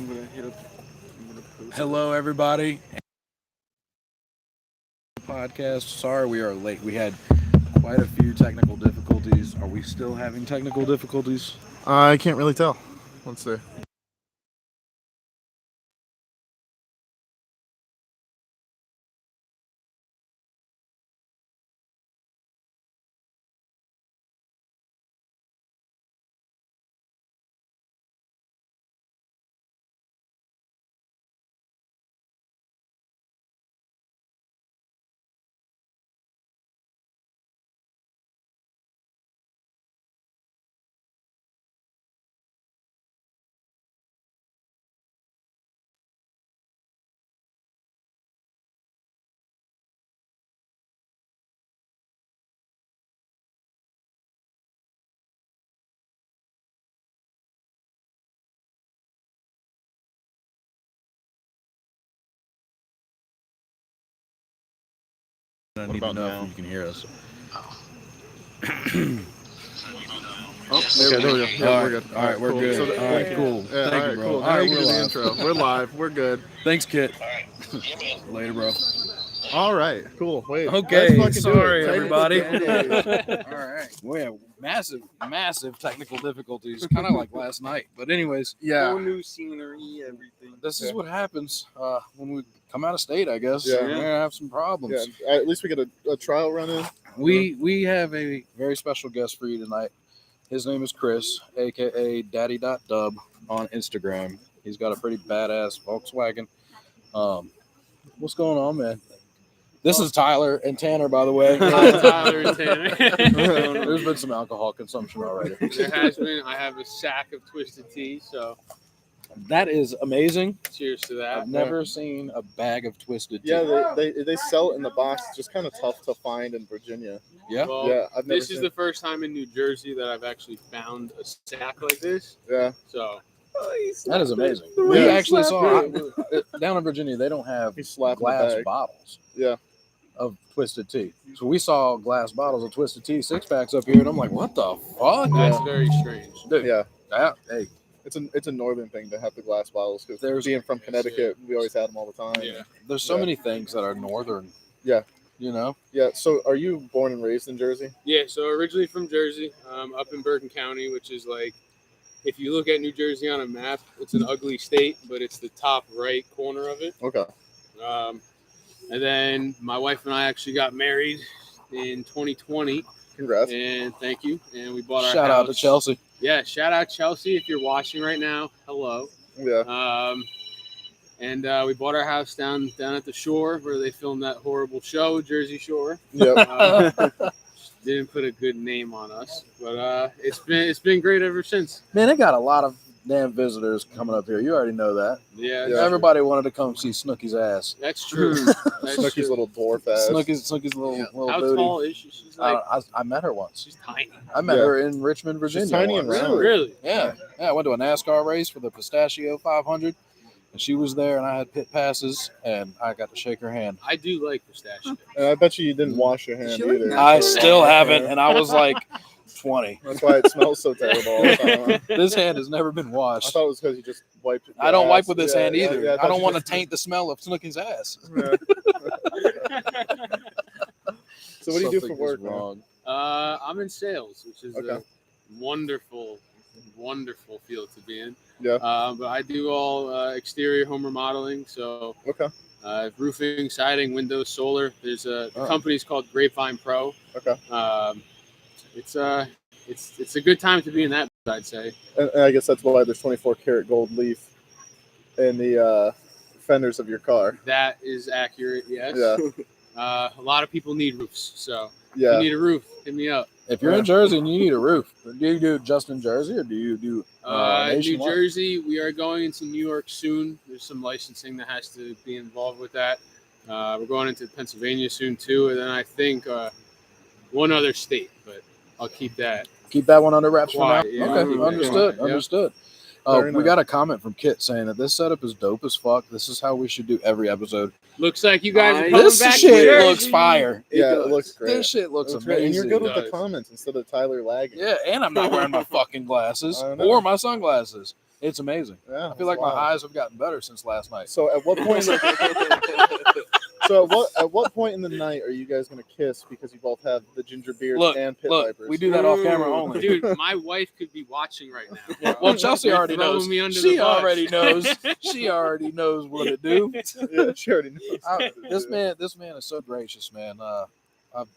gonna hit up. I'm gonna post. Hello, everybody. Podcast. Sorry, we are late. We had quite a few technical difficulties. Are we still having technical difficulties? I can't really tell. Let's see. I What need to about know now? if you can hear us. Oh, there we go. Yeah, All we're right. good. All right, we're cool. good. So All right, cool. Yeah, Thank all you, right, bro. cool. All Now right, you we're can do the live. intro. We're live. We're good. Thanks, Kit. Later, bro. All right, cool. Wait. Okay, let's fucking do sorry, it. Take everybody. it. All right. We have massive technical difficulties, kind of like last night. But anyways, Whole Yeah. new scenery, everything. this is Yeah. what happens when we come out of state, I guess. Yeah. We're going to have some problems. Yeah. At least we get a trial run in. We have a very special guest for you tonight. His name is Chris, aka Daddy.Dub on Instagram. He's got a pretty badass Volkswagen. What's going on, man? This is Tyler and Tanner, by the way. Hi, Tyler and Tanner. There's been some alcohol consumption already. There has been. I have a sack of twisted tea, so That is amazing. cheers to that. I've never seen a bag of twisted tea. Yeah, they sell it in the box. It's just kind of tough to find in Virginia. Yeah? Well, Yeah, I've never this is seen- the first time in New Jersey that I've actually found a sack like this. Yeah. So That is amazing. Yeah. We actually saw Yeah. down in Virginia, they don't have He's slapping the glass bag. bottles. Yeah. Of twisted tea. So we saw glass bottles of twisted tea, 6-packs up here, and I'm like, what the fuck? that's very strange. Dude, Yeah. hey, It's a northern thing to have the glass bottles because There's- being from Connecticut, we always had them all the time. Yeah. there's so Yeah. many things that are northern. Yeah. You know? Yeah. So, are you born and raised in Jersey? Yeah. So originally from Jersey, up in Bergen County, which is like, if you look at New Jersey on a map, it's an ugly state, but it's the top right corner of it. Okay. And then my wife and I actually got married in 2020. Congrats. And thank you. And we bought our Shout house. out to Chelsea. Yeah, shout out Chelsea if you're watching right now. Hello. Yeah. And we bought our house down at the shore where they filmed that horrible show, Jersey Shore. Yep. Didn't put a good name on us, but it's been great ever since. Man, they got a lot of damn visitors coming up here. You already know that. Yeah, Yeah. Everybody wanted to come see Snooky's ass. that's true. That's Snooky's true. little dwarf ass. Snooky's little How booty. tall is she? She's like I met her once. she's tiny. I met Yeah. her in Richmond, Virginia. She's tiny and once. round. Really? Yeah. I went to a NASCAR race for the Pistachio 500, and she was there, and I had pit passes, and I got to shake her hand. I do like pistachio. And I bet you didn't wash your hand She like either. that. I still haven't, and I was like 20. That's why it smells so terrible all the time. This hand has never been I washed. thought it was because you just wiped it. I don't wipe with this hand either. Yeah, I don't want to taint the smell of Snooky's ass. Yeah. So what do you do for Something work? is man? wrong. I'm in sales, which is Okay. a wonderful field to be in. Yeah. But I do all exterior home remodeling, so Okay. roofing, siding, windows, solar. There's the Oh. company's called Grapevine Pro. Okay. It's a good time to be in that, I'd say. And I guess that's why there's 24 karat gold leaf in the fenders of your car. That is accurate. Yes. Yeah. A lot of people need roofs, so if Yeah. you need a roof, hit me up. If you're in Jersey and you need a roof, do you do just in Jersey or do you do New nationwide? Jersey, we are going into New York soon. There's some licensing that has to be involved with that. We're going into Pennsylvania soon too, and then I think one other state, but I'll keep that. Keep that one under wraps for now. Quiet, yeah. Okay, Yeah. understood. Yeah. Understood. Very We nice. got a comment from Kit saying that this setup is dope as fuck. This is how we should do every episode. Looks like you guys are Nice. coming This back to shit Jersey. looks fire. Yeah, does. it looks great. This shit looks It looks great. amazing. And you're good with It the does. comments instead of Tyler lagging. Yeah, and I'm not wearing my fucking glasses I know. or my sunglasses. It's amazing. Yeah, I feel like my wild. eyes have gotten better since last night. So at what point? At what point in the night are you guys gonna kiss because you both have the ginger beards and pit vipers? We do that off camera only. Dude, my wife could be watching right now. Well, Chelsea already Throwing knows. me under She the bus. already knows. She already knows what to do. Yeah, she already knows. This man is so gracious, man.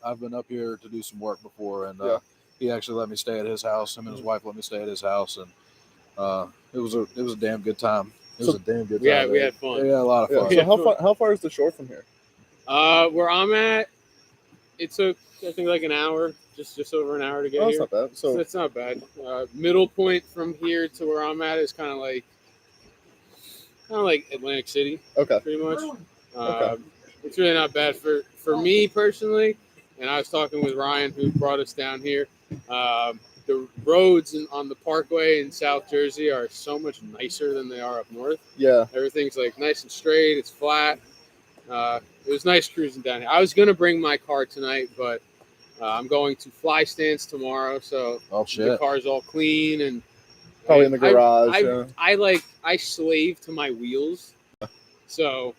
I've been up here to do some work before, and he actually let me stay at his house. Him and his wife let me stay at his house, and it was a damn good time. It was a damn good time. Yeah, we had fun. We had a lot of fun. So how far is the shore from here? Where I'm at, it took I think like an hour, just over an hour to get Oh, here. that's not bad. So So it's not bad. Middle point from here to where I'm at is kind of like Atlantic City, okay, pretty much. Okay. It's really not bad for me personally. And I was talking with Ryan, who brought us down here. The roads on the Parkway in South Jersey are so much nicer than they are up north. yeah. Everything's like nice and straight. It's flat. It was nice cruising down here. I was gonna bring my car tonight, but I'm going to fly stance tomorrow, so Oh the shit! car's all clean and Probably in the garage. I slave to my wheels. So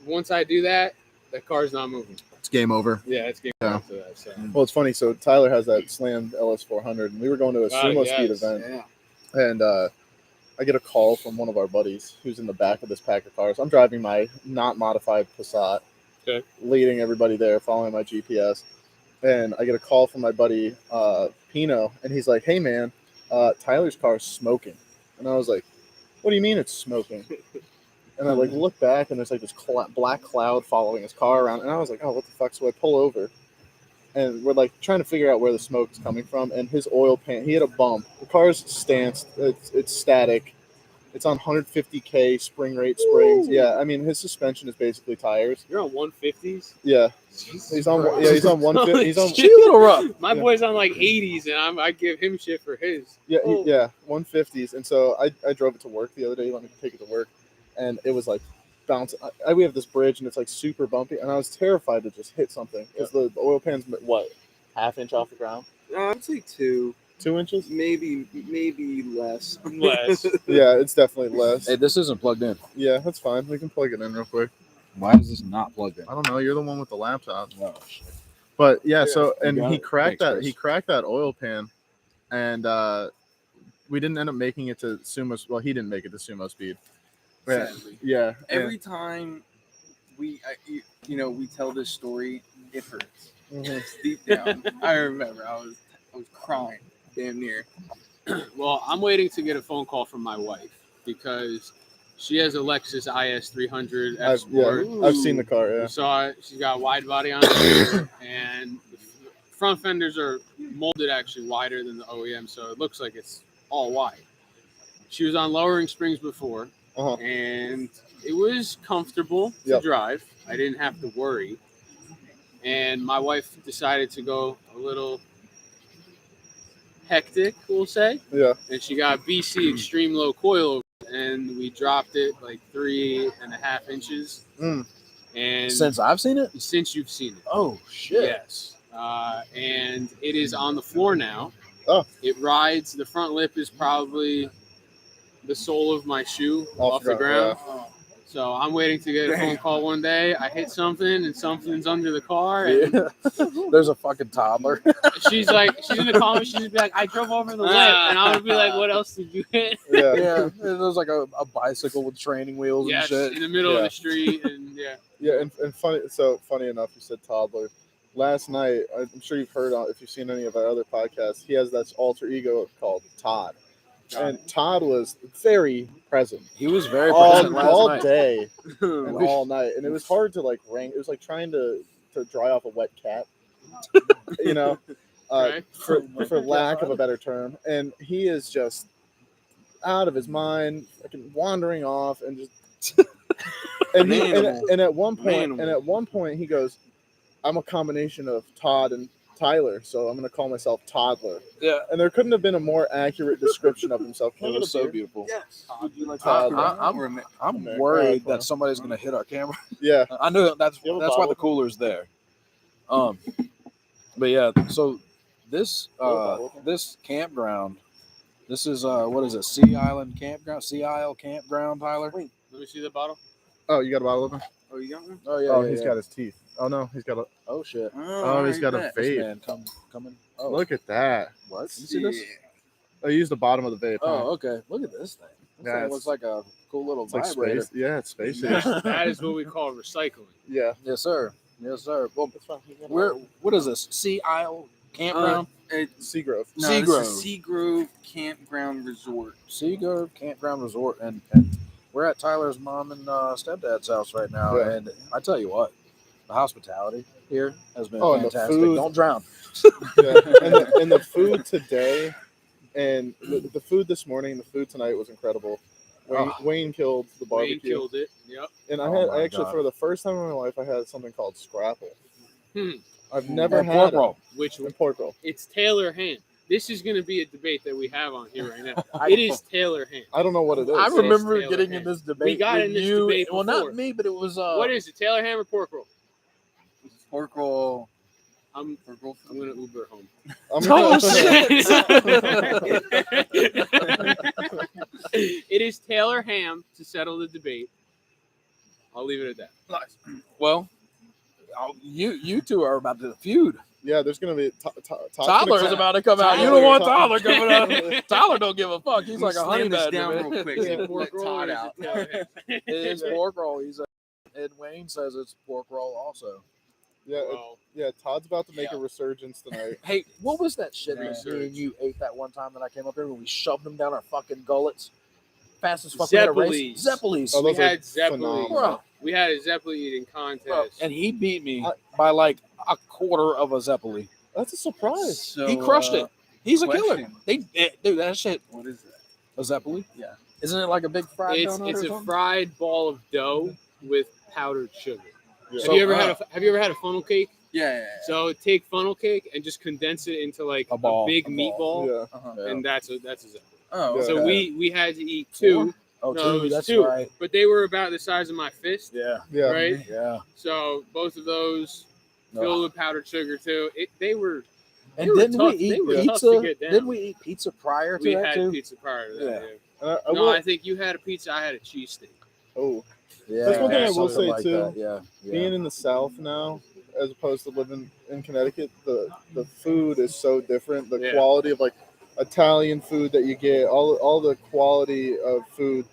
once I do that, the car's not moving. It's game over. Yeah, it's getting Yeah. after that. So. Well, it's funny. So Tyler has that slammed LS400, and we were going to a sumo speed yes. event, and I get a call from one of our buddies who's in the back of this pack of cars. I'm driving my not modified Passat, Okay. leading everybody there, following my GPS, and I get a call from my buddy Pino, and he's like, "Hey man, Tyler's car is smoking," and I was like, "What do you mean it's smoking?" And I like look back, and there's like this black cloud following his car around, and I was like, "Oh, what the fuck?" So I pull over, and we're like trying to figure out where the smoke is coming from. And his oil pan, he had a bump. The car's stanced, it's static, it's on 150k spring rate springs. Ooh. Yeah, I mean his suspension is basically tires. You're on 150s. Yeah, Jesus he's on. Christ. Yeah, he's on 150. He's on. She a little rough. My Yeah. boy's on like 80s, and I give him shit for his. Yeah, Oh. yeah, 150s. And so I drove it to work the other day. He let me take it to work, and it was like bouncing. We have this bridge, and it's like super bumpy, and I was terrified to just hit something because the oil pan's what, half-inch off the ground, I'd say 2, 2 inches. maybe less. Less. Yeah, it's definitely less. Hey, this isn't plugged in. Yeah, that's fine. We can plug it in real quick. Why is this not plugged in? I don't know. You're the one with the laptop. Oh, shit. But yeah, Yeah, so you and got he it? cracked Thanks, that. Chris. He cracked that oil pan, and we didn't end up making it to sumo. Well, he didn't make it to sumo speed. Yeah, Sadly. yeah. Every time we tell this story, it hurts. Mhm. Deep down, I remember I was crying, damn near. Well, I'm waiting to get a phone call from my wife because she has a Lexus IS 300 F Sport. I've seen the car. Yeah. You saw it. She's got a wide body on it, and the front fenders are molded actually wider than the OEM, so it looks like it's all wide. She was on lowering springs before, Uh-huh. and it was comfortable to Yep. drive. I didn't have to worry. And my wife decided to go a little hectic, we'll say. Yeah. And she got BC extreme low coil, and we dropped it like 3.5 inches. Mm. And Since I've seen it? since you've seen it, Oh, shit. yes. And it is on the floor now. Oh. It rides. The front lip is probably the sole of my shoe off the ground. Yeah. So I'm waiting to get a phone call one day. I hit something and something's under the car. And Yeah. There's a fucking toddler. she's in the comments. She's be like, I drove over the lip. And I would be like, what else did you hit? Yeah. Yeah. There's like a bicycle with training wheels and Yes, shit. in the middle of Yeah. the street. And yeah. Yeah, and funny enough, you said toddler. Last night, I'm sure you've heard if you've seen any of our other podcasts, he has that alter ego called Todd. And Todd was very present He was very present all last night. day and all night, and it was hard to like wring. It was like trying to dry off a wet cat, you know, Right. for lack of a better term. And he is just out of his mind, fucking wandering off, and just and at one point he goes, "I'm a combination of Todd and Tyler, so I'm going to call myself Toddler." Yeah. And there couldn't have been a more accurate description of himself. It was so beautiful. Yes. Would you like Todd, I'm American. worried Wow. that somebody's going to hit our camera. Yeah. I know that's You have a why bottle? the cooler's there. But yeah, so this bottle? this campground, This is what is it? Sea Island Campground, Sea Isle Campground, Tyler. Let me see the bottle. Oh, you got a bottle opener? Oh, you got one? Oh yeah. Oh, yeah, he's yeah. got his teeth. Oh no, he's got a. Oh shit. Oh, he's got a bet. This vape. man coming. Oh, Look at that. what? You see this? I used the bottom of the vape. Oh, huh? okay. Look at this thing. This Yeah, thing looks like a cool little It's like vibrator. space. Yeah, it's space. That is what we call recycling. Yeah. Yes, sir. Yes, sir. Well, That's fine. what is this? Sea Isle Campground? It's Seagrove. no, Seagrove. this is Seagrove Campground Resort. Seagrove Campground Resort, and we're at Tyler's mom and stepdad's house right now. Yeah. And I tell you what, the hospitality here has been Oh, and the fantastic. food. Don't drown. Yeah. and the food today, and the food this morning, the food tonight was incredible. Wayne killed the barbecue. Wayne killed it. Yep. And Oh I my actually, God. for the first time in my life, I had something called scrapple. Hmm. I've never And had pork it. roll. Which And pork roll. it's Taylor ham. This is going to be a debate that we have on here right now. It is Taylor ham. I don't know what it is. I It's remember Taylor getting ham. in this debate. We got with in this you. debate Well, before. not me, but it was. What is it, Taylor ham or pork roll? Pork roll. I'm Pork roll. going to Uber home. I'm Oh, It is Taylor ham to settle the debate. I'll leave it at that. Nice. Well, you two are about to feud. Yeah, there's gonna be Tyler's about to come out. You Tyler- don't want Tyler coming out. Tyler don't give a fuck. He's like a honey Slam this badger, down man. real quick. Yeah. Let Pork roll or Todd is out. it Taylor ham? It is pork roll. Ed Wayne says it's pork roll also. Yeah, Well, yeah. Todd's about to make Yeah. a resurgence tonight. Hey, what was that shit Yeah. that me and you ate that one time that I came up here when we shoved them down our fucking gullets? Fast as fuck. We had a race. Zeppelis. Oh, we those are had Zeppelin. phenomenal. Bro. We had a Zeppelin eating contest. And he beat me by like a quarter of a Zeppeli. That's a surprise. So, He crushed it. He's a killer. question. Dude, that shit. What is that? A Zeppeli? Yeah. Isn't it like a big fried it's donut it's or a something? fried ball of dough with powdered sugar. Yeah. Have you ever had a funnel cake? Yeah. So take funnel cake and just condense it into like A ball. big A meatball, Yeah. Uh-huh. Yeah. and that's a Zeppelin. Oh. Yeah. So okay. we had to eat two. Oh, No, it two. was That's two. right. But they were about the size of my fist, Yeah. Yeah. right? Yeah. So both of those No. filled with powdered sugar too. They were And were didn't tough. we They eat were tough to pizza? get down. Didn't we eat pizza prior to we that had too? pizza prior to that. Yeah. Yeah. I No, will- I think you had a pizza. I had a cheesesteak. oh, Yeah. That's one thing I will something say, like too. that. Yeah. being in the South now, as opposed to living in Connecticut, the food is so different. The Yeah. quality of like Italian food that you get, all the quality of food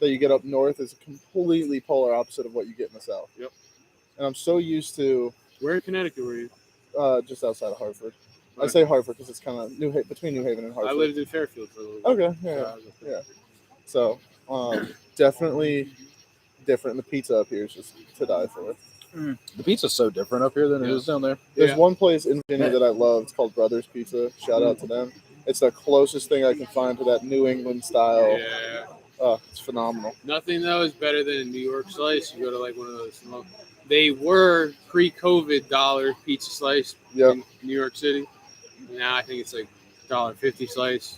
that you get up north is completely polar opposite of what you get in the South. Yep. And I'm so used to Where in Connecticut were you? just outside of Hartford. I Right. say Hartford because it's kind of between New Haven and Hartford. I lived in Fairfield for a little bit. Okay, So yeah, I was up there. yeah. So definitely different. And the pizza up here is just to die for. The pizza's so different up here than it Yeah. is down there. There's Yeah. one place in Virginia that I love. It's called Brothers Pizza. Shout out to them. It's the closest thing I can find to that New England style. Yeah. It's phenomenal. Nothing though is better than a New York slice. You go to like one of those. They were pre-COVID $1 pizza slice Yep. in New York City. Now I think it's like $1.50 slice.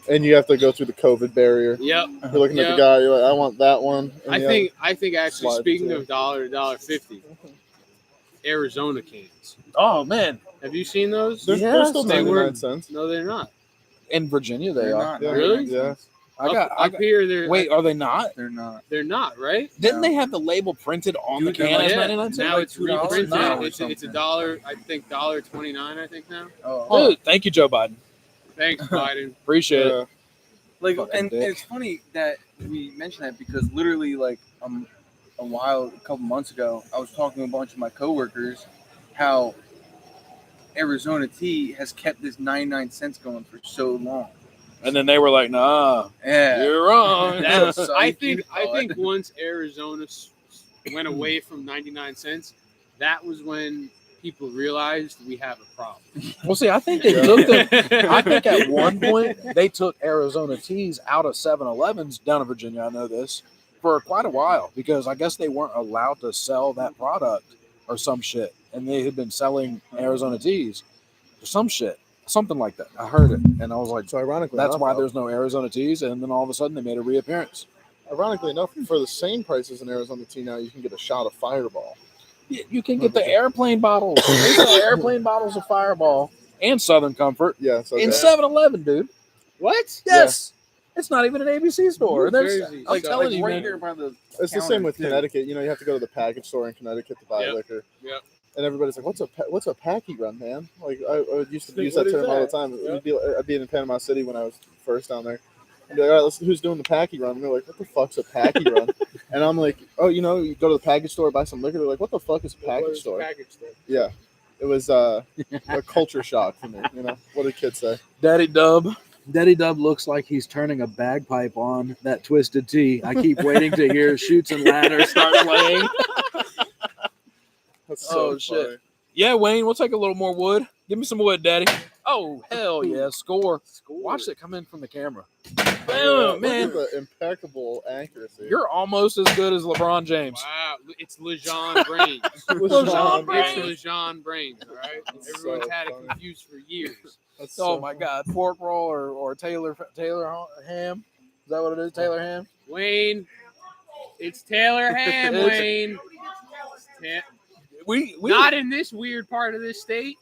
And you have to go through the COVID barrier. Yep. You're looking at Yeah. the guy. You're like, I want that one. And I you think actually Slide speaking to of $1 to $1.50, Arizona cans. Oh man, Have you seen those? they're Yes, still they 99 were- cents. No, they're not. in Virginia they They're are. not. Yeah. Really? Yeah. Up here, they're Wait, are they not? They're not. They're not, right? Didn't No. they have the label printed on the Dude, they're can? like- as Yeah. 99 cents? Now like it's $2 reprinted. now or It's a something. $1. I think $1.29. I think now. Oh. Dude, thank you, Joe Biden. Thanks, Biden. Appreciate it. Yeah. Like, Fucking and dick. it's funny that we mentioned that because literally, like, a couple months ago, I was talking to a bunch of my coworkers how Arizona tea has kept this 99 cents going for so long. And then they were like, "Nah, Yeah. you're wrong." That- So I you think thought- once Arizona went away from 99 cents, that was when people realized we have a problem. Well, see, I think they took the. I think at one point they took Arizona teas out of 7-Elevens down in Virginia. I know this for quite a while because I guess they weren't allowed to sell that product or some shit, and they had been selling Arizona teas or some shit, something like that. I heard it, and I was like, So ironically "That's enough, why though, there's no Arizona teas." And then all of a sudden they made a reappearance. Ironically enough, for the same prices in Arizona tea now, you can get a shot of Fireball. You can get the airplane bottles. They sell airplane bottles of Fireball and Southern Comfort Yeah. So in that- 7-Eleven, dude. What? Yes. It's not even an ABC store. New There's Jersey. I'm So, telling like you, right man. there by the. It's the counter, same with too. Connecticut. You know, you have to go to the package store in Connecticut to buy Yep. liquor. Yep. And everybody's like, "What's a packy run, man?" Like I used to use What that is term all the that? time. Yep. I'd be in Panama City when I was first down there. I'd be like, "All right, who's doing the packy run?" And they're like, "What the fuck's a packy run?" And I'm like, "Oh, you know, you go to the package store, buy some liquor." They're like, "What the fuck is a What package is store?" package store? Yeah, it was a culture shock for me. You know, what did kids say? Daddy Dub looks like he's turning a bagpipe on that Twisted Tea. I keep waiting to hear Shoots and Ladders start playing. That's so Oh, shit. funny. Yeah, Wayne, we'll take a little more wood. Give me some wood, Daddy. Oh, hell yeah. Score. Watch it come in from the camera. Look Man, at the impeccable accuracy. you're almost as good as LeBron James. Wow, it's Lejean Brains. LeJean It's Lejean Brains, all right? That's Everyone's so had it funny. confused for years. That's Oh so my funny. God, pork roll or Taylor ham? Is that what it is? Taylor ham? Wayne, it's Taylor Ham, It's- Wayne. We Not in this weird part of this state.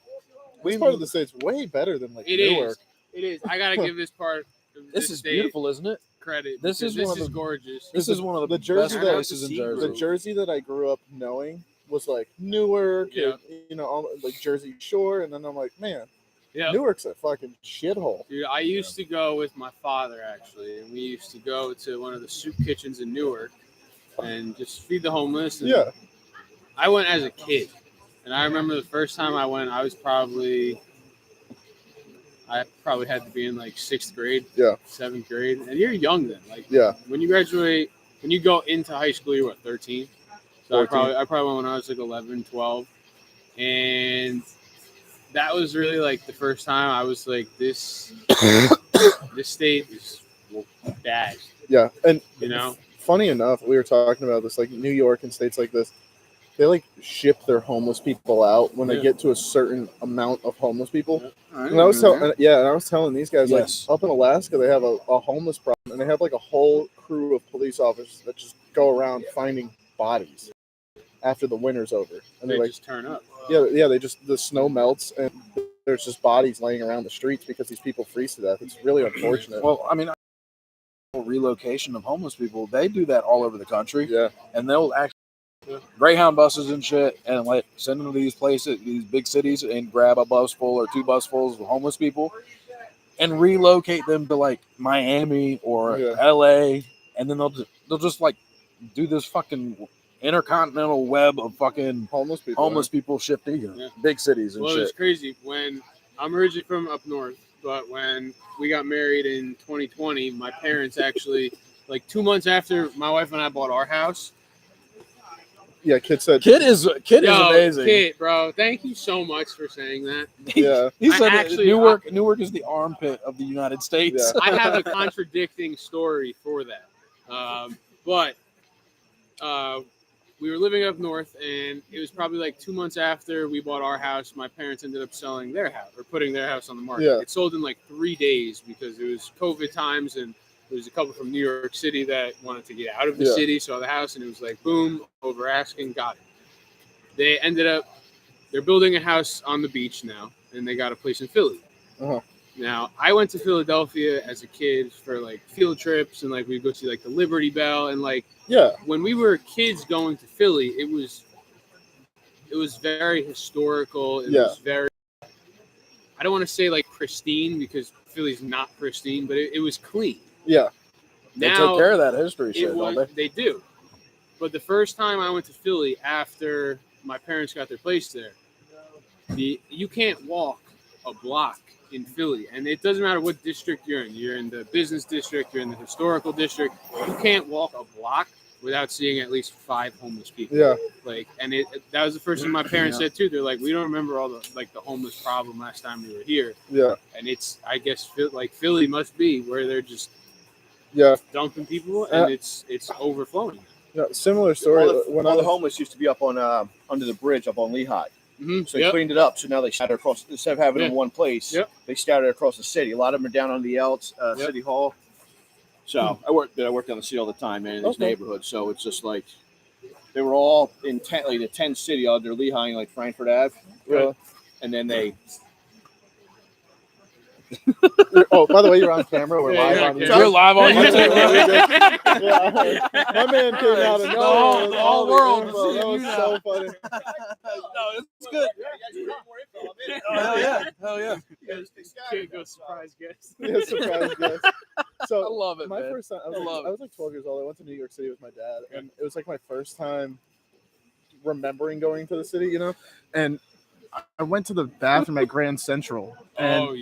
This part of the state's way better than like It Newark. is. It is. I gotta give this part of This is state beautiful, isn't it? credit. This because is one of the- gorgeous. This is one of the Jersey best that- places in Jersey. The Jersey that I grew up knowing was like Newark, Yeah. and, you know, all, like Jersey Shore, and then I'm like, man, Yeah. Newark's a fucking shithole. Dude, I used to go with my father actually, and we used to go to one of the soup kitchens in Newark and just feed the homeless. And Yeah, I went as a kid, and I remember the first time I went, I probably had to be in like 6th grade, Yeah. 7th grade, and you're young then. Like yeah, when you graduate, when you go into high school, you're what, 13? So 14. I probably went when I was like 11, 12, and that was really like the first time I was like, this state is bad, yeah. And you know? funny enough, we were talking about this, like New York and states like this, they like ship their homeless people out when they Yeah. get to a certain amount of homeless people. Yeah. And I was telling these guys, Yes. like up in Alaska, they have a homeless problem, and they have like a whole crew of police officers that just go around finding bodies after the winter's over. And They they're like, just turn up. yeah, the snow melts and there's just bodies laying around the streets because these people freeze to death. It's really unfortunate. Well, I mean, relocation of homeless people, they do that all over the country. Yeah, And they'll actually Greyhound buses and shit and like send them to these places, these big cities, and grab a bus full or 2 busfuls of homeless people and relocate them to like Miami or Yeah. LA, and then they'll just like do this fucking intercontinental web of fucking homeless people shifting Yeah. big cities and Well, it's shit. crazy. When I'm originally from up north, but when we got married in 2020, my parents actually, like 2 months after my wife and I bought our house. Yeah, Kid said. Kid is amazing. Kid, bro, thank you so much for saying that. Yeah, He I said actually- Newark is the armpit of the United States. Yeah. I have a contradicting story for that. But we were living up north, and it was probably like 2 months after we bought our house. My parents ended up selling their house or putting their house on the market. Yeah. It sold in like 3 days because it was COVID times, and there was a couple from New York City that wanted to get out of the Yeah. city, saw the house, and it was like, boom, over asking, got it. They're building a house on the beach now, and they got a place in Philly. Uh-huh. Now, I went to Philadelphia as a kid for like field trips, and like we'd go see like the Liberty Bell, and like yeah, when we were kids going to Philly, it was very historical. It Yeah. was very, I don't want to say like pristine because Philly's not pristine, but it was clean. yeah, They Now took care of that history it shit, was, don't they? they do. But the first time I went to Philly after my parents got their place there, you can't walk a block in Philly, and it doesn't matter what district you're in. You're in the business district, you're in the historical district. You can't walk a block without seeing at least 5 homeless people. yeah. Like, and that was the first thing my parents said too. They're like, we don't remember all the like the homeless problem last time we were here, Yeah, and it's, I guess, like Philly must be where they're just yeah, dumping people, and it's overflowing. yeah. Similar story. When I All the was, homeless used to be up on under the bridge up on Lehigh. Mm-hmm. So they cleaned it up. So now they scatter across, instead of having it in one place, Yep. they scatter across the city. A lot of them are down on the outs, Yep. City Hall. So I worked on the city all the time, man, in this Okay. neighborhood. So it's just like they were all in the tent city under Lehigh, like Frankfurt Ave. Yeah. And then they Oh, by the way, you're on camera. We're live on YouTube. We're live on Yeah, YouTube. yeah, my man came out and The whole world is That seeing was you now. so funny. No, it's good. Oh, hell yeah. Hell yeah. Can't go surprise guest. Yeah, surprise guest. So I love it, my man. first time, I was like 12 years old. I went to New York City with my dad, and it was like my first time remembering going to the city, you know. And I went to the bathroom at Grand Central, and Oh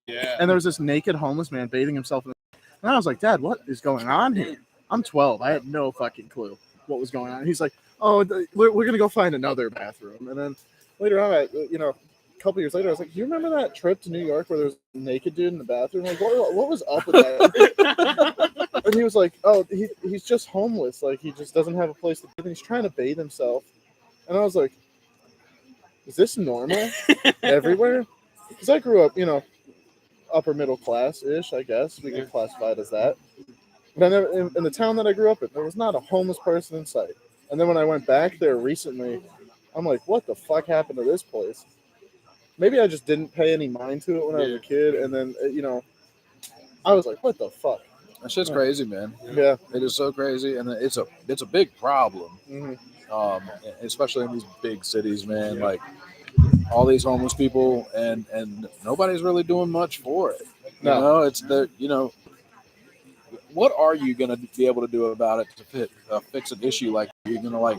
yeah. and there was this naked homeless man bathing himself. And I was like, Dad, what is going on here? I'm 12. I had no fucking clue what was going on. He's like, oh, we're going to go find another bathroom. And then later on, a couple years later, I was like, you remember that trip to New York where there was a naked dude in the bathroom? Like, what was up with that? And he was like, oh, he's just homeless. Like, he just doesn't have a place to live. And he's trying to bathe himself. And I was like, is this normal everywhere? Because I grew up, upper middle class ish, I guess we could classify it as that. But I never, in the town that I grew up in, there was not a homeless person in sight. And then when I went back there recently, I'm like, what the fuck happened to this place? Maybe I just didn't pay any mind to it when I was a kid, and then I was like, what the fuck? That shit's crazy, man. Yeah, It is so crazy, and it's a big problem. mm-hmm. Especially in these big cities, man. Like all these homeless people, and nobody's really doing much for it. No. It's what are you gonna be able to do about it to fix an issue like? You're gonna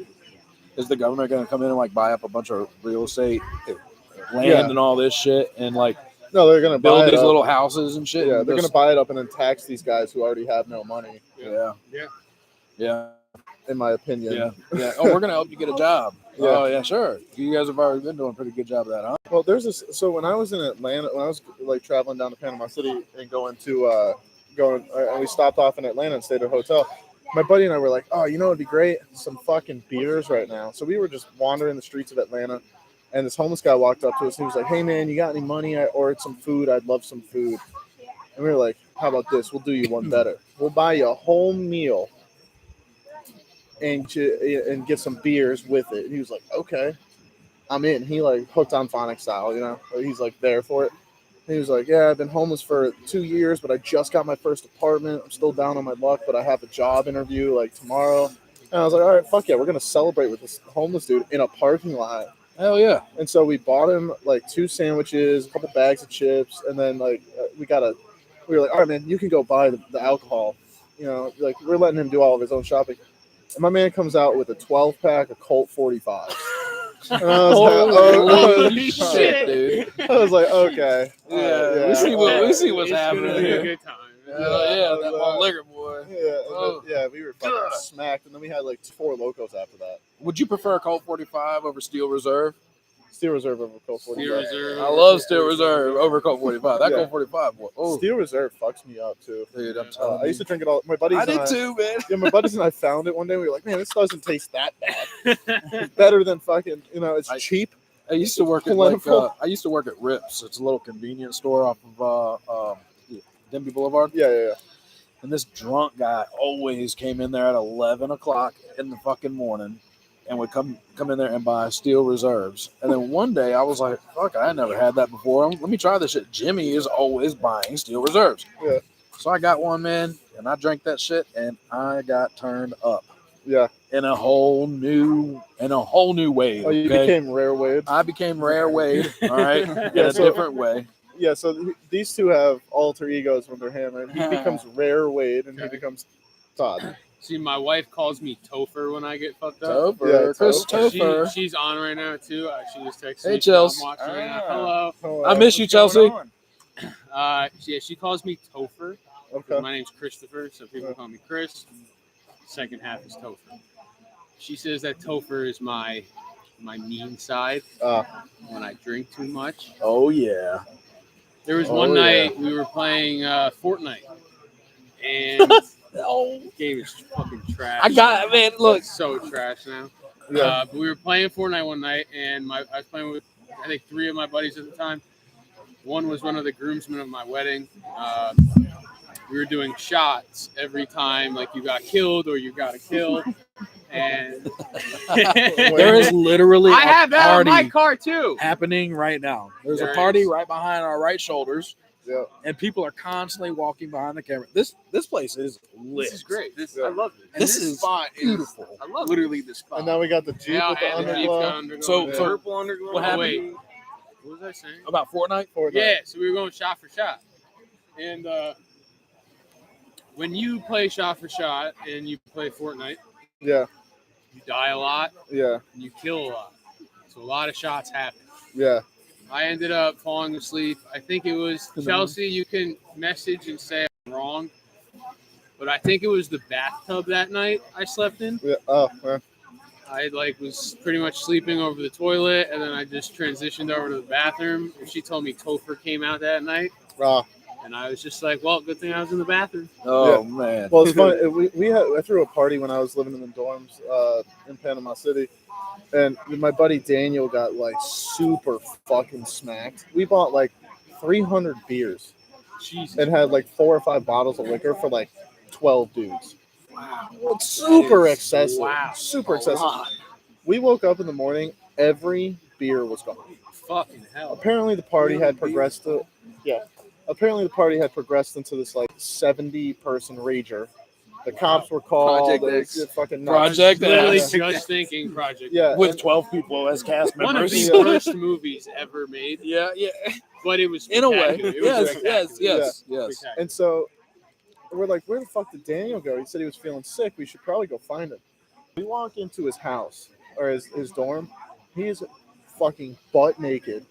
is the government gonna come in and buy up a bunch of real estate, land, and all this shit, and No, they're gonna build buy these it little up. houses and shit? Yeah, and they're gonna buy it up and then tax these guys who already have no money. Yeah. In my opinion. Yeah. Oh, we're gonna help you get a job. Yeah. Oh yeah, sure. You guys have already been doing a pretty good job of that, huh? Well, there's this. So when I was in Atlanta, when I was traveling down to Panama City and and we stopped off in Atlanta and stayed at a hotel. My buddy and I were like, oh, it'd be great, some fucking beers right now. So we were just wandering the streets of Atlanta, and this homeless guy walked up to us. And he was like, hey man, you got any money? I ordered some food. I'd love some food. And we were like, how about this? We'll do you one better. We'll buy you a whole meal and get some beers with it. And he was like, okay, I'm in. He hooked on Phonic style, he's there for it. And he was like, yeah, I've been homeless for 2 years, but I just got my first apartment. I'm still down on my luck, but I have a job interview tomorrow. And I was like, all right, fuck yeah, we're going to celebrate with this homeless dude in a parking lot. Hell yeah. And so we bought him 2 sandwiches, a couple bags of chips. And then we were like, all right, man, you can go buy the alcohol. We're letting him do all of his own shopping. And my man comes out with a 12-pack of Colt 45. And I was Holy shit, dude. I was like, okay. Yeah. We see what's happening It's gonna be a here. good time. That one liquor boy. Yeah, we were fucking smacked. And then we had 4 Locos after that. Would you prefer Colt 45 over Steel Reserve? Steel Reserve over Colt 45. Steel Reserve. I love Steel Reserve over Colt 45. That Colt 45, boy. Oh, Steel Reserve fucks me up too. dude, I'm telling I used to drink it all. My buddies. I and did too, man. Yeah, my buddies and I found it one day. We were like, man, this doesn't taste that bad. It's better than fucking. It's cheap. I used to work at I used to work at Rips. It's a little convenience store off of Denby Boulevard. Yeah. And this drunk guy always came in there at 11 o'clock in the fucking morning and would come in there and buy Steel Reserves. And then one day I was like, fuck, I never had that before. Let me try this shit. Jimmy is always buying Steel Reserves. Yeah. So I got one, man, and I drank that shit and I got turned up. Yeah. In a whole new way. Oh, you became Rare Wade. I became Rare Wade, all right, in a different way. Yeah, so these two have alter egos when they're hammered. He becomes Rare Wade, and he becomes Todd. See, my wife calls me Topher when I get fucked up. Topher, Yeah, Chris Topher. She's on right now too. She just texted me. Hey, Chelsea. I'm watching right now. Hello. I miss you, Chelsea. She calls me Topher. Okay. My name's Christopher, so people call me Chris. Second half is Topher. She says that Topher is my mean side when I drink too much. Oh yeah. There was one night we were playing Fortnite, and the game is fucking trash. Look. It's so trash now. Yeah. But we were playing Fortnite one night, and I was playing with, I think, 3 of my buddies at the time. One was one of the groomsmen of my wedding. We were doing shots every time, you got killed or you got a kill. And There is literally I have that on party my car too. happening right now. There's There a party is. right behind our right shoulders. Yeah. and people are constantly walking behind the camera. This place is lit. This is great. Yeah. I love it. And This this is spot beautiful. is I love literally the spot. And now we got the Jeep Yeah, with the and the Jeep's underglow. got underglow. So- Yeah. so- Purple underglow. What happened? Wait. What was I saying? About Fortnite. Yeah, so we were going shot for shot. And when you play shot for shot and you play Fortnite, Yeah. you die a lot Yeah. and you kill a lot. So a lot of shots happen. Yeah. I ended up falling asleep. I think it was Chelsea. You can message and say I'm wrong, but I think it was the bathtub that night I slept in. Yeah. Oh, man. I was pretty much sleeping over the toilet, and then I just transitioned over to the bathroom. And she told me Topher came out that night, and I was just like, "Well, good thing I was in the bathroom." Oh man. Well, it's funny. I threw a party when I was living in the dorms in Panama City, and my buddy Daniel got like super fucking smacked. We bought like 300 beers Jesus. and had like 4 or 5 bottles of liquor for like 12 dudes. Wow. Well, it's super That is- excessive. wow. Super A excessive. lot. We woke up in the morning. Every beer was gone. Fucking hell. Apparently, the party had progressed to. Yeah. Apparently, the party had progressed into this like 70-person rager. The cops were called. Project It was X. fucking nuts. Project Literally X. just thinking Project. Yeah. With and- 12 people as cast One of members. the worst movies ever made, Yeah, yeah. but it was In a way. spectacular. It was Yes, spectacular. yes. Spectacular. And so we're like, where the fuck did Daniel go? He said he was feeling sick. We should probably go find him. We walk into his house or his dorm. He is fucking butt naked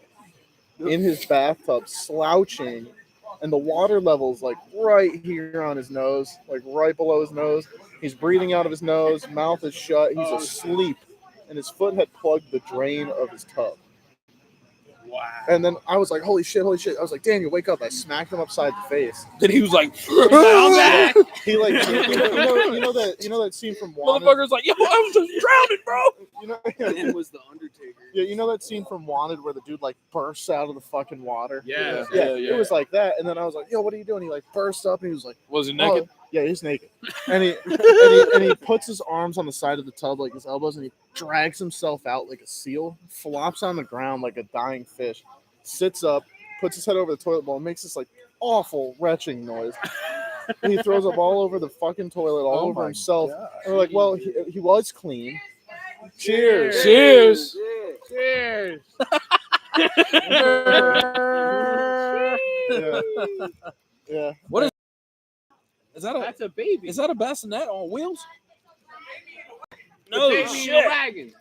in his bathtub, slouching, and the water level's like right here on his nose, like right below his nose. He's breathing out of his nose, mouth is shut. He's asleep, and his foot had plugged the drain of his tub. Wow. And then I was like, holy shit, holy shit. I was like, Daniel, wake up. I smacked him upside the face. Then he was like, I'm back. He like you know that scene from Wanted? motherfucker's like, yo, I was just drowning, bro. You know, And was the Undertaker. yeah, you know that scene from Wanted where the dude like bursts out of the fucking water? Yeah. Yeah, it was like that. And then I was like, yo, what are you doing? He like burst up and he was like, Was he naked? "Oh." Yeah, he's naked. And he puts his arms on the side of the tub like his elbows and he drags himself out like a seal, flops on the ground like a dying fish, sits up, puts his head over the toilet bowl, and makes this like awful retching noise. And he throws up all over the fucking toilet, all over himself. And we're like, well, he was clean. Cheers. Cheers. Cheers. Yeah. What is that? That's a baby. Is that a bassinet on wheels? The No baby in shit. the wagon.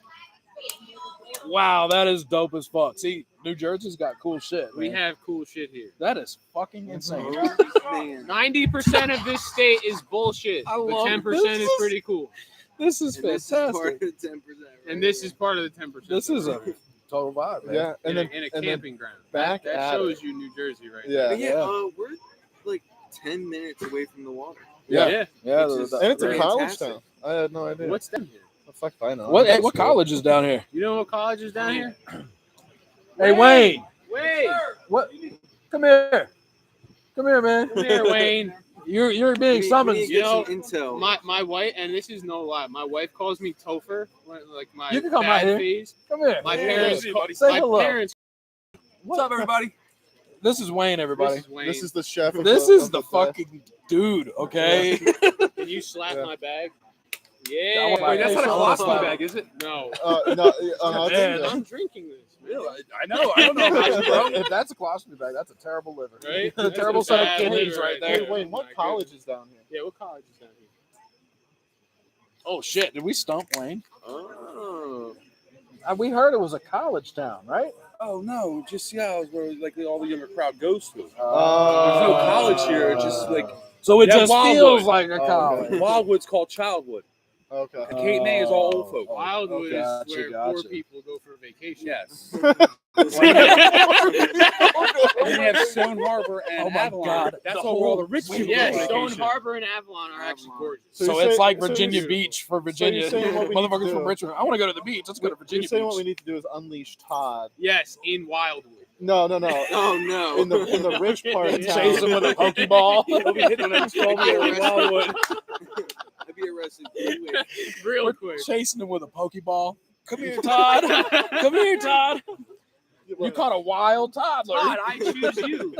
Wow, that is dope as fuck. See, New Jersey's got cool shit. We Man. have cool shit here. That is fucking insane. Man. 90% of this state is bullshit. I But love 10% this. is pretty cool. This is And this is fantastic. part of the 10%. And this is part of the 10%. This is a total vibe, man. Yeah. in, And then a, in a and then camping ground. back That at shows it. you New Jersey right Yeah. But yeah, Yeah. we're like 10 minutes away from the water. Yeah. Yeah. Yeah, Which is- And it's a Fantastic. college town. I had no idea. What's down here? the fuck if I know? What college is down here? You know what college is down here? Hey, Wayne. Wait. What? Come here. Come here, man. Come here, Wayne. You're being summoned. We need to You get know, some intel. My wife, and this is no lie, my wife calls me Topher, like my You can come bad right here. phase. Come here. My Yeah. parents, Hey, call, buddy. Say my hello. parents. What's up, everybody? This is Wayne, everybody. This is Wayne. This is the chef. Of This the, is of the day. fucking dude, okay? Can you slap Yeah. my bag? I Yeah. want my Wait, that's face not a on colostomy fire. bag, is it? No. No, Man, no, it's- I'm drinking this. Man. I know. I don't know about you, bro. If that's a colostomy bag, that's a terrible liver. Right? A That's terrible a set of bad kidneys liver right there. Hey, Wayne, what My college goodness. is down here? Yeah, what college is down here? Oh shit! Did we stump Wayne? Oh. We heard it was a college town, right? Oh no, just Seattle is where like all the younger crowd goes to. There's There's no college here. It's just like So it Yeah, just Wildwood. feels like a Oh, okay. college. Wildwood's called Childwood. Okay. And Cape May is all old folk. Wildwood gotcha, is where gotcha. poor people go for vacation. Yes. Yes. And then you have Stone Harbor and Oh my Avalon. God. That's The all where all the whole- rich people Yes, go on Stone vacation. Harbor and Avalon are actually gorgeous. So So you're it's saying- like so Virginia you're- Beach for Virginia. saying what we need to Motherfuckers do- from Richmond. I want to go to the beach. Let's go to Virginia You're saying what we Beach. need to do is unleash Todd. Yes, in Wildwood. No. Oh, no. In the rich part of Yeah. town. Chase him with a pokeball. We'll be hitting them in Wildwood. I'd be arrested. Anyway. Real quick. Chasing him with a pokeball. Come here, Todd. Come here, Todd. You caught a wild toddler. Todd, I choose you.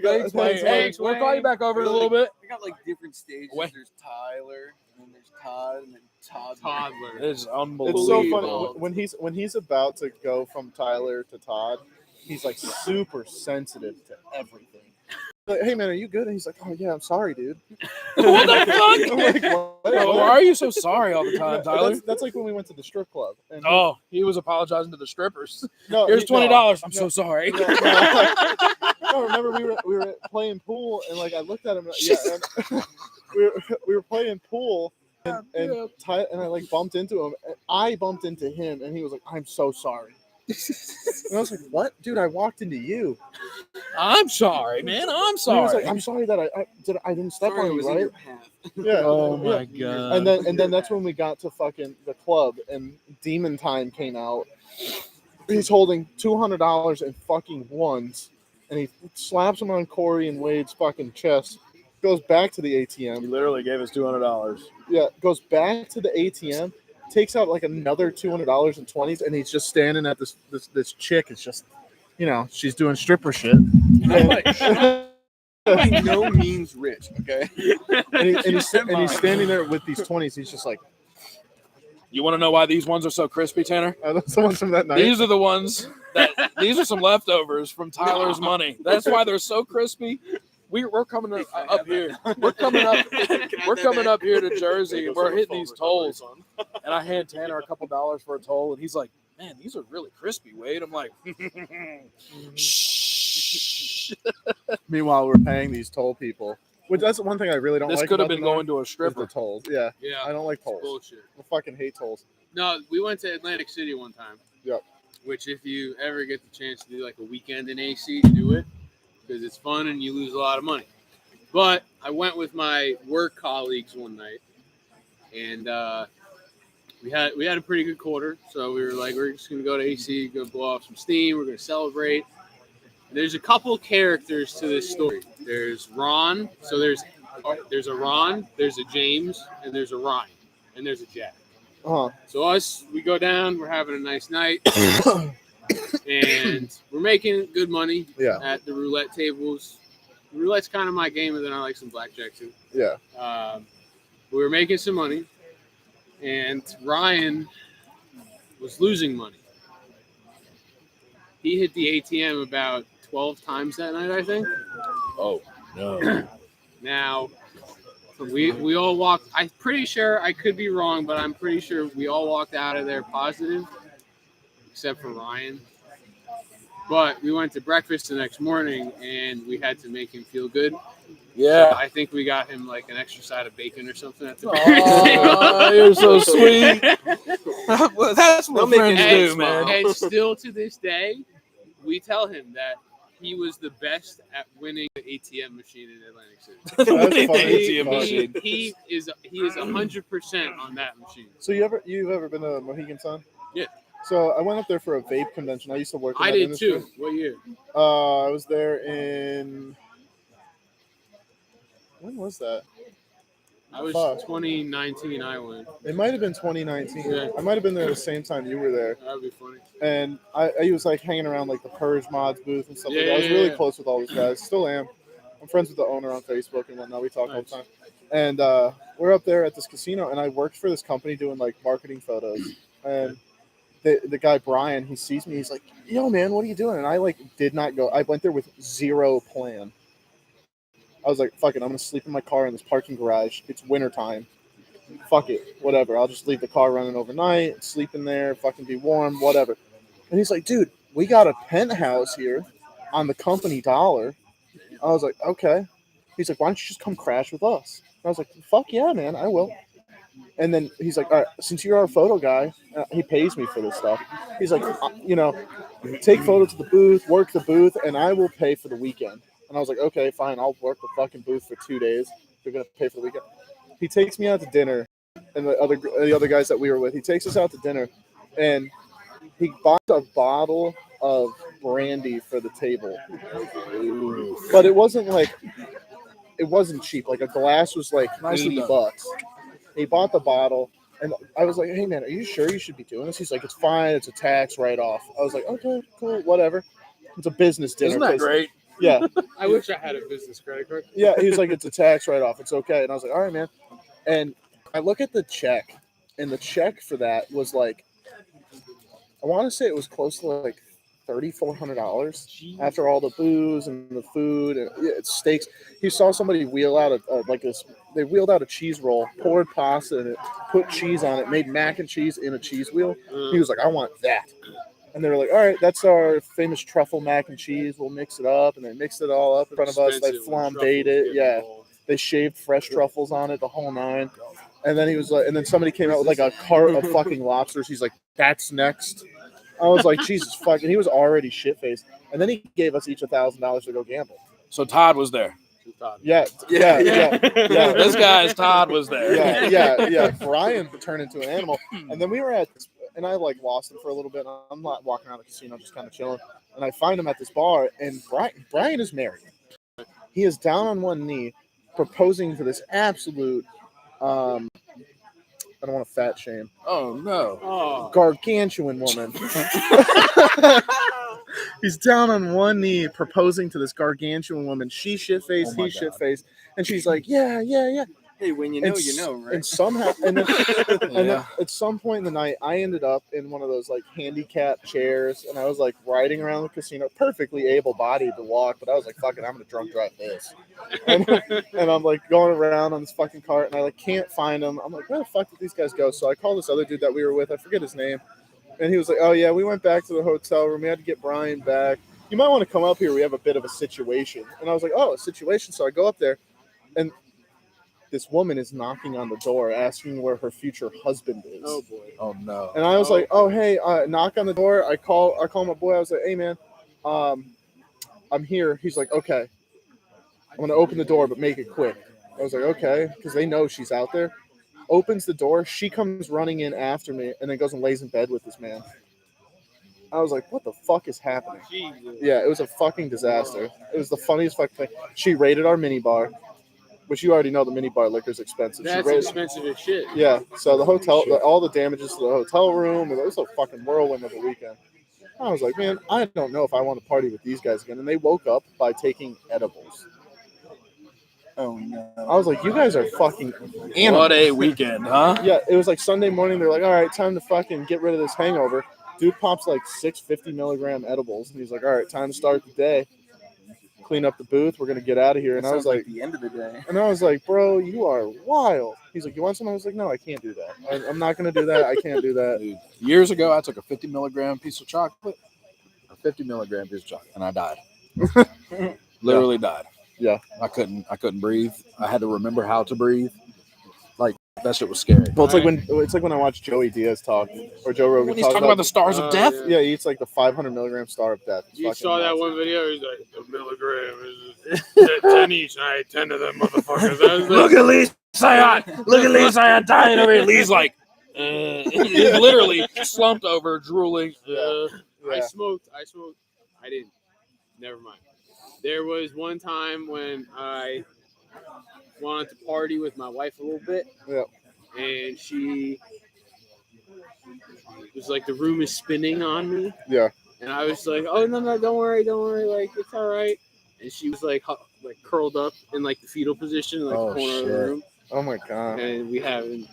Thanks, Wayne. Hey, Thanks, we'll Wayne. call you back over in a little bit. We got like different stages. Wait. There's Tyler, and then there's Todd, and then Toddler. Toddler. It's It's unbelievable. so funny when he's about to go from Tyler to Todd. He's like super sensitive to everything. Like, hey man, are you good? And he's like, oh yeah, I'm sorry, dude. What the fuck? I'm like, what? Why are you so sorry all the time, Tyler? That's like when we went to the strip club. And Oh, he was apologizing to the strippers. no, Here's $20. no, I'm so sorry. no, remember we were playing pool and like I looked at him. Yeah, and we were playing pool and I like bumped into him. And I bumped into him and he was like, I'm so sorry. And I was like, what, dude? I walked into you. I'm sorry, man. I'm And he was sorry. like, I'm sorry that I didn't step Sorry, on it was you, in right? your path. Yeah. Oh yeah. my god. And then that's when we got to fucking the club and Demon Time came out. He's holding $200 in fucking ones, and he slaps them on Corey and Wade's fucking chest. Goes back to the He ATM. literally gave us $200. Yeah, goes back to the ATM, takes out like another $200 in 20s, and he's just standing at this chick. Is just, you know, she's doing stripper shit. By no means rich, okay? And he's standing there with these 20s. He's just like, You want to know why these ones are so crispy, Tanner? are those the ones from that night? These are the ones these are some leftovers from Tyler's money. That's why they're so crispy. We're coming up here. We're coming up here to Jersey. And we're hitting these tolls, and I hand Tanner a couple dollars for a toll, and he's like, "Man, these are really crispy, Wade." I'm like, "Shh." Meanwhile, we're paying these toll people, which that's one thing I really don't This like. could have about been the North going to a is the stripper. tolls. Yeah, Yeah. I don't like tolls. Bullshit. I fucking hate tolls. No, we went to Atlantic City one time. Yep. Which, if you ever get the chance to do like a weekend in AC, do it because it's fun and you lose a lot of money. But I went with my work colleagues one night, and we had a pretty good quarter. So we were like, we're just gonna go to AC, go blow off some steam. We're gonna celebrate. And there's a couple characters to this story. There's Ron. So there's a Ron, there's a James, and there's a Ryan, and there's a Jack. So we go down, we're having a nice night, and we're making good money at the roulette tables. Roulette's kind of my game, and then I like some blackjack too. Yeah. We were making some money, and Ryan was losing money. He hit the ATM about 12 times that night, I think. Oh no! Now, we all walked. I'm pretty sure, I could be wrong, but I'm pretty sure we all walked out of there positive, except for Ryan. But we went to breakfast the next morning, and we had to make him feel good. Yeah. So I think we got him like an extra side of bacon or something at the Oh, you're so sweet. Well, that's what friends do, man. And still to this day, we tell him that he was the best at winning the ATM machine in Atlantic City. Winning the funny. ATM machine. He is 100% on that machine. So you've ever been to Mohegan Sun? Yeah. So I went up there for a vape convention. I used to work in I that did industry. too. What year? I was there in, when was that? I was Fuck. 2019. I went. It might have been 2019. Yeah. I might have been there the same time you were there. That would be funny. And I was like hanging around like the Purge Mods booth and stuff like that. I was Yeah, really yeah. close with all those guys. Still am. I'm friends with the owner on Facebook and whatnot. We talk all the Nice. time. And we're up there at this casino, and I worked for this company doing like marketing photos. And the guy Brian, he sees me. He's like, "Yo, man, what are you doing?" And I like did not go. I went there with zero plan. I was like, "Fuck it, I'm gonna sleep in my car in this parking garage. It's wintertime. Fuck it, whatever. I'll just leave the car running overnight, sleep in there, fucking be warm, whatever." And he's like, "Dude, we got a penthouse here on the company dollar." I was like, "Okay." He's like, "Why don't you just come crash with us?" And I was like, "Fuck yeah, man, I will." And then he's like, "All right, since you're our photo guy," he pays me for this stuff. He's like, "Take photos of the booth, work the booth, and I will pay for the weekend." And I was like, "Okay, fine, I'll work the fucking booth for 2 days. You're gonna pay for the weekend." He takes me out to dinner, and the other guys that we were with, he takes us out to dinner, and he bought a bottle of brandy for the table. But it wasn't cheap. Like a glass was like Nicely $80. done. He bought the bottle, And I was like, hey, man, are you sure you should be doing this? He's like, it's fine. It's a tax write-off. I was like, okay, cool, whatever. It's a business dinner. Isn't that great? Yeah. I wish I had a business credit card. Yeah, he was like, it's a tax write-off. It's okay. And I was like, all right, man. And I look at the check, and the check for that was like, I want to say it was close to like $3,400 after all the booze and the food and steaks. He saw somebody wheel out they wheeled out a cheese roll, poured pasta in it, put cheese on it, made mac and cheese in a cheese wheel. He was like, I want that. And they were like, all right, that's our famous truffle mac and cheese. We'll mix it up. And they mixed it all up in front of us. They flambéed it. Yeah. They shaved fresh truffles on it, the whole nine. And then he was like, and then somebody came out with like a cart of fucking lobsters. He's like, that's next. I was like, Jesus fuck. And he was already shit-faced. And then he gave us each $1,000 to go gamble. So Todd was there. Yeah. This guy's Todd was there. Yeah. Brian turned into an animal. And then we were and I like lost him for a little bit. I'm not walking around the casino, just kind of chilling. And I find him at this bar, and Brian is married. He is down on one knee, proposing to this absolute, I don't want to fat shame. Oh no. Gargantuan woman. He's down on one knee proposing to this gargantuan woman. She shit-faced, he shit-faced. And she's like, yeah. Hey, when you know, you know, right? And somehow, and then at some point in the night, I ended up in one of those like handicap chairs, and I was like riding around the casino, perfectly able-bodied to walk, but I was like, fuck it, I'm gonna drunk drive this. And I'm like going around on this fucking cart, and I like can't find them. I'm like, where the fuck did these guys go? So I called this other dude that we were with, I forget his name, and he was like, oh yeah, we went back to the hotel room. We had to get Brian back. You might want to come up here. We have a bit of a situation. And I was like, oh, a situation. So I go up there, and this woman is knocking on the door asking where her future husband is. Oh boy. Oh no. And I was like, oh hey, knock on the door. I call my boy. I was like, hey man, I'm here. He's like, okay. I'm gonna open the door, but make it quick. I was like, okay, because they know she's out there. Opens the door, she comes running in after me, and then goes and lays in bed with this man. I was like, what the fuck is happening? Jesus. Yeah, it was a fucking disaster. It was the funniest fucking thing. She raided our minibar, which you already know the minibar liquor is expensive. That's expensive as shit. Yeah, so the hotel, all the damages to the hotel room, it was a fucking whirlwind of a weekend. I was like, man, I don't know if I want to party with these guys again. And they woke up by taking edibles. Oh no. I was like, you guys are fucking animals. What a weekend, huh? Yeah, it was like Sunday morning. They're like, all right, time to fucking get rid of this hangover. Dude pops like 6 50-milligram edibles. And he's like, all right, time to start the day. Clean up the booth. We're going to get out of here. And I was like, the end of the day. And I was like, bro, you are wild. He's like, you want some? I was like, no, I can't do that. I'm not going to do that. I can't do that. Dude, years ago, I took a 50-milligram piece of chocolate, a 50-milligram piece of chocolate, and I died. Literally died. Yeah. I couldn't breathe. I had to remember how to breathe. Like, that shit was scary. Well, it's like when I watch Joey Diaz talk, or Joe Rogan When he's talking about the stars of death. Yeah, he eats like the 500-milligram star of death. It's You fucking saw that nuts. one video? He's like, the milligram is 10 each, and I ate 10 of them motherfuckers. I was like, Look at Lee Sayat. Look at Lee Sayat dying over here. Lee's like, he's literally slumped over, drooling. Yeah. I smoked. I didn't. Never mind. There was one time when I wanted to party with my wife a little bit. Yeah. And she was like, the room is spinning on me. Yeah. And I was like, oh, no, don't worry. Like, it's all right. And she was like curled up in like the fetal position, like the corner of the room. Oh my god. And we haven't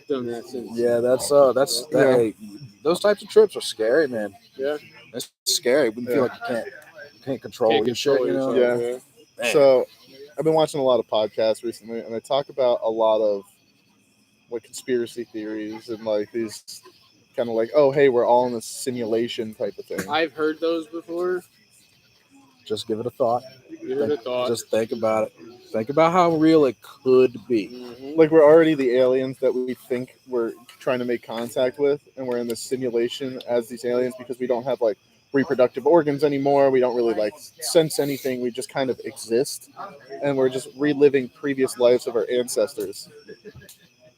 done that since. Yeah, hey, those types of trips are scary, man. Yeah. It's scary when you feel like you can't control your shit, you know? Yeah. Man. So I've been watching a lot of podcasts recently, and they talk about a lot of like conspiracy theories and like these kind of like, oh, hey, we're all in a simulation type of thing. I've heard those before. Just give it a thought. Give it a thought. Just think about it. Think about how real it could be. Mm-hmm. Like we're already the aliens that we think we're trying to make contact with, and we're in this simulation as these aliens because we don't have like reproductive organs anymore. We don't really like sense anything. We just kind of exist, and we're just reliving previous lives of our ancestors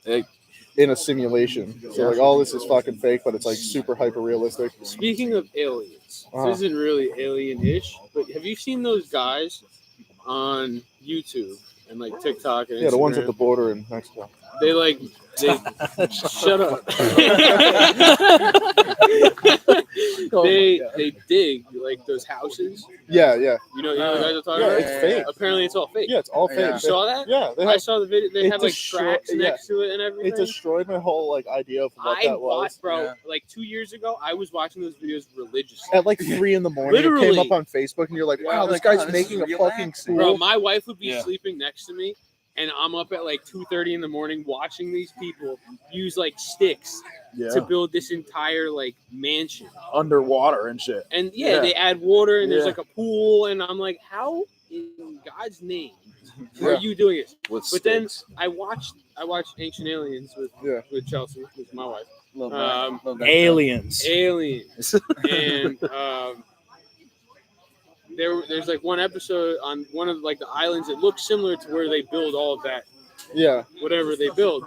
in a simulation. So like all this is fucking fake, but it's like super hyper realistic. Speaking of aliens, this isn't really alien-ish, but have you seen those guys on YouTube? and like TikTok and Yeah, the ones at Instagram. the border in Mexico. They shut up. They dig like those houses. Yeah. You know what guys are talking Yeah, about? it's fake. Apparently, it's all fake. Yeah, it's all fake. Yeah. You saw that? Yeah, they I have, saw the video. They it have like destroy- tracks yeah. next to it and everything. it destroyed my whole like idea of what that was. watched, bro. Yeah. Like 2 years ago, I was watching those videos religiously. At like 3 a.m, it came Literally. up on Facebook, and you're like, Yeah, "Wow, this like, guy's oh, this making is a fucking relaxing. Bro, pool." my wife would be Yeah. sleeping next to me, and I'm up at like 2:30 in the morning watching these people use like sticks to build this entire like mansion. Underwater and shit. And Yeah. they add water, and there's Yeah. like a pool, and I'm like, how in God's name are Yeah. you doing this? With But then sticks. I watched Ancient Aliens with Chelsea, who's my wife. Love Um, Love that Aliens. Aliens, and there's like one episode on one of like the islands that looks similar to where they build all of that, Yeah, whatever they build,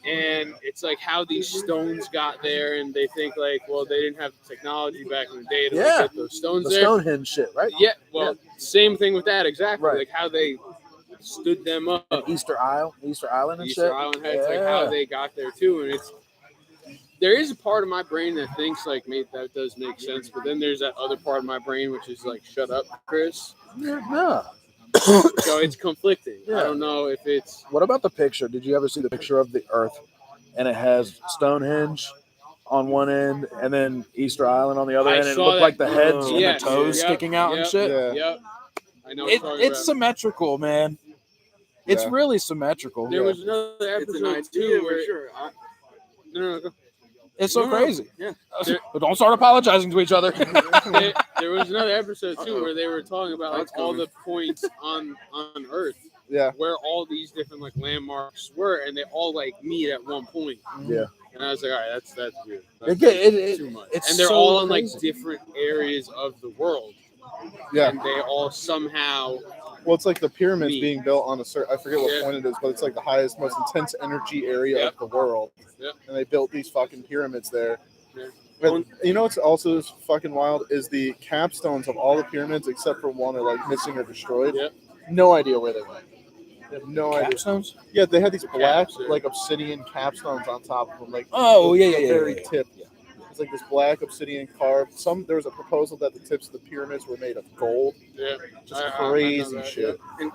and it's like how these stones got there, and they think like, well, they didn't have the technology back in the day to like, Yeah. get those stones The there. Stonehenge shit, right? Yeah, well, same thing with that exactly, Right. like how they stood them up. Easter Island and Easter shit. Island heads, like how they got there too, and there is a part of my brain that thinks like, that does make sense, but then there's that other part of my brain which is like, shut up, Chris. Yeah. So it's conflicting. Yeah. I don't know if it's What about the picture? Did you ever see the picture of the Earth? And it has Stonehenge on one end, and then Easter Island on the other I end. And it saw looked that. like the heads and Yes. the toes Yep. sticking out and Yep. shit. yeah. Yep. I know what you're talking It's about. symmetrical, man. It's Yeah. really symmetrical. There was another It's an episode idea too for where sure. no, go. It's so No, no. crazy. Yeah. But don't start apologizing to each other. there was another episode too where they were talking about like That's all coming. the points on Earth Yeah. where all these different like landmarks were, and they all like meet at one point. Yeah. And I was like, all right, that's weird. It- That's it- too much. it's And they're so all in like crazy. different areas of the world, Yeah. and they all somehow Well, it's like the pyramids Neat. being built on a certain, I forget what Yeah. point it is, but it's like the highest, most intense energy area Yep. of the world. Yep. And they built these fucking pyramids there. Yeah. But you know what's also is fucking wild is the capstones of all the pyramids except for one are like missing or destroyed. Yep. No idea where they went. They have no idea. Capstones? Yeah, they had these black, Caps, yeah. like obsidian capstones on top of them, like Oh, the yeah. very tip. It's like this black obsidian carved. There was a proposal that the tips of the pyramids were made of gold. yeah, Just I know crazy that, shit. And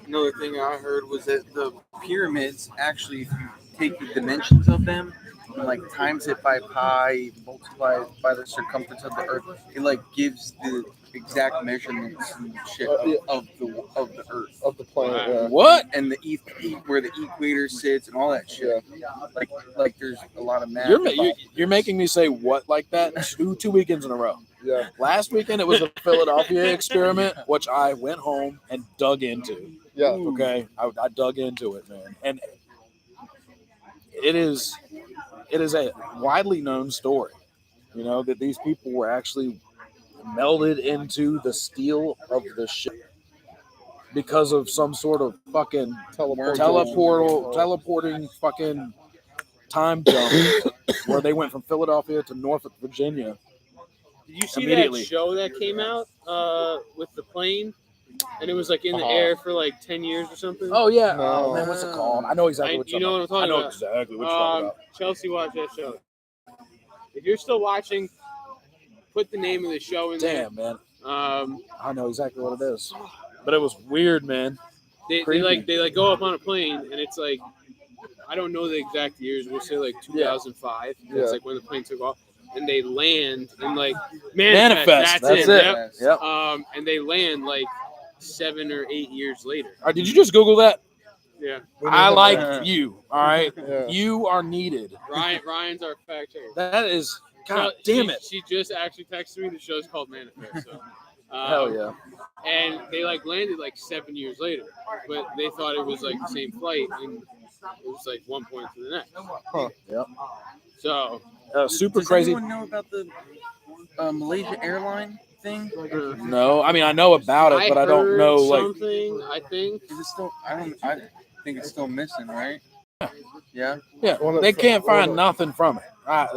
another thing I heard was that the pyramids actually, if you take the dimensions of them and like times it by pi, multiply it by the circumference of the Earth, it like gives the exact measurements and shit Yeah. of the Earth Of the planet, Wow. yeah. What? and where the equator sits and all that shit. Like there's a lot of math. You're making me say what like that two weekends in a row. Yeah. Last weekend it was a Philadelphia experiment, which I went home and dug into. Yeah. Okay, I dug into it, man, and it is a widely known story. You know that these people were actually melded into the steel of the ship because of some sort of fucking teleporting fucking time jump where they went from Philadelphia to Norfolk, Virginia. Did you see that Immediately. show that came out with the plane, and it was like in the Uh-huh. air for like 10 years or something? Oh yeah, No. oh man, what's it called? I know exactly what you you're know what I'm talking talking about. I know about. exactly what you're talking about. Chelsea watched that show. If you're still watching, put the name of the show in Damn, man, there. I know exactly what it is. But it was weird, man. They Creepy. go up on a plane, and it's like, I don't know the exact years. We'll say like 2005. Yeah. It's like when the plane took off, and they land and like Manifest. That's it. Yep. Yep. And they land like 7 or 8 years later. Did you just Google that? Yeah. I like you. All right, Yeah. you are needed. Ryan's our fact checker. That is, God She- damn it. She just actually texted me. The show's called Manifest. So, Hell yeah. And they like landed like 7 years later, but they thought it was like the same flight, and it was like one point to the next. Huh. Yep. So Super Does crazy. anyone know about the Malaysia airline thing? No, I mean I know about it, but I don't heard know like. something. I think Is it still? I think it's still missing, right? Yeah. Yeah, One of- they can't find one of- nothing from it.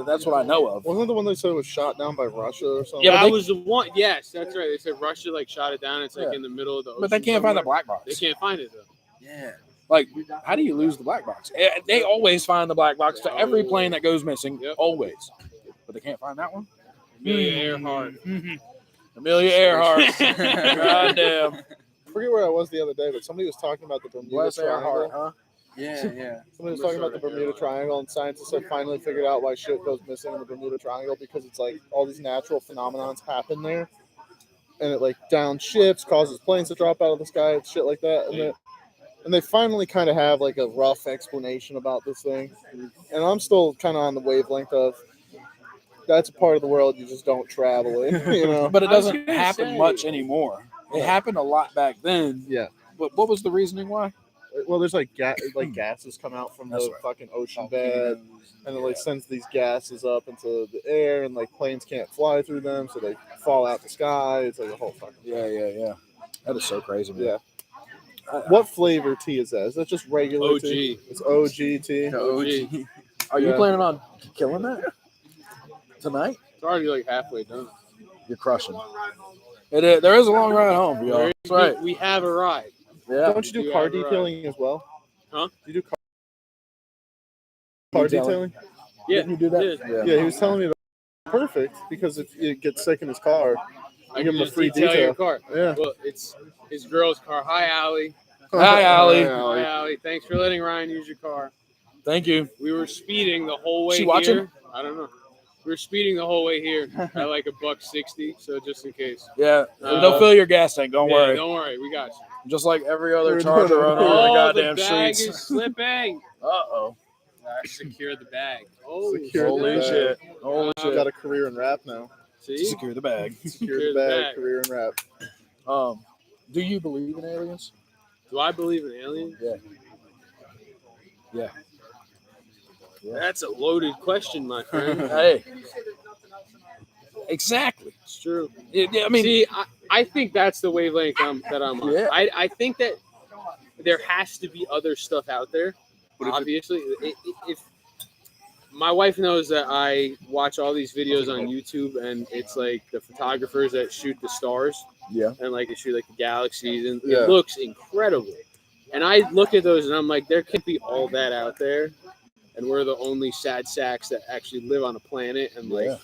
That's what I know of. Wasn't the one they said was shot down by Russia or something? Yeah, but that they- was the one. Yes, that's right. They said Russia like shot it down. It's like Yeah. in the middle of the ocean. But they can't find the somewhere. black box. They can't find it though. Yeah. Like, how do you lose the black box? They always find the black box to every plane that goes missing. Yep. Always. But they can't find that one? Amelia Earhart. Amelia Earhart. Goddamn. I forget where I was the other day, but somebody was talking about the Bermuda Bless Triangle. Earhart, huh? Yeah. Somebody was talking about the Bermuda Triangle, and scientists have finally figured out why shit goes missing in the Bermuda Triangle, because it's like all these natural phenomenons happen there, and it like down ships, causes planes to drop out of the sky, and shit like that. And they finally kind of have like a rough explanation about this thing, and I'm still kind of on the wavelength of that's a part of the world you just don't travel in, you know. But it I was doesn't gonna happen say. much anymore. It happened a lot back then. Yeah. But what was the reasoning why? Well, there's like gases come out from That's the right. fucking ocean bed, and it like sends these gases up into the air, and like planes can't fly through them, so they fall out the sky. It's like a whole fucking Yeah. That is so crazy, man. yeah. What flavor tea is that? Is that just regular OG. tea? It's OG tea. The OG. Are you Yeah. planning on killing that tonight? It's already like halfway done. You're crushing. It is, there is a long ride home for y'all. That's right. We have a ride. Yeah. Don't you do You car have a right. detailing as well? Huh? You do car Detailing? detailing? Yeah. Didn't you do that? Yeah, he was telling me that perfect, because if you get sick in his car, I give can him a just free detail your detail. car. Yeah. Well, it's his girl's car. Hi, Allie. Hi, Allie. Hi, Allie. Thanks for letting Ryan use your car. Thank you. We were speeding the whole way She watching? here. I don't know. We were speeding the whole way here at like $1.60, so just in case. Yeah. Uh, They'll fill your gas tank. Don't Yeah, worry. Don't worry. We got you. Just like every other We're charger doing it. runner on the Oh, goddamn the bag streets. is slipping. Uh-oh. Secure the bag. Oh, Secure the Holy bag. shit. Holy I've shit. got a career in rap now. See? Secure the bag. Secure the bag, career in rap. Do you believe in aliens? Do I believe in aliens? Yeah. That's a loaded question, my friend. Hey. Exactly. It's true. I mean, See, I think that's the wavelength that I'm on. Yeah. I think that there has to be other stuff out there. But if Obviously, if my wife knows that I watch all these videos on YouTube, and it's like the photographers that shoot the stars, yeah. and like they shoot like the galaxies, and Yeah. it looks incredible. And I look at those, and I'm like, there can't be all that out there, and we're the only sad sacks that actually live on a planet and like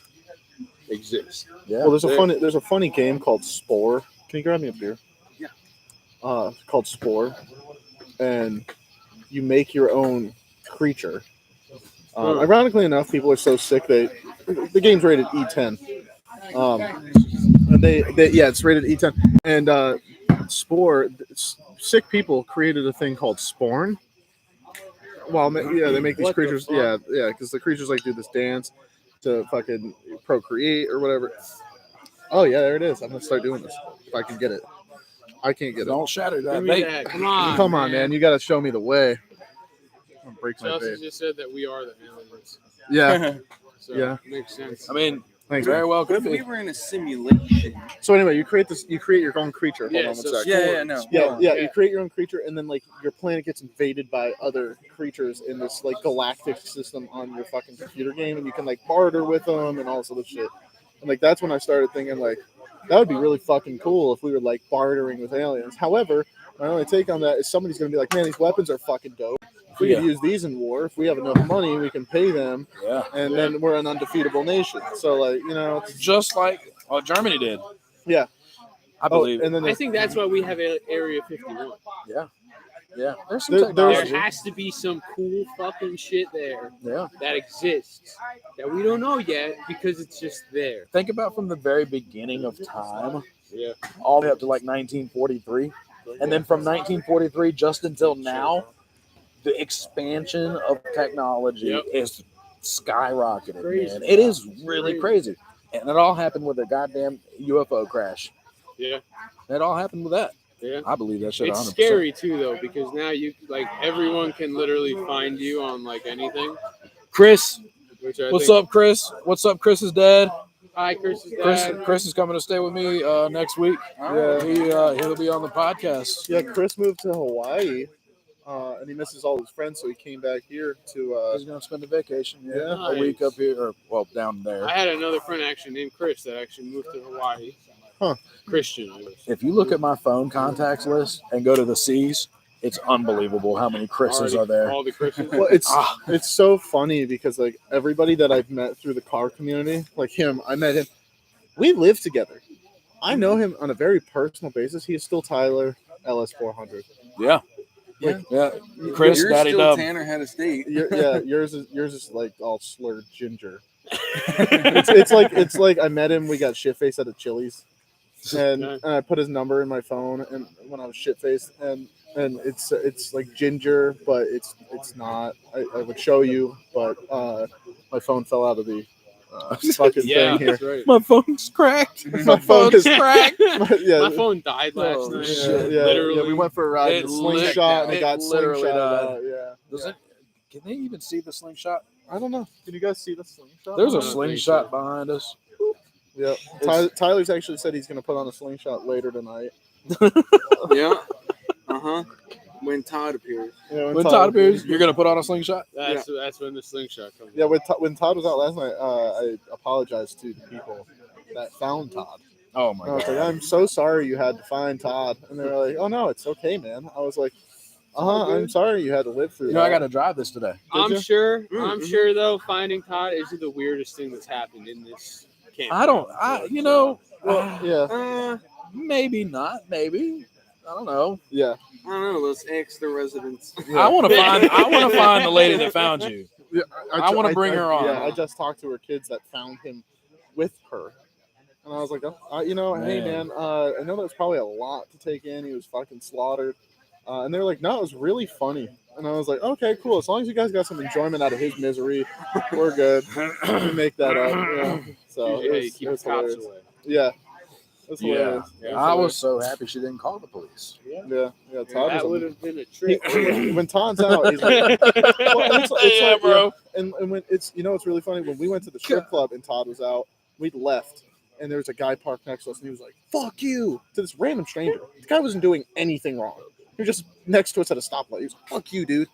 exist. Yeah. Well, there's a funny game called Spore. Can you grab me a beer? Yeah. Called Spore, and you make your own creature. Ironically enough, people are so sick the game's rated E10. And it's rated E10. And Spore, sick people created a thing called Sporn. Well, they make these What the creatures. fuck? Yeah, because the creatures like do this dance to fucking procreate or whatever. Oh yeah, there it is. I'm gonna start doing this if I can get it. I can't get it. Don't shatter that. Give me that. Come on, Come on, man. You got to show me the way. I'm gonna break my Chelsea face. just said that we are the aliens. Yeah. So Yeah. it makes sense. I mean, Thanks. very Man. well But could if we be. were in a simulation. So anyway, you create your own creature. Hold Yeah, on one so sec. No. Yeah, Yeah. you create your own creature, and then like your planet gets invaded by other creatures in this like galactic system on your fucking computer game, and you can like barter with them and all this other shit. And like that's when I started thinking like that would be really fucking cool if we were like bartering with aliens. However, my only take on that is somebody's gonna be like, man, these weapons are fucking dope. We could use these in war. If we have enough money, we can pay them, Yeah. and then we're an undefeatable nation. So like it's, Just like what Germany did. yeah. I believe. And then I think that's why we have Area 51. yeah. There's some There- technology. There has to be some cool fucking shit there Yeah. that exists that we don't know yet because it's just there. Think about from the very beginning of time, Yeah. all the way up to like 1943. And then from 1943 just until now, the expansion of technology Yep. is skyrocketed, Crazy. man. It is really crazy. And it all happened with a goddamn UFO crash. Yeah. It all happened with that. Yeah. I believe that shit 100%. It's scary too though, because now you like everyone can literally find you on like anything. Chris, Which I what's think, up, Chris? What's up, Chris's dad? Hi, Chris's dad. Chris is coming to stay with me next week. Yeah. He'll be on the podcast. Yeah, Chris moved to Hawaii and he misses all his friends, so he came back here to. He's gonna spend a vacation. Yeah, Yeah. a week up here, or well, down there. I had another friend actually named Chris that actually moved to Hawaii. Huh. Christian. I guess. If you look at my phone contacts list and go to the C's, it's unbelievable how many Chris's are there. All the Christians. Well, it's so funny because like everybody that I've met through the car community, like him, I met him. We live together. I know him on a very personal basis. He is still Tyler LS400. Yeah. Yeah. Yeah. Chris, You're Daddy still Dub. Tanner Head of State. Yours is like all slurred ginger. it's like I met him. We got shit faced at a Chili's, and I put his number in my phone, and when I was shit faced, and it's like ginger, but it's not. I would show you, but my phone fell out of the fucking thing here. That's right. My phone's cracked. My phone is cracked. Yeah. My phone died last Oh, night. shit. Yeah, Literally. we went for a ride It in a slingshot, and it it got literally slingshot died. out. Yeah. Does it? Can they even see the slingshot? I don't know. Can you guys see the slingshot? There's I a don't think slingshot so. behind us. Yeah. Tyler's actually said he's going to put on a slingshot later tonight. Yeah. When Todd appears. Yeah, When Todd appears, you're gonna put on a slingshot. That's when the slingshot comes. Yeah, when Todd was out last night, I apologized to the people that found Todd. Oh my I was god. like, I'm so sorry you had to find Todd. And they were like, oh, no, it's okay, man. I was like, I'm sorry you had to live through You that. know, I got to drive this today. I'm you? sure. Mm-hmm. I'm sure though. Finding Todd isn't the weirdest thing that's happened in this camp. You know, Well, yeah. maybe not. Maybe. I don't know. Yeah. I don't know. Let's ask the residents. I want to find the lady that found you. Yeah, I wanna bring her on. Yeah, I just talked to her kids that found him with her. And I was like, hey, man, I know that was probably a lot to take in. He was fucking slaughtered. And they were like, no, it was really funny. And I was like, okay, cool. As long as you guys got some enjoyment out of his misery, we're good. We can make that up. Yeah. So Keep it was the cops hilarious. away. Yeah. It was Yeah. hilarious. I was so happy she didn't call the police. Yeah. Todd That was would have been a trick. when Todd's out, he's like, well, it's Yeah, like, bro. And when it's it's really funny when we went to the strip club and Todd was out, we left and there was a guy parked next to us and he was like, "Fuck you" to this random stranger. The guy wasn't doing anything wrong. He was just next to us at a stoplight. He was like, "Fuck you, dude."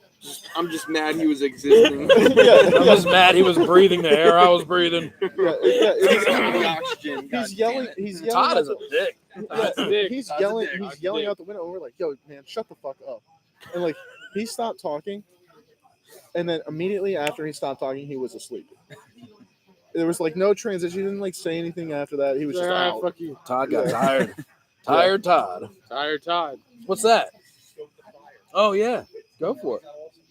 I'm just mad he was existing. I'm just mad he was breathing the air I was breathing. The oxygen. God He's yelling. damn it. He's yelling. Todd at is a the- dick. Todd's a dick. He's Todd's a yelling. dick. He's Todd's a yelling dick. out the window, and we're like, "Yo, man, shut the fuck up!" And like, he stopped talking, and then immediately after he stopped talking, he was asleep. There was like no transition. He didn't like say anything after that. He was just out. Fuck you. Todd got Yeah. tired. Tired Todd. Tired Todd. What's that? Oh yeah, go for it.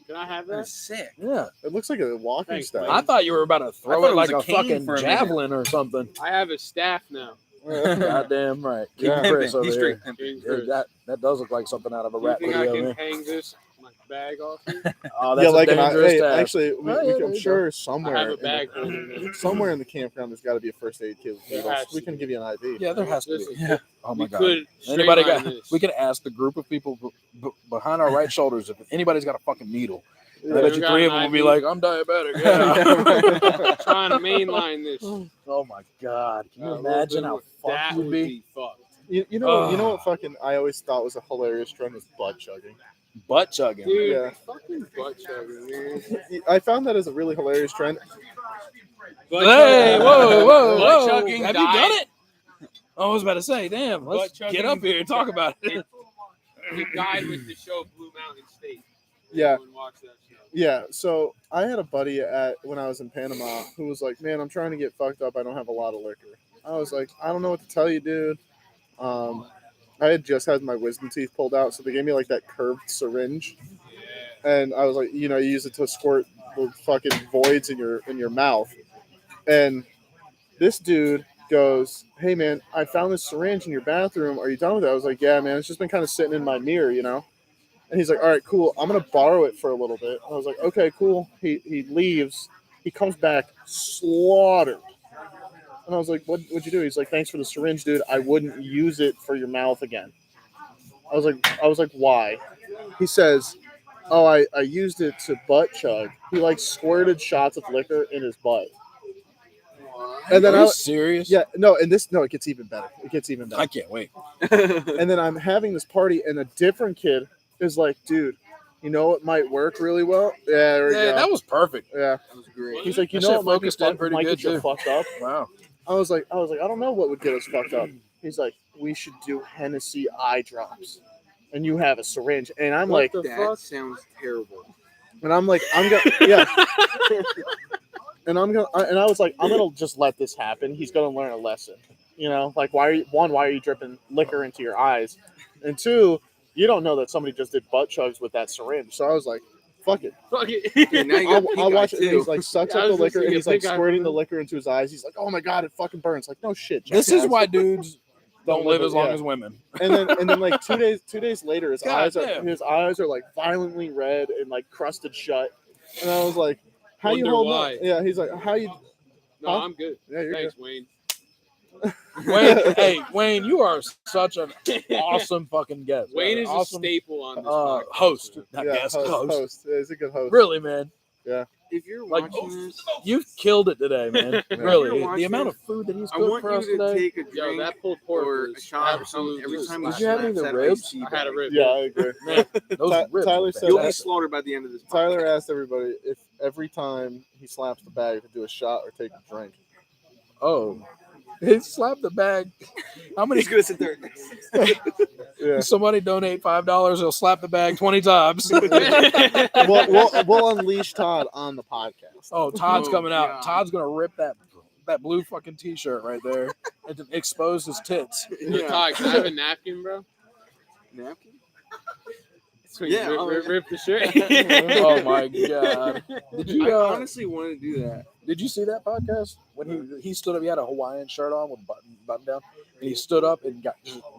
Can I have That's that? sick. Yeah, It looks like a walking Thanks, staff. I thought you were about to I throw thought it it like was a a cane fucking for a minute. javelin or something. I have a staff now. Goddamn right. King Yeah. Chris over He's here. straight pimping. King Yeah, Chris. that does look like something out of a You rap think I video. can Man. hang this my bag off you? Oh, that's Yeah, like a dangerous hey, task. actually, Oh, yeah, there I'm you sure I have somewhere a bag holder. somewhere in the campground there's got to be a first aid kit with There needles. has to We can be. give you an IV. Yeah, there has to be. Listen, Yeah. Oh my we god. could Anybody straight line got? this. We could ask the group of people behind our right shoulders if anybody's got a fucking needle. Yeah. I bet we you got 3 an of them will be IV. like, "I'm diabetic." Yeah. trying to mainline this. Oh my god. Can you Well, imagine how that fucked would you'd be? fucked. You know what fucking I always thought was a hilarious trend was butt chugging. Butt chugging. Dude, Yeah. fucking butt chugging, man. I found that as a really hilarious trend. Butt Hey, chugging- whoa, whoa, butt whoa! chugging Have you died. done it? I was about to say, damn. Let's Butt chugging. get up here and talk about it. He died with the show Blue Mountain State. Yeah. Everyone watch that show. Yeah, so I had a buddy when I was in Panama who was like, "Man, I'm trying to get fucked up. I don't have a lot of liquor." I was like, "I don't know what to tell you, dude." I had just had my wisdom teeth pulled out, so they gave me like that curved syringe, and I was like, you use it to squirt the fucking voids in your mouth. And this dude goes, "Hey man, I found this syringe in your bathroom. Are you done with it?" I was like, "Yeah, man. It's just been kind of sitting in my mirror, And he's like, "All right, cool. I'm gonna borrow it for a little bit." I was like, "Okay, cool." He leaves. He comes back slaughtered. And I was like, "What'd you do?" He's like, "Thanks for the syringe, dude. I wouldn't use it for your mouth again." I was like, "Why?" He says, "Oh, I used it to butt chug." He like squirted shots of liquor in his butt. And then Are you I serious? yeah, no, and it gets even better. It gets even better. I can't wait. And then I'm having this party, and a different kid is like, "Dude, you know it might work really well. Yeah, there we go. that was perfect. Yeah. That was great. He's like, you That know, shit it might be focused in fucked, pretty might good, get you too. fucked up. Wow. I was like, I don't know what would get us fucked up. He's like, we should do Hennessy eye drops, and you have a syringe. And I'm like, That sounds terrible. and I'm like, I'm gonna, yeah. And I was like, I'm gonna just let this happen. He's gonna learn a lesson. You know, like why are you dripping liquor into your eyes? And two, you don't know that somebody just did butt chugs with that syringe. So I was like, fuck it. Fuck it. Dude, now you got pink I'll eye, watch it. And too. he's like sucks I up the was gonna liquor say, and you he's like pink eye squirting from the him? liquor into his eyes. He's like, oh my god, it fucking burns. Like, no shit. This is jackass. why dudes don't live as long yeah. as women. And then like 2 days later, his God eyes damn. are like violently red and like crusted shut. And I was like, how you Wonder holding why. up? Yeah, he's like, how you? No, Huh? I'm good. Yeah, you're Thanks, Wayne. Wayne, hey, Wayne, you are such an awesome fucking guest. Wayne is awesome, a staple on this podcast. host. good. Not Yeah, guest, host. host. Yeah, he's a good host. Really, man. If you're Like, watching this, you've killed it today, man. Yeah. Really. You're The watching amount this, of food that he's I cooked want for us you to today. take a drink Yo, that pulled pork or a was shot absolutely every time he Did you have any of slaps the that ribs? iced tea I had a bag. rib. Yeah, I agree. Man, those Ty- ribs Tyler are said You'll that- be slaughtered by the end of this. Tyler podcast. asked everybody if every time he slaps the bag to do a shot or take a drink. Oh, he slapped the bag. How many? He's gonna sit there. Yeah. Somebody donate $5, he'll slap the bag 20 times. we'll unleash Todd on the podcast. Oh, Todd's Oh, coming out. God. Todd's gonna rip that blue fucking t-shirt right there and to expose his tits. Yo, Todd, can I have a napkin, bro? Napkin? So you Yeah, rip the shirt. Oh my god! Did I you honestly wanted to do that. did you see that podcast when he stood up? He had a Hawaiian shirt on with button down, and he stood up and just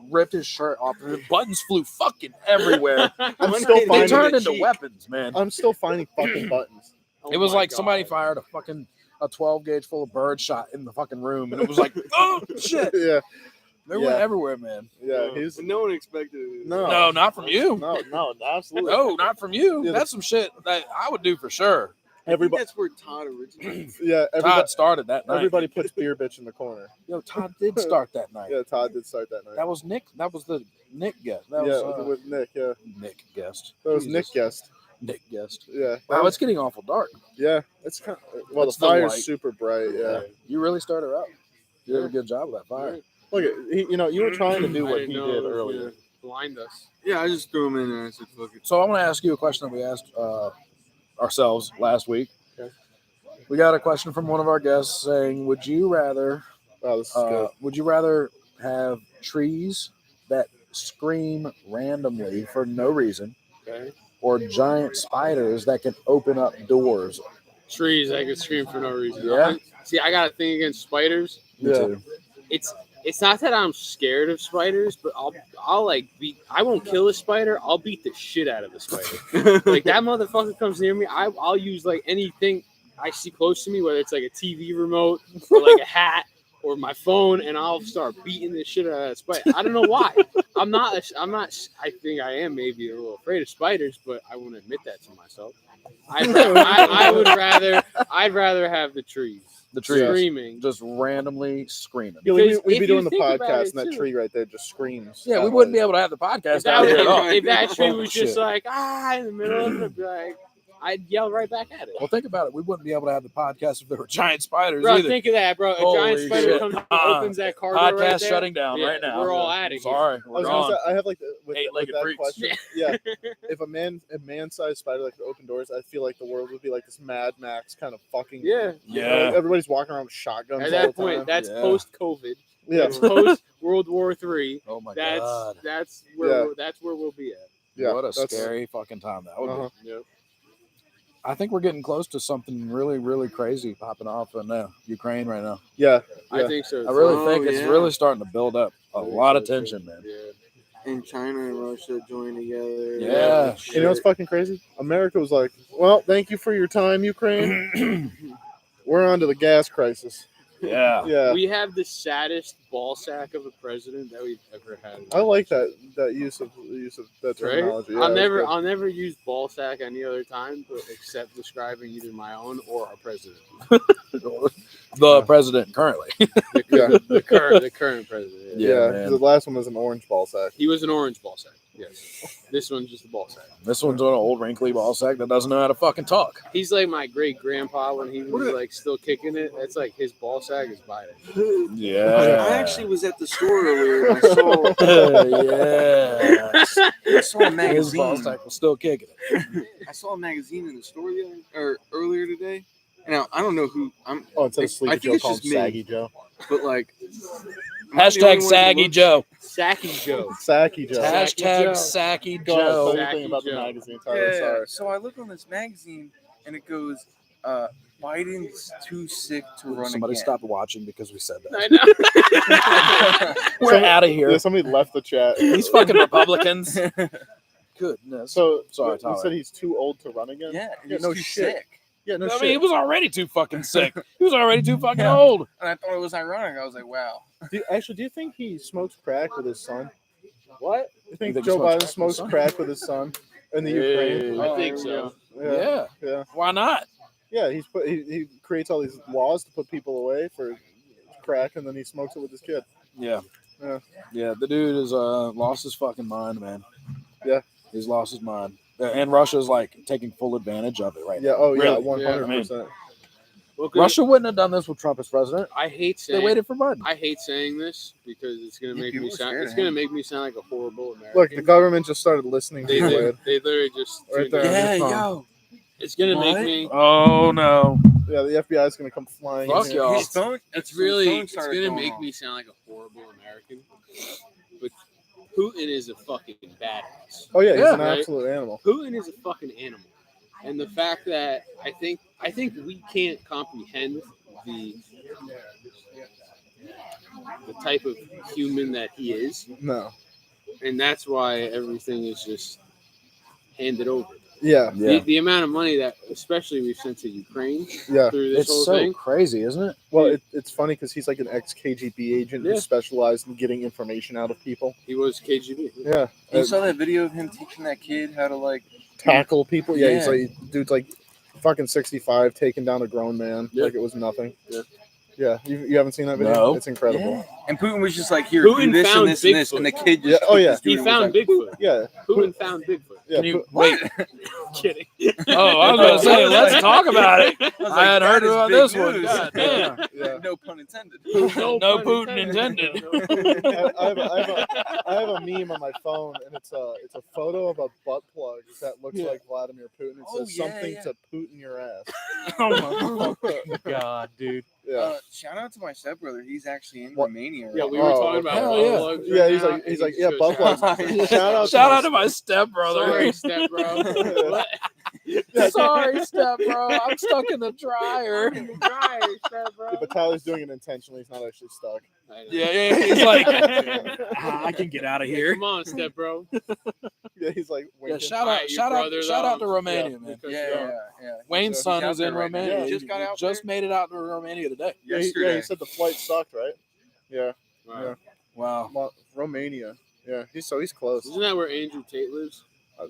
ripped his shirt off. And the buttons flew fucking everywhere. I'm One still hit They him finding turned in the into cheek. weapons, man. I'm still finding fucking buttons. It was like somebody fired a 12 gauge full of bird shot in the fucking room, and it was like, oh shit! Yeah, They Yeah. went everywhere, man. yeah. He's But no one expected it. No, not from you. No, absolutely. No, not from you. Yeah, That's some shit that I would do for sure. I think Everybody, that's where Todd originates. yeah. Todd started that night. Everybody puts beer bitch in the corner. Yo, Todd did start that night. Yeah, Todd did start that night. That was Nick. That was the Nick guest. That yeah, was with Nick. Yeah, Nick guest. that was Jesus. Nick guest. Nick guest. Yeah, Wow, it's getting awful dark. yeah. It's kind of well. It's The the fire's light. super bright. Yeah. You really started out. You did a good job with that fire. Look, you were trying to do I what didn't he know did it was earlier. gonna blind us. Yeah, I just threw him in there and said, "Look, So I want to ask you a question that we asked ourselves last week. Okay. We got a question from one of our guests saying, "Would you rather Oh, this is good. would you rather have trees that scream randomly for no reason, Okay. or giant spiders that can open up doors?" Trees, I could scream for no reason. Yeah. See, I got a thing against spiders. Me Yeah. too. It's not that I'm scared of spiders, but I'll like I won't kill a spider. I'll beat the shit out of the spider. Like that motherfucker comes near me, I'll use like anything I see close to me, whether it's like a TV remote or like a hat or my phone, and I'll start beating the shit out of that spider. I don't know why. I'm not. I think I am maybe a little afraid of spiders, but I won't admit that to myself. I'd rather have the trees. The trees Screaming. just randomly screaming. Yeah, Because we'd if be you doing the think about podcast, it, and that too. tree right there just screams. Yeah, we that wouldn't way. be able to have the podcast If that, out here at all. if that tree Oh, was just shit. like in the middle of it, I'd be like, I'd yell right back at it. Well, think about it. We wouldn't be able to have the podcast if there were giant spiders Bro, either. think of that, bro. A Holy giant spider shit. comes and opens that car door Podcast right there. shutting down Yeah, right now. we're all out of here. Sorry, I we're was gonna gone. say, I have like with Eight-legged that freaks. question. Yeah, if a man-sized spider like could open doors, I feel like the world would be like this Mad Max kind of fucking. Yeah. Yeah. everybody's walking around with shotguns. At all that the point, time. that's Yeah. post-COVID. yeah, That's post World War III. Oh my That's god. that's where Yeah. that's where we'll be at. yeah. What a that's- scary fucking time that would Uh-huh. be. Yep. I think we're getting close to something really, really crazy popping off in Ukraine right now. Yeah, I Yeah. think so. I really Oh, think it's yeah. really starting to build up a lot of tension, man. Yeah. and China and Russia joined together. Yeah. you know what's fucking crazy? America was like, "Well, thank you for your time, Ukraine. We're on to the gas crisis." Yeah. Yeah, We have the saddest ball sack of a president that we've ever had. I like that use of that Right? terminology. Yeah, I'll never use ball sack any other time, but except describing either my own or our president. The president currently. Yeah. The current president. Yeah, man. the last one was an orange ball sack. He was an orange ball sack. Yes. This one's just a ball sack. This one's an old wrinkly ball sack that doesn't know how to fucking talk. He's like my great grandpa when he was like still kicking it. That's like his ball sack is Biden. Yeah. I actually was at the store earlier. And I saw, yeah. I saw a His ball magazine. sack was still kicking it. I saw a magazine in the store earlier today. Now I don't know who I'm. Oh, instead of I Sleepy think Joe, it's call him just me. Saggy Joe. But like, am I the only Hashtag one who Saggy looks- Joe. Sacky Joe. Sacky Joe. Hashtag Joe. Sacky Go ahead, Joe. tell anything about the Joe. magazine, Tyler. Yeah. Sorry. So I look on this magazine and it goes, Biden's too sick to run Somebody again. stopped watching because we said that. I know. We're out of here. Yeah, somebody left the chat. These fucking Republicans. Goodness. So, Sorry, you Tyler. said he's too old to run again? Yeah, Yeah, he's no too shit. sick. Yeah, no I shit. mean, he was already too fucking sick. He was already too fucking Yeah. old. And I thought it was ironic. I was like, wow. do you think he smokes crack with his son? What? You think You think he Joe smokes Biden crack with his smokes son? crack with his son in the Ukraine? I Oh, think here we so. go. Yeah. Yeah. Why not? Yeah, he creates all these laws to put people away for crack, and then he smokes it with his kid. Yeah. Yeah. Yeah. The dude has lost his fucking mind, man. Yeah. He's lost his mind. And Russia's like taking full advantage of it right Yeah. now. Oh, yeah. Really? 100%. Well, 'cause Russia wouldn't have done this with Trump as president. I hate They saying. waited for Biden. I hate saying this because it's gonna Yeah, make people me are sound. scared It's of gonna him. make me sound like a horrible American. Look, the government just started listening to They, you. they, Wade. they literally just Right tuned there. in. Yeah, Yeah, phone. yo. It's gonna What? make me. Oh no. Yeah, the FBI is going to come flying Fuck in here. y'all. His phone. It's his really. phone It's started gonna going make off. me sound like a horrible American. But Putin is a fucking badass. Oh, yeah, he's Yeah. an Right? absolute animal. Putin is a fucking animal, and the fact that I think we can't comprehend the type of human that he is, No. and that's why everything is just handed over. Yeah. The amount of money that, especially we've sent to Ukraine Yeah. through this It's whole so thing. crazy, isn't it? Well, it's funny because he's like an ex-KGB agent Yeah. who specialized in getting information out of people. He was KGB. Yeah. You saw that video of him teaching that kid how to like. Tackle people. Yeah, he's Yeah. like, dude's like fucking 65, taking down a grown man Yeah. like it was nothing. Yeah. Yeah, you haven't seen that video? No. It's incredible. Yeah. And Putin was just like, here, Putin do this found and this and this, Bigfoot. and the kid just. Yeah, oh, yeah. took this dude He and was found like, Bigfoot. Yeah. Putin found Bigfoot. Yeah, Can you Pu- wait? Kidding. Oh, I was gonna say, let's talk about it. I was I like, had that heard is about big this one. news. God damn. Yeah. No pun intended. No Putin intended. I have a meme on my phone, and it's a photo of a butt plug that looks Yeah. like Vladimir Putin. It Oh, says yeah, something yeah. to Putin your ass. Oh my god, dude. Yeah. Shout out to my stepbrother. He's actually in What? Romania. Yeah, right we now. were Oh, talking about hell butt yeah. plugs Yeah, right he's now, like- he's and like, he yeah, goes, butt shout plugs. out- Shout out Shout out to my stepbrother. Sorry, stepbro. What? Sorry, stepbro. I'm stuck in the dryer. Sorry, stepbro. Yeah, but Tyler's doing it intentionally. He's not actually stuck. I know. Yeah. He's like, I can get out of Yeah, here. come on, stepbro. Yeah, he's like, Yeah, winking. shout Alright, out, your shout out, brother, shout though. out to Romania, Yeah. man. Because Yeah. Wayne's He's son out is there in right now. Romania. He just got out Just there? made it out to Romania today. Yeah, Yesterday. he said the flight sucked, right? Yeah. Wow. Wow. Romania. Yeah, he's close. Isn't that where Andrew Tate lives?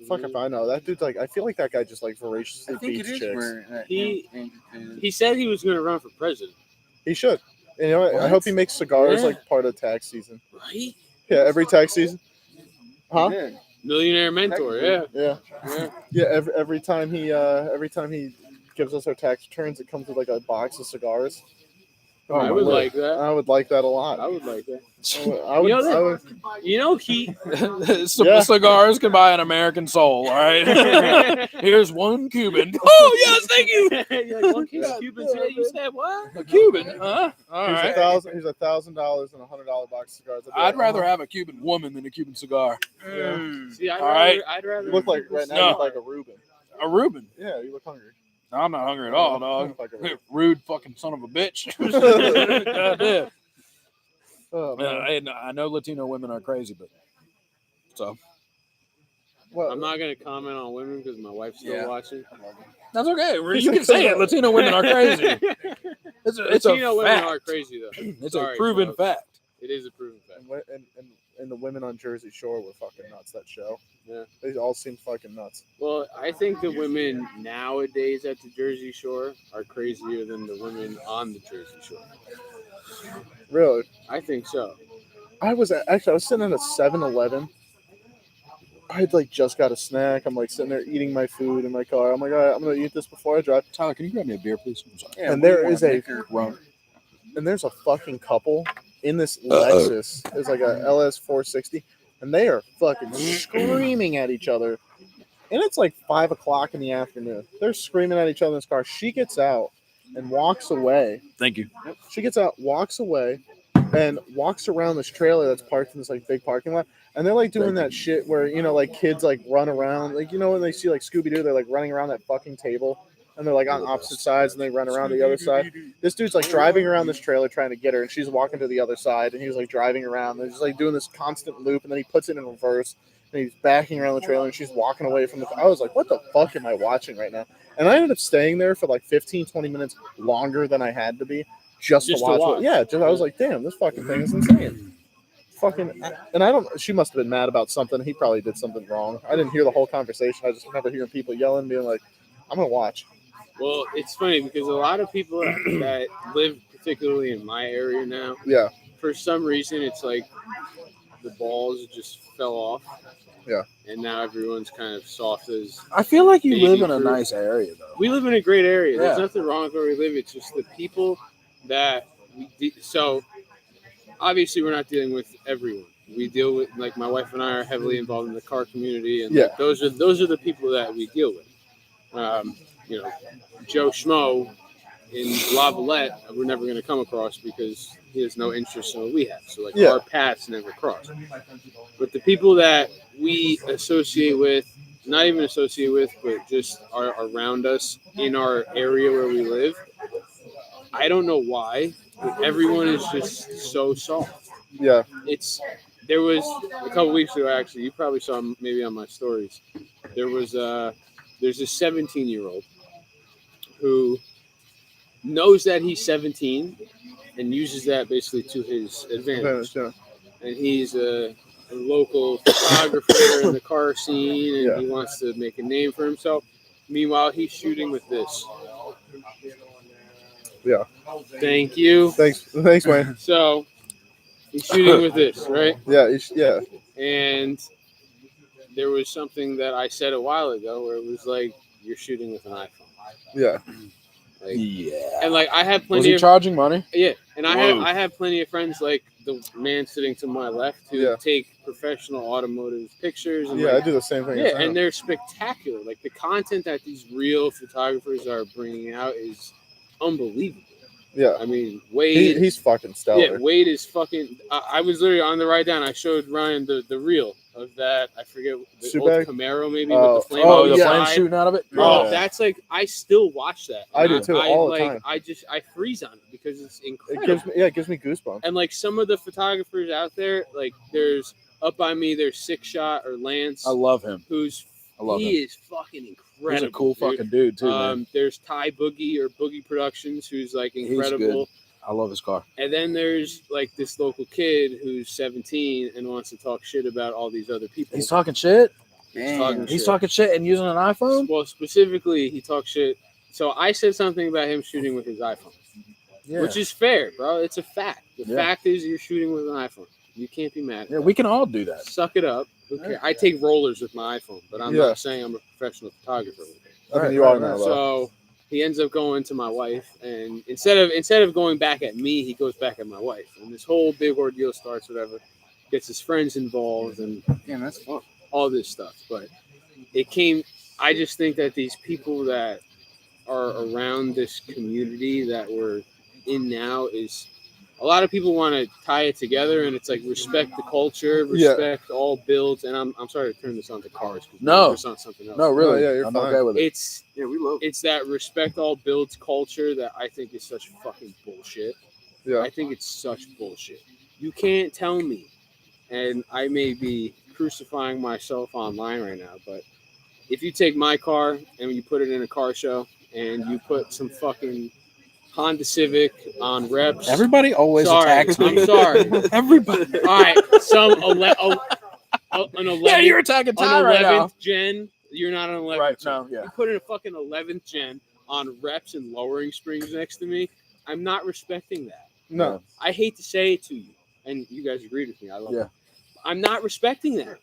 Fuck if I know. That dude's like, I feel like that guy just like I voraciously think it beats is chicks. where that He- Andrew Tate is. He said he was going to run for president, He should. And you know what? I What? hope he makes cigars Yeah. like part of tax season. right? Yeah, every tax season. Huh? Yeah. Millionaire mentor, yeah. Yeah. Yeah. Yeah, every time he gives us our tax returns, it comes with like a box of cigars. Oh, I my would Lord. like that. I would like that a lot. I would like that. I would, You know that- I would, You know, he. Yeah. Cigars can buy an American soul, all right? Here's one Cuban. Oh, yes, thank you. You're like, one case Yeah, Cubans. yeah, You said what? A Cuban, huh? All here's right. $1,000 and $100 box of cigars. I'd be I'd like, rather uh-huh. have a Cuban woman than a Cuban cigar. See, I'd All rather. right. I'd rather. You look like right now. No. You look like a Reuben. A Reuben. Yeah, you look hungry. I'm not hungry at all, dog. You look like a Reuben. Rude fucking son of a bitch. Goddamn. Oh, man. I know Latino women are crazy, but so Well, I'm not gonna comment on women because my wife's still Yeah. watching. that's okay. You can say it. Latino women are crazy. It's Latino a women fact. are crazy though. It's Sorry, a proven folks. fact. It is a proven fact. and the women on Jersey Shore were fucking nuts. That show. Yeah. They all seemed fucking nuts. Well, I think the women nowadays at the Jersey Shore are crazier than the women on the Jersey Shore. Really. I think so. I was sitting at a 7-Eleven I had like just got a snack. I'm like sitting there eating my food in my car. I'm like, all right, I'm gonna eat this before I drive. Tyler, can you grab me a beer, please? I'm sorry. Yeah, And what do you there want, is a Nick or- Rum. and there's a fucking couple in this Lexus. It's like a LS 460, and they are fucking screaming at each other. And it's like 5 o'clock in the afternoon. They're screaming at each other in this car. She gets out and walks away. Thank you. She gets out, walks away, and walks around this trailer that's parked in this like big parking lot. And they're like doing that shit where, you know, like kids like run around. Like, you know, when they see like Scooby Doo, they're like running around that fucking table. And they're like on opposite sides and they run around the other side. This dude's like driving around this trailer trying to get her, and she's walking to the other side, and he's like driving around. And he's like doing this constant loop, and then he puts it in reverse, and he's backing around the trailer, and she's walking away from the. I was like, what the fuck am I watching right now? And I ended up staying there for like 15, 20 minutes longer than I had to be just to watch. Yeah, I was like, damn, this fucking thing is insane. Fucking, and I don't. She must have been mad about something. He probably did something wrong. I didn't hear the whole conversation. I just remember hearing people yelling, being like, I'm gonna watch. Well, it's funny because a lot of people that live particularly in my area now, Yeah, for some reason, it's like the balls just fell off. Yeah. And now everyone's kind of soft as. I feel like you Baby live in a fruit. nice area, though. We live in a great area. There's Yeah. nothing wrong with where we live. It's just the people that so obviously we're not dealing with everyone. We deal with, like, my wife and I are heavily involved in the car community, and like, those are the people that we deal with. You know, Joe Schmo in Lavalette, we're never going to come across because he has no interest in what we have. So, like, our paths never cross. But the people that we associate with, not even associate with, but just are around us in our area where we live, I don't know why, but everyone is just so soft. Yeah. There was a couple weeks ago, actually, you probably saw maybe on my stories. There's a 17-year-old who knows that he's 17 and uses that basically to his advantage. Yeah. And he's a local photographer in the car scene, and he wants to make a name for himself. Meanwhile, he's shooting with this. Yeah. Thank you. Thanks, Wayne. So he's shooting with this, right? Yeah. And there was something that I said a while ago where it was like, you're shooting with an iPhone. Yeah. Like, Yeah. and like I have Was plenty he of charging money? yeah, and I have plenty of friends like the man sitting to my left who take professional automotive pictures. And I do the same thing. Yeah, and they're spectacular. Like the content that these real photographers are bringing out is unbelievable. Yeah, I mean Wade. He's fucking stellar. Yeah, Wade is fucking. I was literally on the ride down. I showed Ryan the reel of that. I forget the old Camaro maybe with the flame. The flame shooting out of it. Bro, that's like I still watch that. I do too, all the time. I freeze on it because it's incredible. It gives me goosebumps. And like some of the photographers out there, like there's up by me, there's Six Shot or Lance. I love him. He is fucking incredible. He's a cool fucking dude too. Man. There's Ty Boogie or Boogie Productions, who's like incredible. He's good. I love his car. And then there's like this local kid who's 17 and wants to talk shit about all these other people. He's talking shit. He's talking shit and using an iPhone. Well, specifically, he talks shit. So I said something about him shooting with his iPhone, which is fair, bro. It's a fact. The fact is, you're shooting with an iPhone. You can't be mad. Yeah, we can all do that. Suck it up. Okay. I take rollers with my iPhone, but I'm not saying I'm a professional photographer. I think you are now, though. So he ends up going to my wife, and instead of going back at me, he goes back at my wife, and this whole big ordeal starts. Whatever, gets his friends involved, and that's fun. All this stuff. But it came. I just think that these people that are around this community that we're in now is. A lot of people want to tie it together, and it's like respect the culture, respect all builds. And I'm sorry to turn this on to cars. No, it's not something else. No, really. You're I'm fine. okay with it. We love it. It's that respect all builds culture that I think is such fucking bullshit. Yeah, I think it's such bullshit. You can't tell me, and I may be crucifying myself online right now, but if you take my car and you put it in a car show and you put some fucking Honda Civic on reps. Everybody always attacks me. I'm sorry. Everybody. All right. An 11th. Yeah, you're attacking Ty right now. Gen. You're not an 11th. Right. Gen. No. Yeah. You put in a fucking 11th gen on reps and lowering springs next to me. I'm not respecting that. No. I hate to say it to you, and you guys agreed with me. I love it. I'm not respecting that.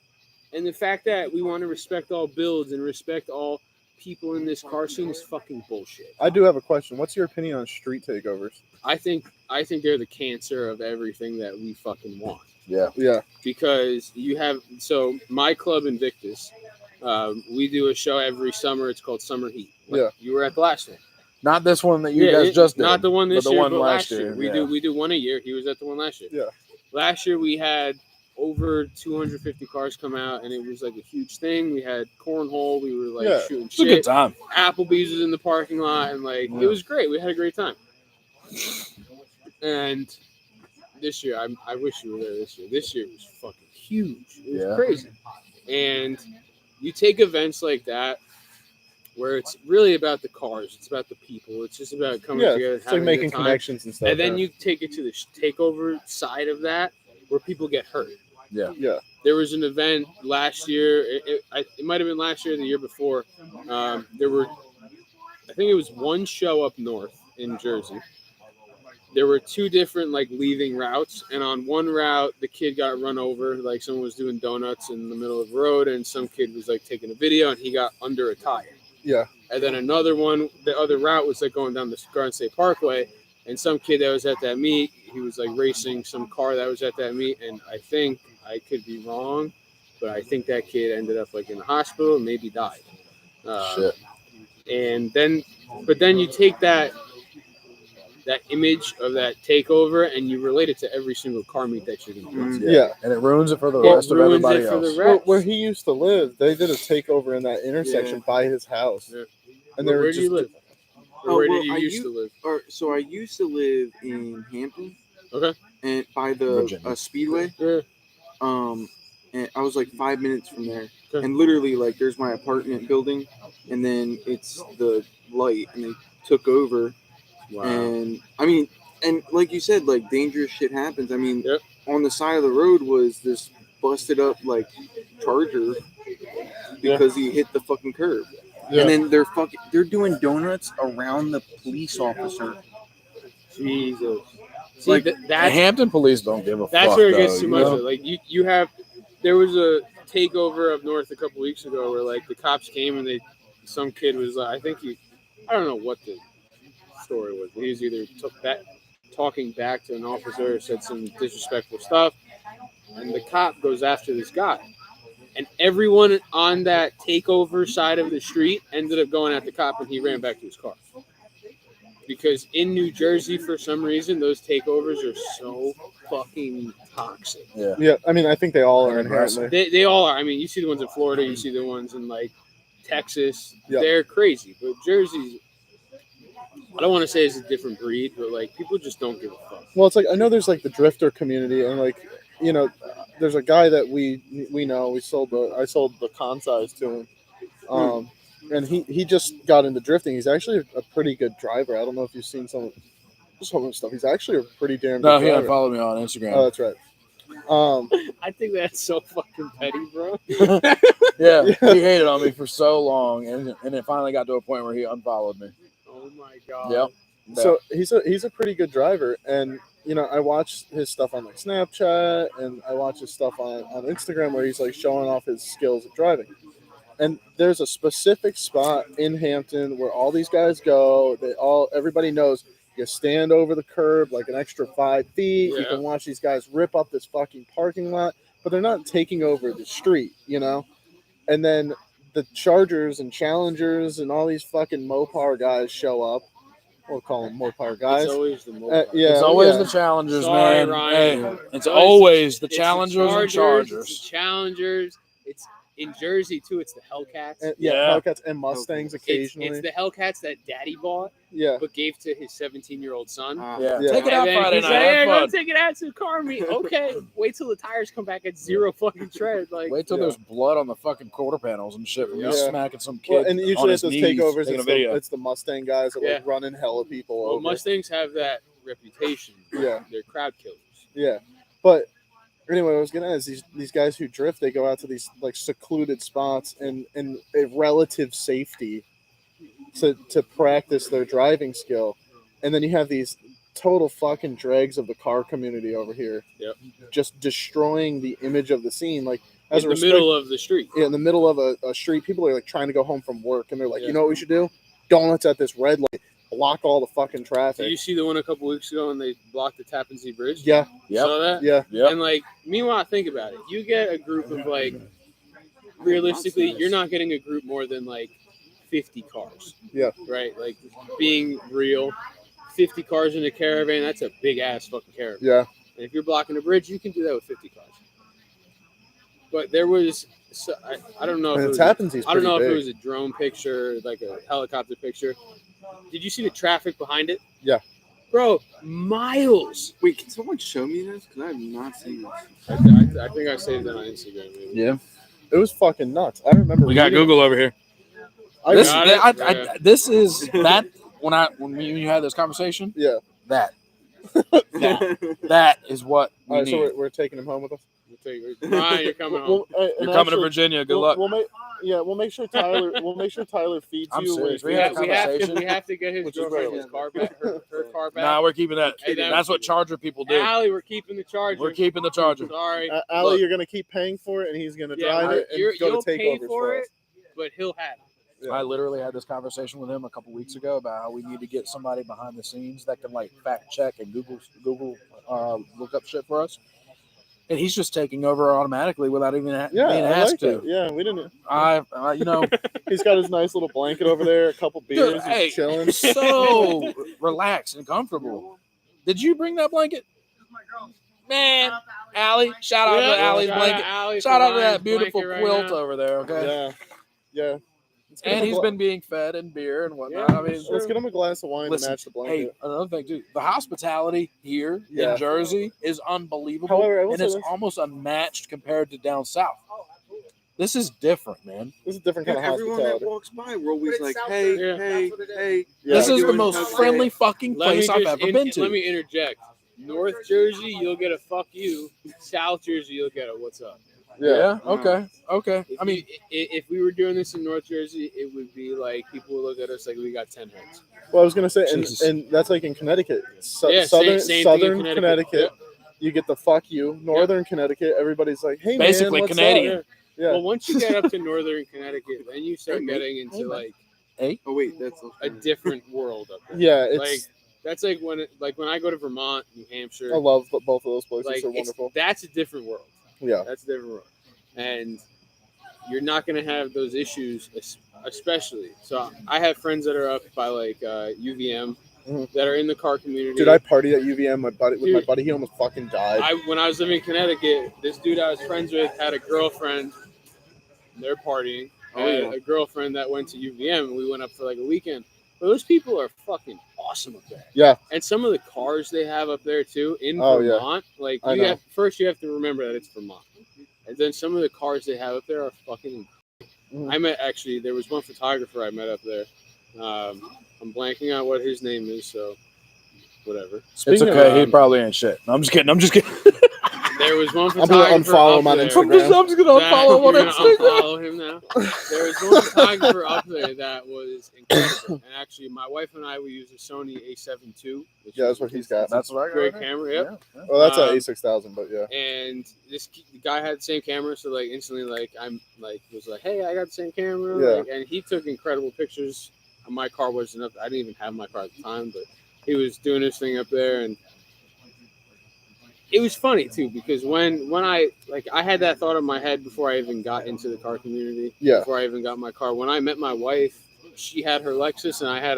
And the fact that we want to respect all builds and respect all people in this car scene is fucking bullshit. I do have a question. What's your opinion on street takeovers? I think they're the cancer of everything that we fucking want. Yeah. Yeah. Because you have my club Invictus, we do a show every summer. It's called Summer Heat. Yeah. You were at the last one. Not this one that you guys just did. Not the one this but the year, one but last last year. year. We do one a year. He was at the one last year. Yeah. Last year we had over 250 cars come out, and it was like a huge thing. We had cornhole. We were like shooting It's a good shit. time. Applebee's was in the parking lot, and like it was great. We had a great time. And this year, I wish you were there this year. This year was fucking huge. It was crazy. And you take events like that where it's really about the cars. It's about the people. It's just about coming together. It's like making connections and stuff. And then you take it to the takeover side of that where people get hurt. Yeah. Yeah. There was an event last year. It might have been last year or the year before. There were, I think it was one show up north in Jersey. There were two different like leaving routes, and on one route the kid got run over, like someone was doing donuts in the middle of the road, and some kid was like taking a video, and he got under a tire. Yeah. And then another one, the other route was like going down the Garden State Parkway, and some kid that was at that meet, he was like racing some car that was at that meet, and I think, I could be wrong, but I think that kid ended up like in the hospital and maybe died. Shit. And then you take that image of that takeover and you relate it to every single car meet that you're going to do. Yeah. And it ruins it for the rest of everybody else. Where he used to live, they did a takeover in that intersection by his house. Yeah. And Where do you live? Or where did you used to live? So I used to live in Hampton. Okay. And by the Virginia. Speedway. Yeah. And I was like 5 minutes from there. Okay. And literally, like, there's my apartment building, and then it's the light, and they took over. Wow. And I mean, and like you said, like dangerous shit happens. I mean, Yep. on the side of the road was this busted up like Charger because he hit the fucking curb. Yeah. And then they're doing donuts around the police officer. Jesus. See, Like, The that's Hampton police don't give a fuck. That's where it gets though, too you much. know? Like you have, there was a takeover up north a couple weeks ago where like the cops came and some kid was I don't know what the story was, but he was either talking back to an officer or said some disrespectful stuff, and the cop goes after this guy, and everyone on that takeover side of the street ended up going at the cop, and he ran back to his car. Because in New Jersey, for some reason, those takeovers are so fucking toxic. Yeah. Yeah. I mean, I think they all are inherently. They all are. I mean, you see the ones in Florida, you see the ones in like Texas. Yeah. They're crazy. But Jersey's, I don't want to say it's a different breed, but like people just don't give a fuck. Well, it's like I know there's like the drifter community, and like there's a guy that we know. I sold the Kansais to him, and he just got into drifting. He's actually a pretty good driver. I don't know if you've seen some of the stuff. He's actually a pretty damn good No, he driver. unfollowed me on Instagram. Oh, that's right. I think that's so fucking petty, bro. Yeah, he hated on me for so long, and it finally got to a point where he unfollowed me. Oh my god. Yep. So he's a pretty good driver, and I watch his stuff on like Snapchat, and I watch his stuff on Instagram where he's like showing off his skills at driving. And there's a specific spot in Hampton where all these guys go. Everybody knows you stand over the curb like an extra 5 feet. You Yeah. can watch these guys rip up this fucking parking lot, but they're not taking over the street, And then the Chargers and Challengers and all these fucking Mopar guys show up. We'll call them Mopar guys. It's always the Mopar. Yeah, It's always yeah. the Challengers, Sorry, man. Ryan. Hey, it's It's always the It's Challengers and It's Chargers. the Challengers. It's in Jersey too. It's the Hellcats. Yeah, Yeah. Hellcats and Mustangs occasionally. It's the Hellcats that Daddy bought, Yeah. but gave to his 17-year-old son. Yeah. Yeah. Take it out And then Friday he's night. like, Have "Yeah, go fun. take it out to the car meet." Okay, wait till the tires come back at zero fucking tread. Like, Wait till Yeah. there's blood on the fucking quarter panels and shit when you're Yeah. smacking some kid Well, and on usually at his those knees takeovers, taking a it's video. the Mustang guys that like running hella people well, over. Mustangs have that reputation. Yeah. They're crowd killers. Yeah, but anyway, what I was gonna ask these guys who drift, they go out to these like secluded spots and a relative safety to practice their driving skill, and then you have these total fucking dregs of the car community over here. Yep. Just destroying the image of the scene. Like as in a the middle of the street. Yeah, in the middle of a street, people are like trying to go home from work, and they're like, Yeah. you know what we should do? Donuts at this red light, block all the fucking Did traffic. you see the one a couple weeks ago when they blocked the Tappan Zee Bridge? Yeah, You saw that? yeah, Yep. And like, meanwhile, think about it. You get a group of like, realistically, you're not getting a group more than like 50 cars. Yeah. Right? Like, being real, 50 cars in a caravan, that's a big ass fucking caravan. yeah. And if you're blocking a bridge, you can do that with 50 cars. But there was, I don't know if And it was, Tappan Zee's I don't know pretty if it big. was a drone picture, like a helicopter picture. Did you see the traffic behind it? Yeah. Bro, miles. Wait, can someone show me this? Because I have not seen this. I think I saved it on Instagram. Maybe. Yeah. It was fucking nuts. I remember. We got reading- Google over here. I This, got it? I, this is that when me and you had this conversation. Yeah. That is what we All right, need. so we're taking him home with us. Brian, you're coming home. You're coming to Virginia. Good luck. We'll make sure Tyler. We'll make sure Tyler feeds I'm you. serious. We had have, a we, have to, conversation. we have to get his Which is girlfriend right. his car back, her car back. Nah, we're keeping that. Hey, That's what Charger people do. Allie, we're keeping the Charger. We're keeping the Charger. Sorry. Allie, Look. you're gonna keep paying for it, and he's gonna Yeah, drive it and go you'll to pay takeovers for us. it, but he'll have it. Yeah. I literally had this conversation with him a couple weeks ago about how we need to get somebody behind the scenes that can like fact check and Google look up shit for us. And he's just taking over automatically without even Yeah, being I asked like to. that. Yeah, we didn't. You know, He's got his nice little blanket over there, a couple beers, dude, hey, he's chilling. so relaxed and comfortable. Did you bring that blanket? Man, Allie, shout out to Allie's blanket. Shout out to that beautiful quilt over there, okay? Yeah. And he's been being fed and beer and whatnot. Yeah, I mean, Let's get him a glass of wine Listen, to match the hey, blanket. another thing too, the hospitality here Yeah. in Jersey is unbelievable. However, I will and say it's this. almost unmatched compared to down south. This is different, man. This is a different kind of Everyone that hospitality. walks by, we're always like, hey, Yeah. hey. Yeah. This is the Doing most okay. friendly fucking Let me place I've just ever been to. Let me interject. North Jersey, you'll get a fuck you. South Jersey, you'll get a what's up. Yeah. Okay. If I mean, if we were doing this in North Jersey, it would be like people would look at us like we got 10 heads. Well, I was gonna say, Jesus. and that's like in Connecticut. Yeah, Southern same thing in Southern Connecticut. Connecticut, you get the fuck you. Northern Connecticut, everybody's like, hey Basically man, what's Canadian. up? Yeah. Well, once you get up to Northern Connecticut, then you start getting into like Oh wait, that's a different world up there. Yeah, it's. Like that's like when I go to Vermont, New Hampshire. I love both of those places. Like They're it's- wonderful. that's a different world. Yeah. That's a different world, and you're not going to have those issues, especially. So I have friends that are up by like UVM Mhm. that are in the car community. Dude, I partied at UVM with my Dude. buddy. He almost fucking died. When I was living in Connecticut, this dude I was friends with had a girlfriend. They're partying. I had a girlfriend that went to UVM, and we went up for like a weekend. But those people are fucking awesome up there. Yeah. And some of the cars they have up there too in Oh, yeah. Vermont, like I you know. have first you have to remember that it's Vermont, and then some of the cars they have up there are fucking. Mhm. There was one photographer I met up there. I'm blanking on what his name is, so whatever. it's Speaking of, okay. He probably ain't shit. No, I'm just kidding. There was one I'm gonna photographer unfollow up him on there. Instagram. I'm just gonna that- unfollow him on you're gonna Instagram. unfollow him now. There was one photographer up there that was incredible. And actually, my wife and I, we use a Sony A7 II. which Yeah, is that's what he's got. That's what I got. Great right camera, here. yep. Yeah. Well, that's an Um, A6000, but yeah. And the guy had the same camera, so like instantly, like I'm like was like, hey, I got the same camera. Yeah. Like, and he took incredible pictures. My car wasn't up. I didn't even have my car at the time, but he was doing his thing up there, and it was funny too because when I had that thought in my head before I even got into the car community. Yeah. Before I even got my car, when I met my wife, she had her Lexus and I had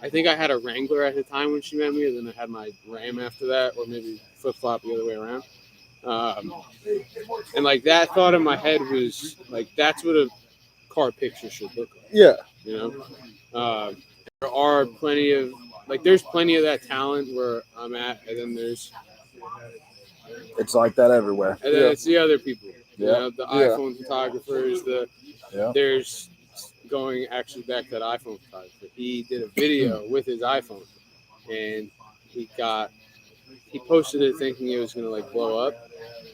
I think I had a Wrangler at the time when she met me, and then I had my Ram after that, or maybe flip flop the other way around. And like that thought in my head was like that's what a car picture should look like. Yeah. You know, there are plenty of there's plenty of that talent where I'm at, and then It's like that everywhere. Yeah. it's the other people. You Yeah. know, the Yeah. iPhone photographers. Yeah. There's going actually back to that iPhone photographer. He did a video with his iPhone, and he posted it thinking it was gonna like blow up.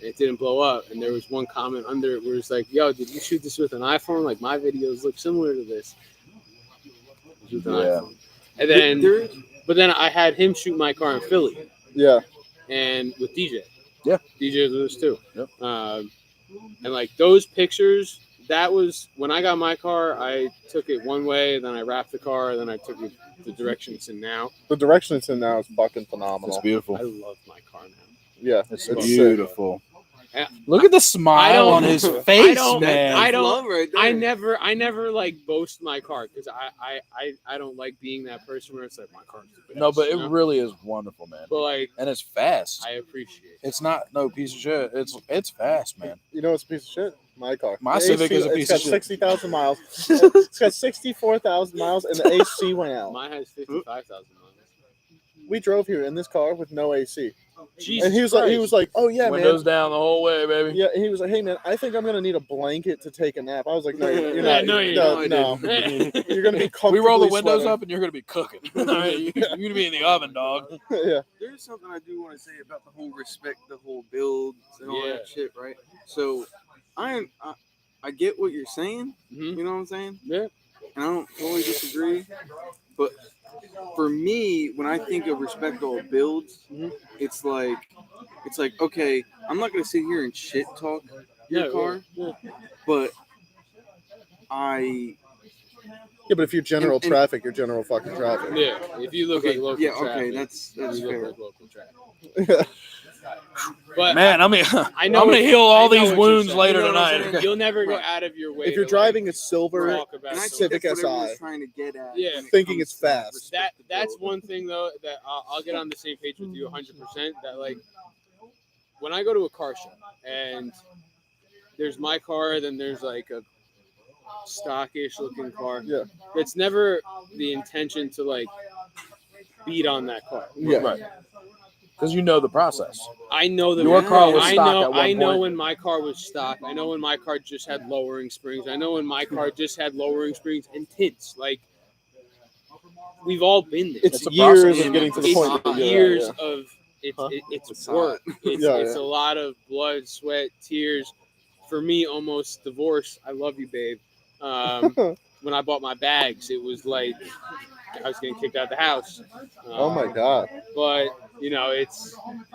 It didn't blow up, and there was one comment under it where it's like, "Yo, did you shoot this with an iPhone? Like my videos look similar to this." It was with an Yeah. iPhone. And then, but then I had him shoot my car in Philly, Yeah. and with DJ. Yeah. DJ was too. Yep. And like those pictures, that was when I got my car. I took it one way, then I wrapped the car, then I took it the direction it's in now. The direction it's in now is fucking It's phenomenal. beautiful. I love my car now. Yeah, It's sick. beautiful. Yeah. Look at the smile on his face, man. I don't. Love right there. I never like boast my car because I don't like being that person where it's like my car's the best. No, but you it know? really is wonderful, man. But like And it's fast. I appreciate it. It's not no piece of shit. It's fast, man. You know what's a piece of shit? My car. My The Civic AC, is a piece it's of shit. got 60,000 miles. It's got 64,000 miles, and the AC went out. Mine has 55,000 miles. We drove here in this car with no AC, Jesus and he was like, "Oh yeah, Windows man." down the whole way, baby. Yeah, he was like, "Hey man, I think I'm gonna need a blanket to take a nap." I was like, "No, you're Yeah, not. no, you no, don't. no. You're gonna be We comfortably roll the windows sweating." up and you're gonna be cooking. All right, you're gonna be in the oven, dog. Yeah, There's something I do want to say about the whole respect, the whole builds and all Yeah. that shit, right? So I get what you're saying. Mhm. You know what I'm saying? Yeah. And I don't totally disagree. But for me, when I think of respectable builds, it's like okay, I'm not gonna sit here and shit talk your Yeah, car, yeah. but I but if you're general And- traffic, you're general fucking traffic. Yeah, if you look okay, like local yeah, traffic, okay, that's you look fair. like local traffic. But Man, I'm I know I'm gonna heal all I know these what you're wounds saying. later You know what I'm tonight. saying? You'll never go Right. out of your way. If you're to, driving like, a silver talk about And I something. think Civic that's what everyone's SI. trying to get at. Yeah. when it Thinking comes it's to fast. respect the That's build. one thing though that I'll get on the same page with you 100%. That like when I go to a car show and there's my car, then there's like a stockish looking car. Yeah. It's never the intention to like beat on that car. Yeah. Right. Because you know the process. I know that Your car was I stock know, at one I know point. when my car was stock. I know when my car just had lowering springs. I know when my car just had lowering springs and tints. Like we've all been there. It's It's a years process. of getting to the It's point that you're years at, yeah. of it's Huh? it's It's work. It's Yeah, it's yeah. a lot of blood, sweat, tears. For me, almost divorce. I love you, babe. When I bought my bags, it was like I was getting kicked out of the house. Oh my god. But you know, it's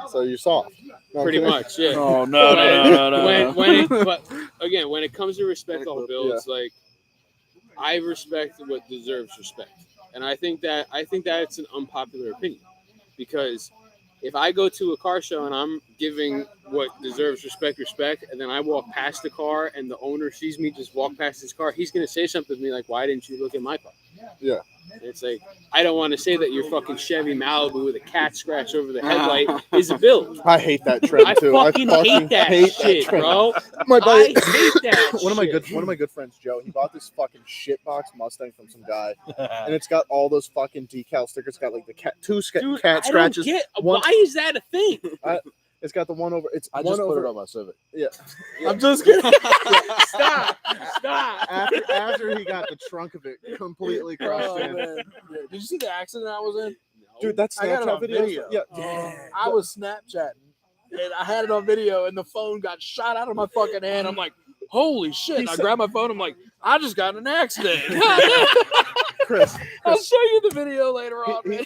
So you're soft. No, I'm pretty kidding. much yeah. Oh no. But again, when it comes to respect all builds, like I respect what deserves respect, and I think that it's an unpopular opinion because if I go to a car show and I'm giving what deserves respect, and then I walk past the car and the owner sees me just walk past his car, he's gonna say something to me like, "Why didn't you look at my car?" Yeah. And it's like I don't want to say that your fucking Chevy Malibu with a cat scratch over the headlight is a build. I hate that trend I too. fucking hate that shit, trend. bro. My I buddy, hate that. one of my shit. good friends, Joe. He bought this fucking shitbox Mustang from some guy, and it's got all those fucking decal stickers. It's got like the Dude, cat I scratches. don't get One- why is that a thing? It's got the one over. It's I one just put over. it on my Civic. Yeah. I'm just kidding. Stop. After he got the trunk of it completely crushed Oh, in. man. Did you see the accident I was in? Dude, that's I got it Snapchat on videos. video. Yeah. I was Snapchatting and I had it on video and the phone got shot out of my fucking hand. I'm like, holy shit. And I grabbed my phone. I'm like, I just got in an accident. Chris, I'll show you the video later on, man.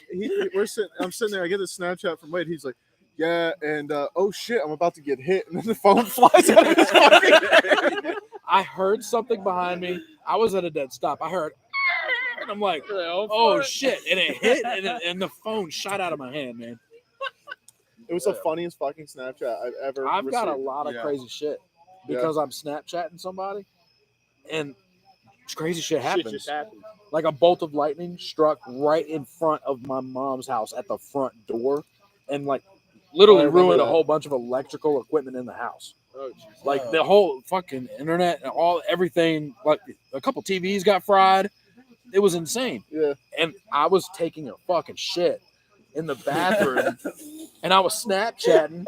I'm sitting there. I get this Snapchat from Wade. He's like, yeah, and oh shit, I'm about to get hit, and then the phone flies out of his fucking hand. I heard something behind me. I was at a dead stop. I heard, and I'm like, oh shit. And it hit and the phone shot out of my hand, man. It was the funniest fucking Snapchat I've ever I've got a received. lot of crazy shit because I'm Snapchatting somebody and crazy shit happens. Shit just happened. Like a bolt of lightning struck right in front of my mom's house at the front door and like literally I remember ruined a that. whole bunch of electrical equipment in the house. Oh, jeez. Like the whole fucking internet and everything, like a couple TVs got fried. It was insane. Yeah. And I was taking a fucking shit in the bathroom and I was Snapchatting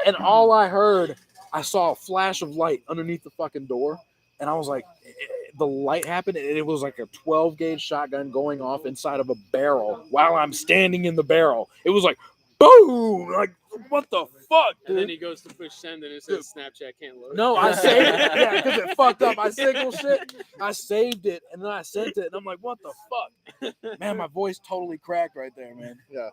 and all I heard, I saw a flash of light underneath the fucking door and I was like, the light happened and it was like a 12 gauge shotgun going off inside of a barrel while I'm standing in the barrel. It was like, boom! Like, what the fuck, And then dude? he goes to push send and it says Snapchat can't load. No, I saved it. Yeah, because it fucked up my signal shit. I saved it and then I sent it and I'm like, what the fuck? Man, my voice totally cracked right there, man. Yeah.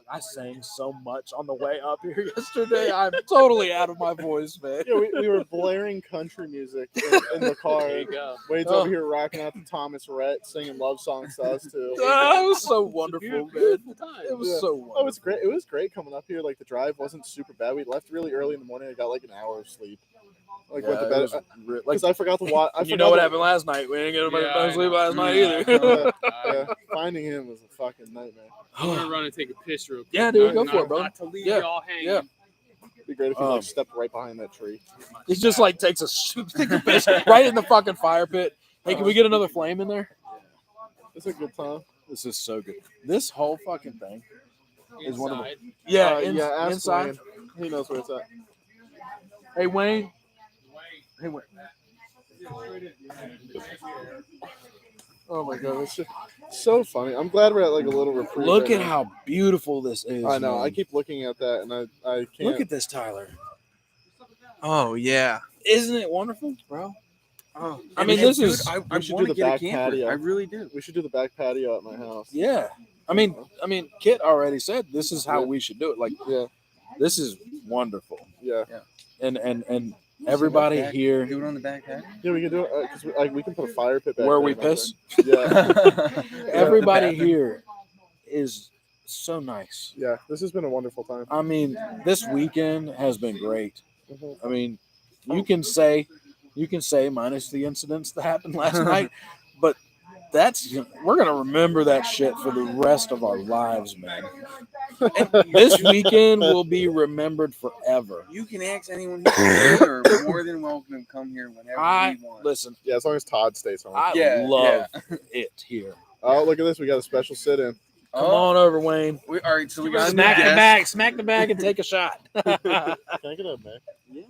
I sang so much on the way up here yesterday. I'm totally out of my voice, man. Yeah, we were blaring country music in the car. There you go. Wade's over here rocking out to Thomas Rhett, singing love songs to us too. It was so wonderful, man. Beautiful time. It was Yeah. so wonderful. Oh, it's great. It was great coming up here. Like the drive wasn't super bad. We left really early in the morning. I got like an hour of sleep. Like went to bed because I forgot to watch. You know what happened last night? We didn't get Yeah, to sleep last night Yeah. either. Yeah, finding him was a fucking nightmare. I'm gonna run and take a piss real quick. Yeah, dude, go Not- for it, bro. Not to leave Yeah, y'all hanging. yeah. It'd be great if he like stepped right behind that tree. He just like takes a piss right in the fucking fire pit. Hey, can we get another flame in there? It's a good time. This is so good. This whole fucking thing is one of the Inside. Ask inside. Wayne. He knows where it's at. Hey Wayne. Hey Wayne. Oh my god, it's just so funny. I'm glad we're at like a little reprieve. Look right at now. how beautiful this is. I know. man. I keep looking at that and I can't. Look at this, Tyler. Oh yeah. Isn't it wonderful, bro? Oh, I mean, this dude, is- I we should want do to the get a back camper. patio. I really do. We should do the back patio at my house. Yeah. I mean, Kit already said this is how Yeah. we should do it. Like, Yeah, this is wonderful, yeah, and everybody Back- here Do it on the back hat. yeah. We can do it because we can put a fire pit back where there we and everything. piss. Yeah, Everybody here is so nice. yeah. This has been a wonderful time. I mean, this weekend has been great. Mhm. I mean, you can say minus the incidents that happened last night, but we're gonna remember that shit for the rest of our lives, man. This weekend will be remembered forever. You can ask anyone here. You're more than welcome to come here whenever you want. Listen, Yeah, as long as Todd stays home. I Yeah, love it here. Oh, look at this. We got a special sit-in. Come on over, Wayne. All right, so we got Smack the guest. bag, smack the bag, and take a shot. Can I get up, man?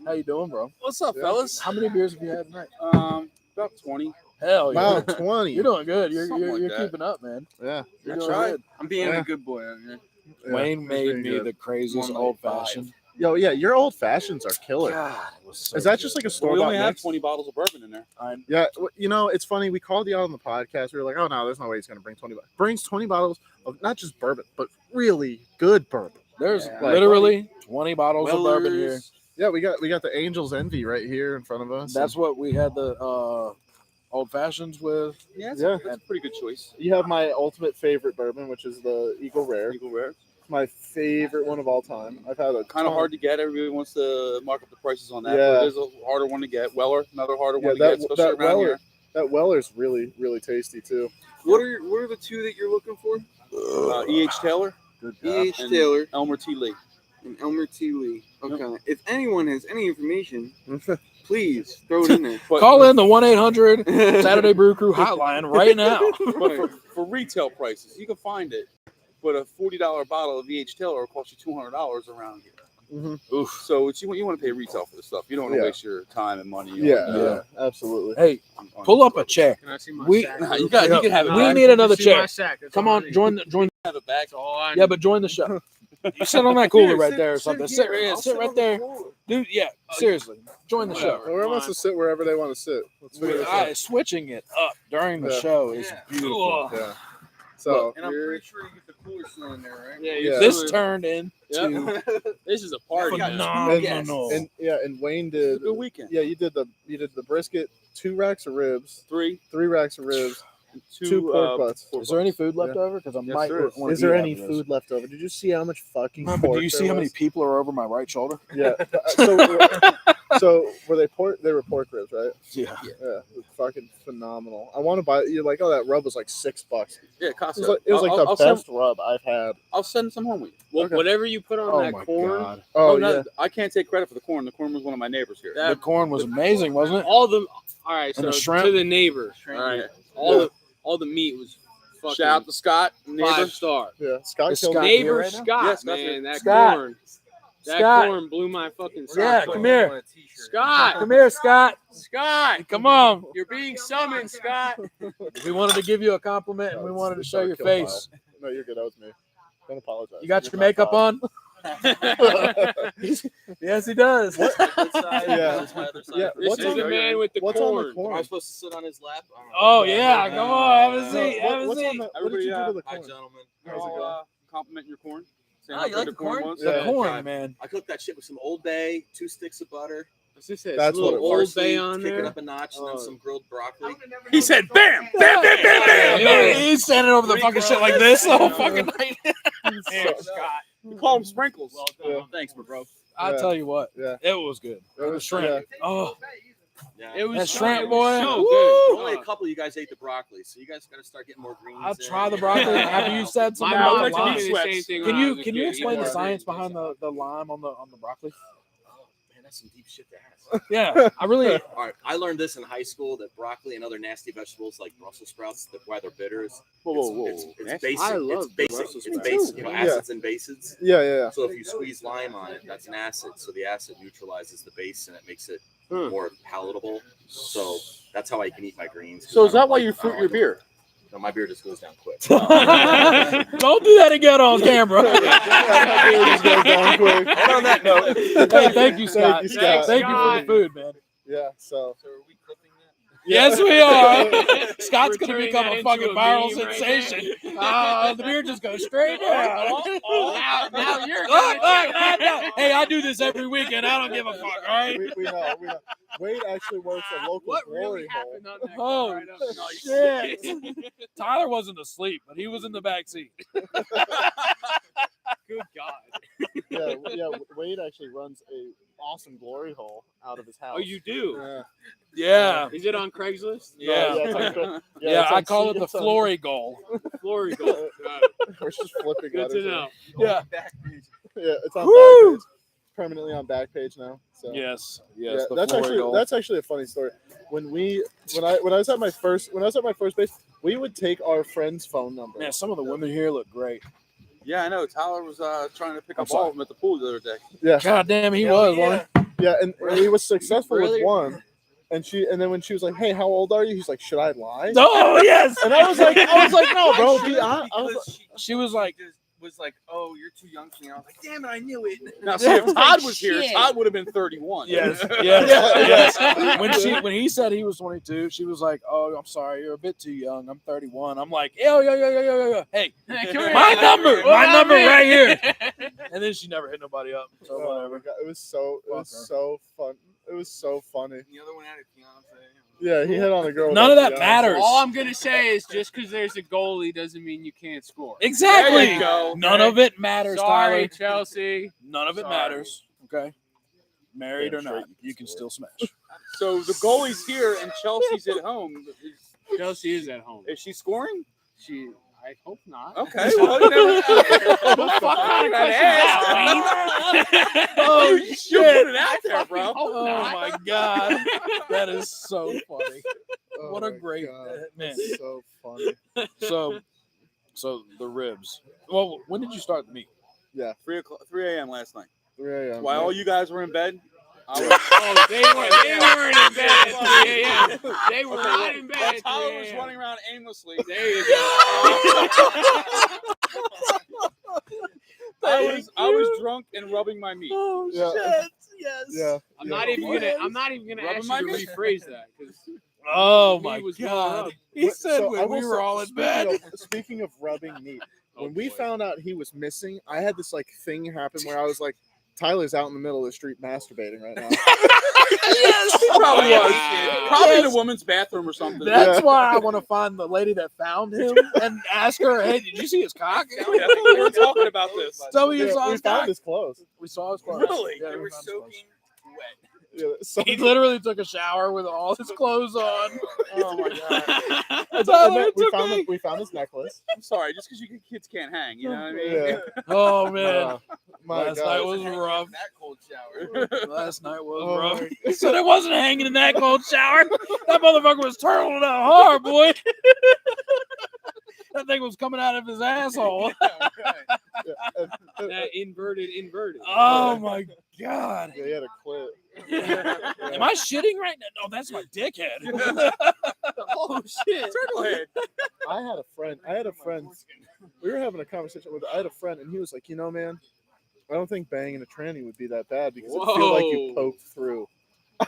How you doing, bro? What's up, Yeah. fellas? How many beers have you had tonight? About 20. Hell yeah. Wow, 20. You're doing good. You're Something like you're that. keeping up, man. Yeah. You're I doing tried. good. I'm being Yeah. a good boy out here. Yeah, Wayne it's made very me good. the craziest 1.5. old fashioned. Yo, yeah, your old fashions are killer. God, it was so Is that good. just like a Well, store we bought only have mix? 20 bottles of bourbon in there. Yeah, you know, it's funny. We called you out on the podcast. We were like, oh, no, there's no way he's going to bring 20 bottles. Brings 20 bottles of not just bourbon, but really good bourbon. There's Yeah. literally 20 bottles of bourbon here. Weller's. Yeah, we got the Angel's Envy right here in front of us. That's what we had the old fashions with. Yeah, Yeah. that's a pretty good choice. You have my ultimate favorite bourbon, which is the Eagle Rare. Eagle Rare. My favorite one of all time. I've had a Kind of ton. hard to get. Everybody wants to mark up the prices on that. Yeah. But it is a harder one to get. Weller, another harder Yeah, one to that- get, especially that around Weller- here. That Weller's really, really tasty too. What are the two that you're looking for? E.H. Taylor, E.H. and Taylor Elmer T. Lee. and Elmer T. Lee. Okay. If anyone has any information, please throw it in there. But Call in the 1-800 Saturday Brew Crew hotline right now. But for retail prices, you can find it. But a $40 bottle of E.H. Taylor will cost you $200 around here. Mhm. Oof. So it's, you want to pay retail for this stuff. You don't want to Yeah. waste your time and money. Yeah, absolutely. Hey, on pull up a chair. Can I see my We- sack? Nah, you can have it. We back. need another See my chair. sack. That's Come all I on, need. join. Have it back. That's all I Yeah, need. but join the show. You sit on that cooler Here, right sit- there or sit something. here. Sit I'll sit right on the there, floor. dude. Yeah, seriously, join the show. Whoever wants to sit wherever they want to sit. Let's figure this out. Switching it up during the Yeah. show is Yeah. beautiful. Yeah. So And I'm pretty sure you get the cooler still in there, right? Yeah, Yeah. This turned into This is a party. man. phenomenal. and Wayne It's a did. good weekend. Yeah, you did the brisket, 2 racks of ribs, Three, 3 racks of ribs, two, 2 pork butts. Is there any food left Yeah. over? Because I Yes, might. there is. wanna Is there eat any after this. food left over? Did you see how much fucking No, but pork do you see there how many was? people are over my right shoulder? Yeah. So were they pork? They were pork ribs, right? Yeah. Yeah, it was fucking phenomenal. I want to buy. You're like, oh, that rub was like $6. Yeah, It was Costco. like, it was like I'll the best rub I've had. I'll send some home with you. Well, Okay. whatever you put on Oh that my corn, god. Oh, no, yeah. I can't take credit for the corn. The corn was one of my neighbors here. The corn was amazing, wasn't it? all the all right. And So the shrimp? to the neighbor, Shrimp, all right. yeah. All the meat was fucking Shout out to Scott, neighbor. 5-star. Yeah, Scott Is killed Scott me. here Neighbor right now? Scott, Yeah, Scott's man, here. that Scott. corn, that Scott. corn blew my fucking socks Yeah, off. come here. I want a t-shirt. Scott, Come here, Scott. Scott, Come on. you're being summoned, Scott. We wanted to give you a compliment and we wanted to show your Kill face. Kyle. No, you're good. That was me. Don't apologize. You got You're your not makeup Kyle. on? Yes, he does. Yeah. Yeah. This What's is on the the man with the What's corn. on the corn? Am I supposed to sit on his lap? I don't know. Oh, yeah. Come on. Have a seat. Have a What's on seat. the, what did you do to the Hi, corn? gentlemen. How's it I'll going? compliment your corn. Saying Oh, how you good like the the corn corn? was? The Yeah. corn, man. I cooked that shit with some Old Bay, 2 sticks of butter, What's this? It's That's a little what it was. Old Bay on kick it there. up a notch, and then some grilled broccoli. He said, "Bam, bam, bam, bam, bam." Yeah, he's standing over the fucking shit like this the whole fucking night. Damn, Scott. We call him Sprinkles. Well done. Yeah. Thanks, bro. I tell you what, Yeah. it was good. It was- the shrimp. Oh, Yeah. It was that so, shrimp, it boy. was so Woo! good. Only a couple of you guys ate the broccoli, so you guys got to start getting more greens. I'll in. try the broccoli after you said My something Nah, mom we about like to lime. be told me the sweats. same thing. Can when I you was a can you kid. explain the Yeah. science behind the lime on the broccoli? Oh, man, that's some deep shit to ask. Yeah, I really. All right, I learned this in high school that broccoli and other nasty vegetables like Brussels sprouts, why they're bitter is it's basic. I love it's basic. Brussels It's sprouts. basic. You know, Yeah. acids and bases. Yeah. So if you squeeze lime on it, that's an acid. So the acid neutralizes the base and it makes it Hmm. more palatable. So that's how I can eat my greens. So is I don't that why like- you I don't fruit like your them. beer? No, my beer just goes down quick. Don't do that again on camera. Just goes down quick. And on that note, Hey, thank you, Scott. Thank you, Scott. Thank you for the food, man. Yeah. So. So are we clipping that? Yes, we are. Scott's We're gonna turning become that a into fucking a viral meme right sensation. there. The beer just goes straight down. Now you're Hey, I do this every weekend. I don't give a fuck. All right. We know. Wade actually works a local What glory really hole. happened on that? Oh, car? I don't know. shit. Tyler wasn't asleep, but he was in the back seat. Good God. Yeah. Wade actually runs a awesome glory hole out of his house. Oh, you do? Yeah. Yeah. Is it on Craigslist? Yeah. it's on- Yeah, it's I on call it C- the it's on- Flory goal. Glory goal. We're just flipping Good to letters. know. Yeah. Yeah, it's on Woo! Backpage. Permanently on Backpage now. So. Yes. Yeah, Yes. The that's Flory actually goal. that's actually a funny story. When I was at my first base, we would take our friend's phone number. Man, some of the women here look great. Yeah, I know. Tyler was trying to pick I'm up all sorry. of them at the pool the other day. Yeah, God damn, he was, wasn't yeah, and he was successful Really? with one. And then when she was like, "Hey, how old are you?" He's like, "Should I lie?" he? Oh, yes. And I was like, "No, bro. I was Because She was like, was like, "Oh, you're too young for me." I was like, "Damn it, I knew it." Now, see, if Todd was here, Todd would have been 31. yes, Yeah, yes. When he said he was 22, she was like, "Oh, I'm sorry, you're a bit too young. I'm 31." I'm like, yo. Hey, my number right here. And then she never hit nobody up. So Oh my whatever. God, it was so fun. It was so funny. And the other one had a fiance. Yeah, he hit on a girl. None of with that a fiance. matters. All I'm gonna say is just because there's a goalie doesn't mean you can't score. Exactly. There you go. None of it matters, Sorry, Tyler. Chelsea. None of it Sorry. matters. Okay. Married Damn or not, straight you can still smash. So the goalie's here and Chelsea's at home. Chelsea is at home. Is she scoring? I hope not. Okay. Well, you know, Fuck kind of oh, you put it out there, bro. Oh my God. That is so funny. Oh What a my great God, man. that's so funny. So the ribs. Well, when did you start the meet? 3 a.m. last night. 3 a.m. While all you guys were in bed, I was. Oh, they weren't in bed at 3 a.m. They were not in bed While at Tyler 3 was a.m. running around aimlessly. There you go. I was drunk and rubbing my meat. Oh Yeah. shit! Yes. Yeah. I'm not even gonna Rubbing ask my you to meat? rephrase that because Oh Me my was more God! up. He But- said so I when we will were say- all in speaking bed. Speaking of rubbing meat, Oh, when we boy. found out he was missing, I had this like thing happen where I was like, Tyler's out in the middle of the street masturbating right now. Yes. He probably was. Wow. Probably in Yes. a woman's bathroom or something. That's Yeah. why I want to find the lady that found him and ask her, "Hey, did you see his cock?" I think we were talking about this. Tell me you Yeah, saw we his cock. found his clothes. We saw his clothes. Really? Yeah, They we were found his clothes. soaking wet. Yeah, so, He literally took a shower with all his clothes on. oh my God. Tyler, And then it's okay. we found his necklace. I'm sorry, just because you kids can't hang, you know what I mean? Yeah. Oh man, My last God. night was Hanging in rough. That cold shower. Last night was Oh, rough. my He said it wasn't hanging in that cold shower. That motherfucker was turtling it out hard, boy. That thing was coming out of his asshole. that inverted. Oh my God. Yeah, he had a clip. Am I shitting right now? No, that's my dickhead. Oh shit! Turtle head. I had a friend. We were having a conversation I had a friend, and he was like, you know, man, I don't think banging a tranny would be that bad because it feel like you Whoa. poked through.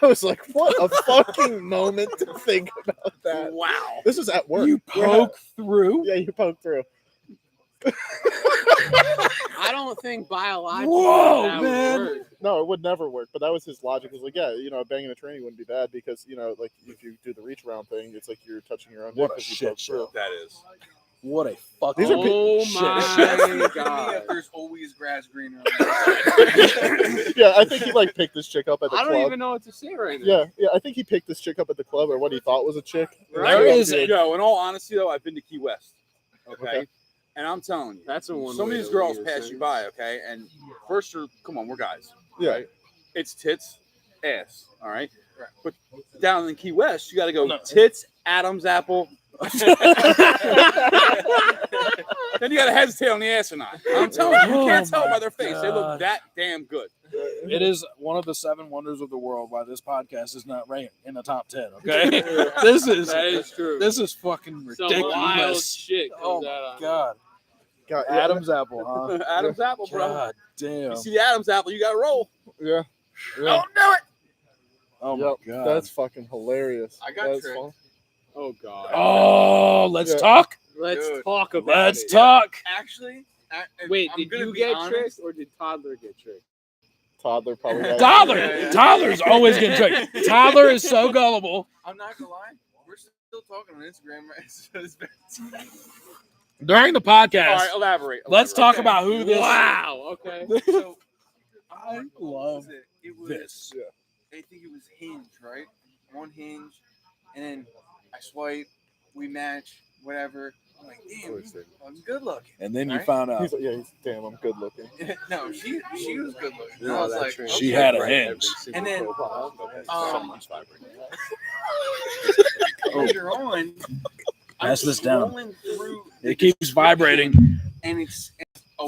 I was like, what a fucking moment to think about that. Wow. This was at work. You We're poke through? Yeah, you poke through. I don't think biologically Whoa, that man. would work. No, it would never work. But that was his logic. He was like, yeah, banging a tranny wouldn't be bad because, like if you do the reach around thing, it's like you're touching your own What dick a 'cause you shit poke through. show. That is. What a fucking These are Oh shit my show. god! There's always grass greener. Yeah, I think he like picked this chick up at the I club. don't even know what to say right now. Yeah, I think he picked this chick up at the club or what he thought was a chick. There is a Yo, in all honesty, though, I've been to Key West. Okay. And I'm telling you, That's a one. some of way these to girls lead a pass you sentence. by, okay? And first, come on, we're guys. Yeah. Right? It's tits, ass, all right? But down in Key West, you got to go tits, Adam's apple. Then you got to hesitate on the ass or not. I'm telling you, you can't tell by their face. They look that damn good. It is one of the 7 wonders of the world why this podcast is not ranked in the top 10. Okay, this is That is true. this is fucking Some wild ridiculous. shit Oh comes out my on god, God, Adam's apple, huh? Adam's apple, bro. God damn. You see the Adam's apple, you got to roll. Yeah. Don't do it. Oh my Yep, god. that's fucking hilarious. I got That's tricked. fun. Oh god. Oh, let's Yeah. talk. Let's Dude. talk about Let's it. talk. Actually, Wait, I'm did gonna you be get honest. tricked or did Toddler get tricked? Toddler probably got Toddler. Yeah. Toddler's always getting tricked. Toddler is so gullible. I'm not gonna lie. We're still talking on Instagram, right? So it's been- During the podcast, All right, elaborate. let's elaborate. talk about who this. Wow. Okay. So I what love was it? It was, this. I think it was Hinge, right? On Hinge, and then I swipe, we match, whatever. I'm like, damn, I'm good looking. And then you Right? found out He's like, yeah, damn, I'm good looking. No, she was good looking. And I was like, she okay. had a hinge. And then Someone's vibrating. later on, Pass I'm this down. scrolling through the It keeps vibrating. description, and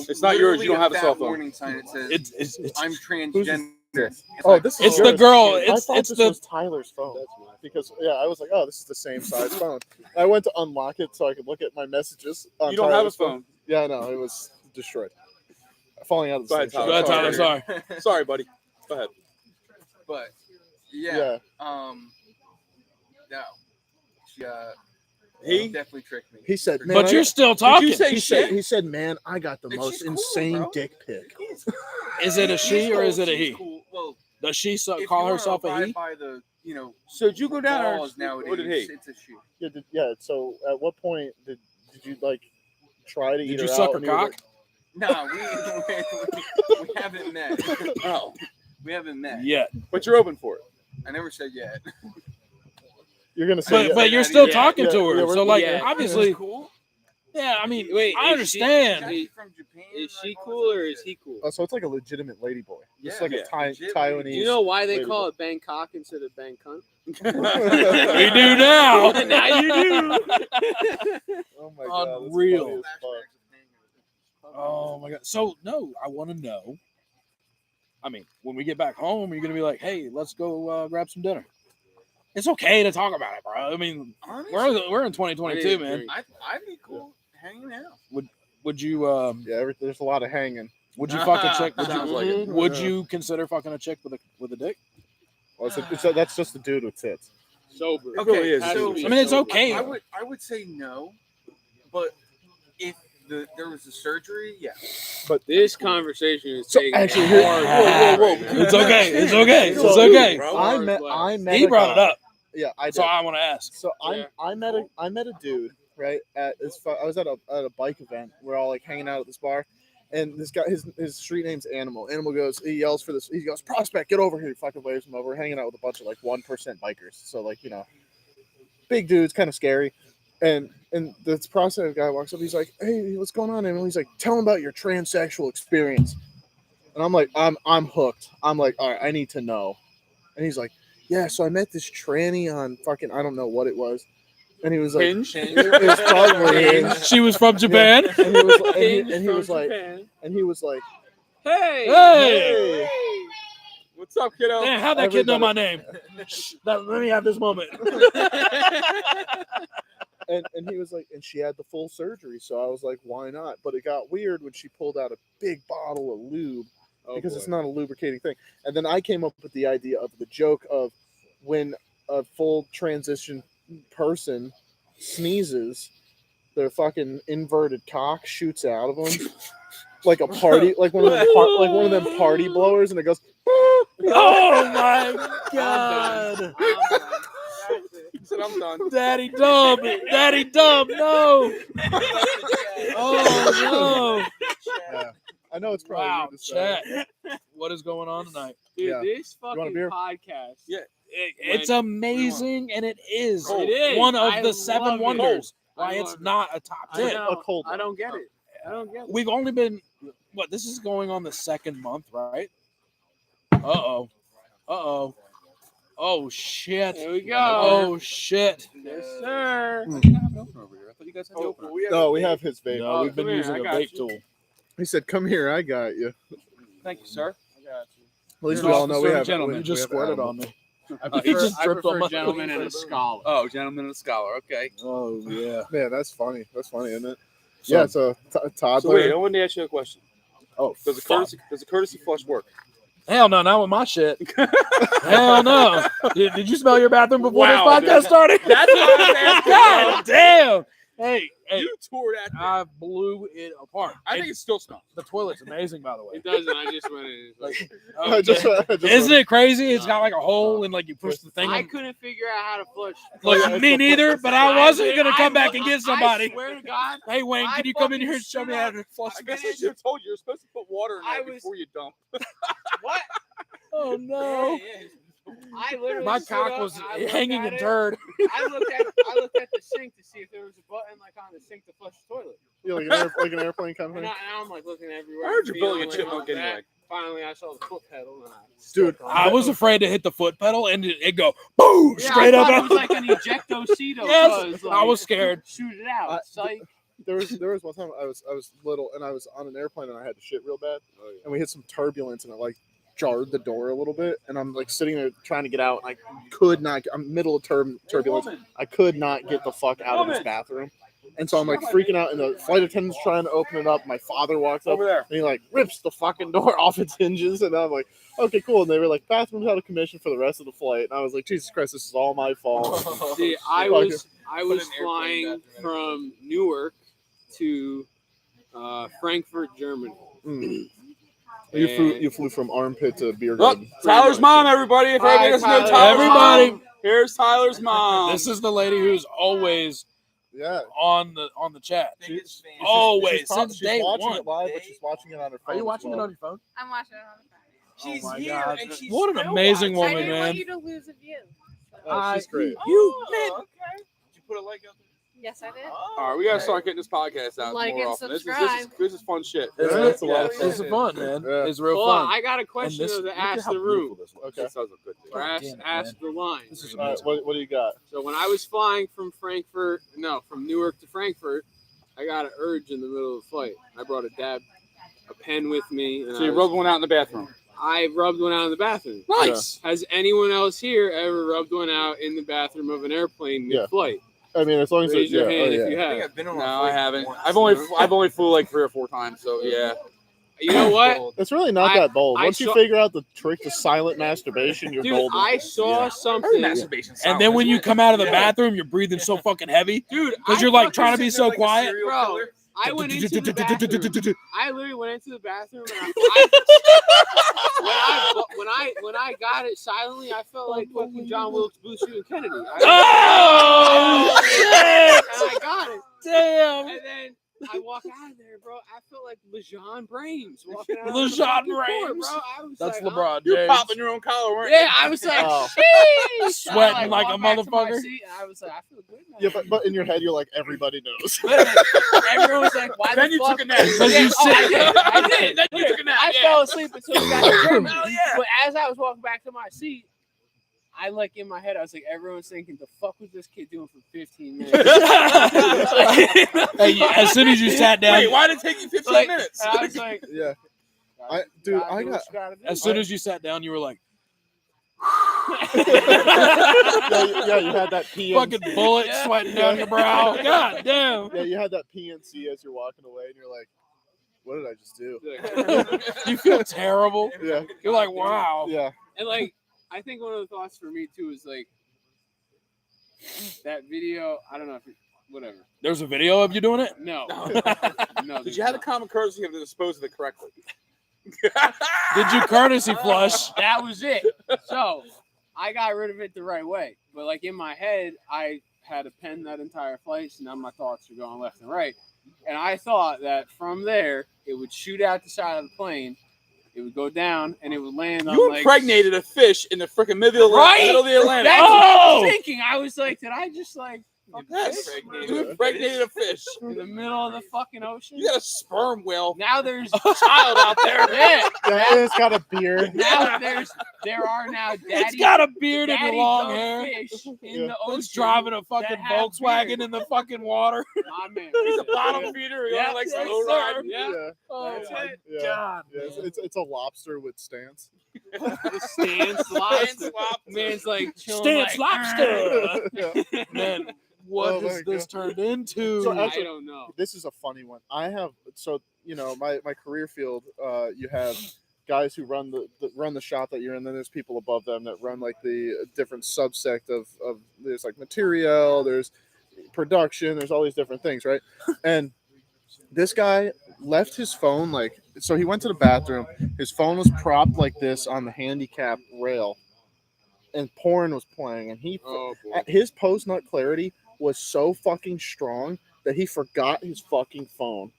it's not yours, you literally don't have a fat cell phone. warning sign. It says, It's I'm transgender. Oh, like, this is It's the yours. girl. I It's thought it's this the was Tyler's phone because I was like, oh, this is the same size phone. I went to unlock it so I could look at my messages. On You don't have a Tyler's phone. Yeah, no, it was destroyed, falling out of the Go ahead, same Tyler. Go shot. ahead, Tyler. Sorry. Sorry, buddy. Go ahead. But Yeah. No, she He? definitely tricked me. He said, man, But you're still talking. say he shit? said, man, I got the And most she's cool, insane bro. dick pic. Is it a she or is it a She's he? cool. Well, Does she if call you wanna herself a abide he? by the, So did you go down there? laws nowadays, Or did he? it's a she. Yeah. So at what point did you like try to eat Did her you out suck her and you were cock? No, we haven't met. Oh, We haven't met. Yeah. but you're open for it. I never said yet. You're gonna say, But you're still Yeah, talking yeah, to her. yeah, so like yeah. obviously, She's cool. yeah. I mean, Wait, I is she- understand. She's from Japan. Is she like, all cool this or other is shit. he cool? oh, so it's like a legitimate lady boy. It's Yeah, like yeah. a Legit Taiwanese. Do you know why they lady call boy. it Bangkok instead of Bangkok? We do now. Now you do. Oh my god, that's Unreal. funny as fuck. Oh my god. So no, I want to know. I mean, when we get back home, you're gonna be like, "Hey, let's go grab some dinner." It's okay to talk about it, bro. I mean, Honestly, we're in 2022, man. I'd be cool hanging out. Would you Yeah, there's a lot of hanging. would you fuck a chick? Sounds like it. Would you consider fucking a chick with a dick? Well, that's just a dude with tits. Sober. Okay, really is. Has to so be I mean, it's sober. okay. I would say no, but if there was a surgery, yeah. But This conversation is So, taking actually, a here- hard whoa. It's okay. It's okay. It's So- okay. Bro. I Hard met left. I met He a brought it guy- up, Yeah, I did. so I want to ask. So Yeah. I met a dude right at I was at a bike event. We're all like hanging out at this bar, and this guy his street name's Animal. Animal goes, he yells for this. He goes, "Prospect, get over here!" He fucking waves him over. We're hanging out with a bunch of like 1% bikers. So like big dudes, kind of scary. And this prospect guy walks up. He's like, "Hey, what's going on, Animal?" He's like, "Tell him about your transsexual experience." And I'm like, I'm hooked. I'm like, all right, I need to know. And he's like, yeah, so I met this tranny on fucking, I don't know what it was. And he was like, Hinge? it was probably Hinge. She was from Japan. And he was, and he, Hinge and he from was like, Japan. hey, Hey. What's up, kiddo? Man, how'd that kid know Everybody- my name? Shh, let me have this moment. and he was like, and she had the full surgery. So I was like, why not? But it got weird when she pulled out a big bottle of lube because it's not a lubricating thing. And then I came up with the idea of the joke of when a full transition person sneezes, their fucking inverted cock shoots out of them. like a party, like one of them party blowers, and it goes. Oh my god! He said, I'm done. Daddy Dub, no! Oh Yeah. I know it's no! probably Wow, weird to say. chat. What is going on tonight? Dude, Yeah. this want a fucking beer? podcast. Yeah. It's amazing, and it is. Cold. It is. One of I the love 7 it. wonders. Cold. Why I it's love it. not a top I 10. know. A cold I one. don't get it. I don't get it. We've only been this is going on the 2nd month, right? Oh shit. There we go. Oh shit. Yes, sir. I didn't have an opener over here. I thought you guys had the opener. No, we have his vape. No, we've come been here, using I a got vape you. tool. He said, "Come here, I got you." Thank you, sir. I got you. At least You're we all an know we officer, have. gentleman. You we just have squirted Adam. on me. He just I dripped on prefer my gentleman and a scholar. Oh, gentleman and a scholar. Okay. Oh yeah. Yeah, that's funny. That's funny, isn't it? So- Yeah. So toddler. So wait, I wanted to ask you a question. Oh, Does fuck. a courtesy flush work? Hell no, not with my shit. Hell no. Did you smell your bathroom before Wow, this podcast started? That's what I was asking, God damn. Hey, You tore that thing. I blew it apart. I think it still smells. The toilet's amazing, by the way. It doesn't. I just went in. It's like, I just Isn't it crazy? It's got like a hole and like you push the thing. I in. couldn't figure out how to flush. Look, me neither, but I wasn't gonna come back and get somebody. I swear to God, Hey Wayne, I can you come in fucking here and show me how to flush? I guess I should have told you. You're supposed to put water in I there was- before you dump. what? Oh no. I literally My stood cock up was and I looked hanging at a it. turd. I looked at the sink to see if there was a button like on the sink to flush the toilet. Yeah, like an airplane kind of And, thing. I'm like looking everywhere. I heard you're building a feeling chipmunk all that. anyway. Finally, I saw the foot pedal and I. Dude, stepped on I it. was afraid to hit the foot pedal and it go boom Yeah, straight I up. thought it was like an ejectocito. Yes, Like, I was scared. Shoot it out. Psych. There was one time I was little and I was on an airplane and I had to shit real bad, and we hit some turbulence and it like jarred the door a little bit, and I'm like sitting there trying to get out, and I could not. I'm middle of turbulence. I could not get the fuck out of this bathroom, and so I'm like freaking out. And the flight attendant's trying to open it up. My father walks up Over there. and he like rips the fucking door off its hinges, and I'm like, okay, cool. And they were like, bathroom's out of commission for the rest of the flight, and I was like, Jesus Christ, this is all my fault. See, I Fuck was an airplane flying bathroom. from Newark to Frankfurt, Germany. Mm. You flew from armpit to beer Look, garden. Tyler's mom, everybody. If Hi, everybody doesn't know Tyler. Tyler's Everybody. mom, here's Tyler's mom. This is the lady who's always Yeah. on the chat. She's Always prob- since she's day watching one. it live, but she's watching it on her phone. Are you as watching it well. on your phone? I'm watching it on the phone. She's oh my God. And she's what an amazing I woman, didn't man. want you to lose a view. Oh, she's great. You man, okay. Did you put a like out there? Yes, I did. All right, we gotta start getting this podcast out Like more and often. subscribe. This is fun shit. It's, Yeah, it's a lot of it's fun. fun, man. Yeah. It's real Well, fun. I got a And question this- to look at ask how the beautiful room. this was. Okay. This sounds good. Or God ask, damn it, ask man. the line. This is All right, amazing. what do you got? So when I was flying from Newark to Frankfurt, I got an urge in the middle of the flight. I brought a pen with me, and So you rubbed one out in the bathroom. I rubbed one out in the bathroom. Nice. Has anyone else here ever rubbed one out in the bathroom of an airplane mid-flight? I mean, as long as Raise your yeah, hand oh, if you yeah. I think have. I've been on No, a I flight haven't. once. I've only flew like 3 or 4 times. So yeah. You know what? It's really not I- that bold. I Once you saw- figure out the trick to silent masturbation, you're Dude, golden. I saw something. Masturbation. And then when you come out of the Yeah. bathroom, you're breathing so fucking heavy Dude, because I you're like fucking trying to be sit so there like a quiet. serial killer. I went into the bathroom. I literally went into the bathroom and when I got it silently, I felt like fucking John Wilkes Booth shooting Kennedy. Oh shit! And I got it. Damn. And then I walk out of there, bro. I felt like LeJean Brames walking out. LeJean of the fucking court, Brames. bro. I was That's like, LeBron You're James. popping your own collar, weren't you? Yeah, I was like, Oh. sheesh. Sweating I, like a walked back to my motherfucker. seat, and I was like, I feel good now. Yeah, but in your head, you're like, everybody knows. Everyone was like, why Then the you fuck? took a nap. Because Yeah, you I did. Then you took a nap. I yeah. fell asleep until we got to Germany. Hell yeah. But as I was walking back to my seat, I like in my head, I was like, everyone's thinking, the fuck was this kid doing for 15 minutes? Hey, as soon as you sat down, Wait, why did it take you 15 Like, minutes? and I was like, yeah. I do got. what you gotta do. as soon as you sat down, you were like, Yeah, you had that PNC. fucking bullet sweating down your brow. God damn. Yeah, you had that PNC as you're walking away, and you're like, what did I just do? You feel terrible. Yeah, You're like, wow. yeah. And like, I think one of the thoughts for me too is like that video. I don't know if whatever. There's a video of you doing it? No. No. Did you have the common courtesy to dispose of it correctly? Did you courtesy flush? That was it. So I got rid of it the right way. But like in my head, I had a pen that entire flight, so now my thoughts are going left and right. And I thought that from there, it would shoot out the side of the plane, it would go down, and it would land on You like... impregnated a fish in the freaking middle of the Atlantic. That's what I was thinking. I was like, did I just like... Yes. You impregnated a fish. In the middle of the fucking ocean? You got a sperm whale. Now there's a child out there. Yeah. It's got a beard. Now there are now daddy. It's got a beard and daddy long dog hair. Fish in the ocean. It's driving a fucking that have Volkswagen beard. in the fucking water. My man. He's a bottom feeder. He Yeah, only likes yes, to low sir. ride. Yeah. Oh That's my it. Yeah. God. Yeah, it's a lobster with stance. The Stance lobster. Man's like chilling Stance like, lobster. Man, what Oh has my this turned into? So I actually, don't know. this is a funny one. I have my career field. You have guys who run the shop that you're in. Then there's people above them that run like the different subsect of there's like material, there's production, there's all these different things, right? And this guy left his phone so he went to the bathroom. His phone was propped like this on the handicap rail, and porn was playing. And his post nut clarity was so fucking strong that he forgot his fucking phone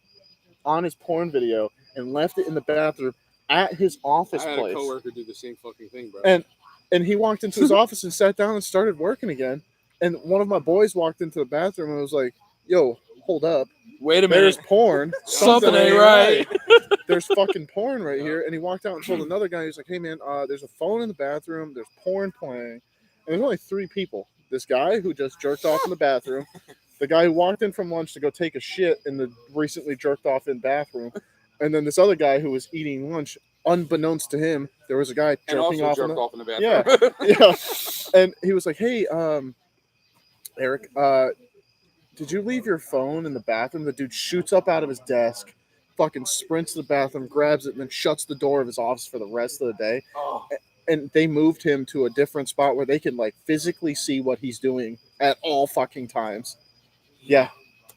on his porn video and left it in the bathroom at his office I had place. a coworker do the same fucking thing, bro. And he walked into his office and sat down and started working again. And one of my boys walked into the bathroom and was like, "Yo, hold up. Wait a There's minute. porn. Something ain't right." There's fucking porn right here." And he walked out and told another guy, he's like, "Hey man, there's a phone in the bathroom. There's porn playing." And there's only 3 people. This guy who just jerked off in the bathroom, the guy who walked in from lunch to go take a shit in the recently jerked off in bathroom, and then this other guy who was eating lunch. Unbeknownst to him, there was a guy And jerking also off jerked off in the bathroom. yeah. And he was like, "Hey, Eric, did you leave your phone in the bathroom?" The dude shoots up out of his desk, fucking sprints to the bathroom, grabs it, and then shuts the door of his office for the rest of the day. Oh. And they moved him to a different spot where they can like physically see what he's doing at all fucking times. Yeah.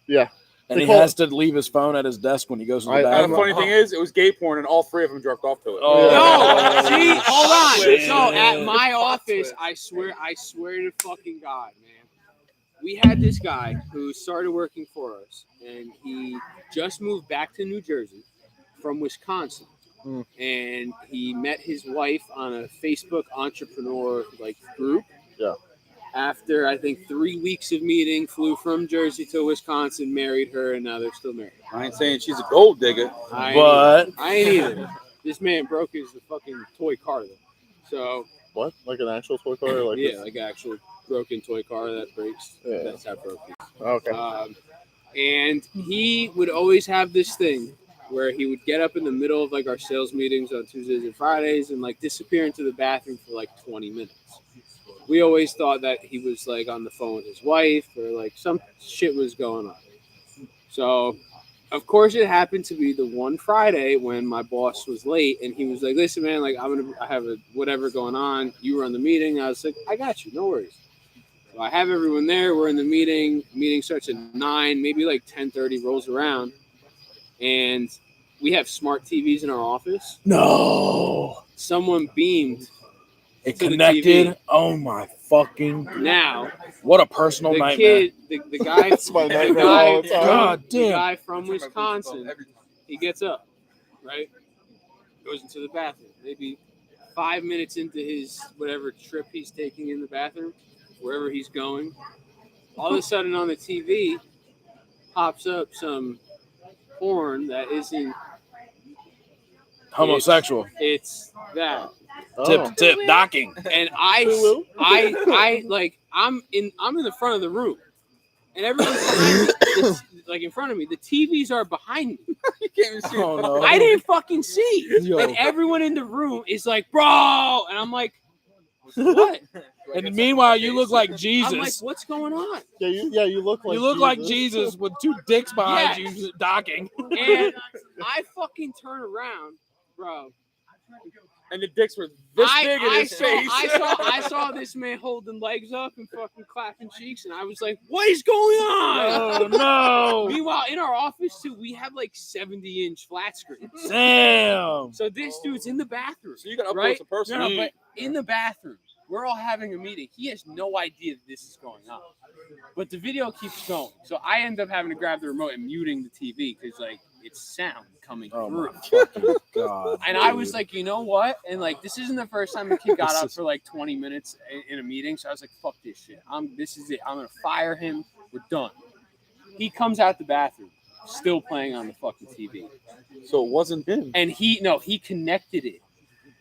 And he Nicole- has to leave his phone at his desk when he goes to the I- And bathroom. the funny thing is, it was gay porn, and all 3 of them jerked off to it. Oh. No, see, hold on. Shit. So at my office, I swear to fucking God, man. We had this guy who started working for us, and he just moved back to New Jersey from Wisconsin. Mm. And he met his wife on a Facebook entrepreneur group. Yeah. After I think 3 weeks of meeting, flew from Jersey to Wisconsin, married her, and now they're still married. I ain't saying she's a gold digger. I ain't either. This man broke his fucking toy car though. So What? Like an actual toy car? Or like yeah, this? like an actual broken toy car that breaks. Yeah. That's how broken. Okay. And he would always have this thing where he would get up in the middle of our sales meetings on Tuesdays and Fridays and disappear into the bathroom for 20 minutes. We always thought that he was on the phone with his wife or some shit was going on. So of course it happened to be the one Friday when my boss was late and he was like, "Listen, man, I have a whatever going on. You run the meeting." I was like, "I got you, no worries." So I have everyone there. We're in the meeting. Meeting starts at 9, maybe 10:30 rolls around. And we have smart TVs in our office. No. Someone beamed. It to the connected. TV. Oh my fucking. Now, What a personal the nightmare. kid, the guy, That's my the nightmare guy, all the time. God the damn. guy from Wisconsin, he gets up, right? Goes into the bathroom. Maybe 5 minutes into his whatever trip he's taking in the bathroom, wherever he's going, all of a sudden on the TV pops up some porn that isn't Homosexual. It's that. Tip to tip docking. And I'm in the front of the room, and everyone's behind me, in front of me. The TVs are behind me. You can't even see it. Oh no. I didn't fucking see. Yo. And everyone in the room is like, "Bro," and I'm like, "What?" And meanwhile, you look like I'm like, Jesus. "What's going on?" You look like You look like Jesus with 2 dicks behind Yes. you docking. And I fucking turn around, bro. And the dicks were this big in his face. I saw this man holding legs up and fucking clapping cheeks, and I was like, "What is going on?" Oh no! Meanwhile, in our office too, we have like 70-inch flat screens. Damn. So this dude's in the bathroom. So you got to right? upload some personal. No, but in the bathroom, we're all having a meeting. He has no idea that this is going on, but the video keeps going. So I end up having to grab the remote and muting the TV because like it's sound coming Oh through. my fucking god! And I was like, you know what? And like, this isn't the first time the kid got up for like 20 minutes in a meeting. So I was like, fuck this shit. This is it. I'm gonna fire him. We're done. He comes out the bathroom, still playing on the fucking TV. So it wasn't him. And he connected it.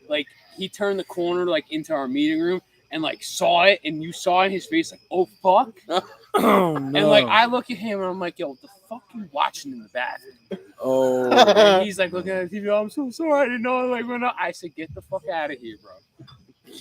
Like he turned the corner like into our meeting room and like saw it, and you saw in his face like, oh fuck. Oh no! And like I look at him and I'm like, yo, what the fuck you watching in the bathroom? Oh. And he's like looking at the TV. I'm so sorry. I didn't know. Like when I said, get the fuck out of here, bro.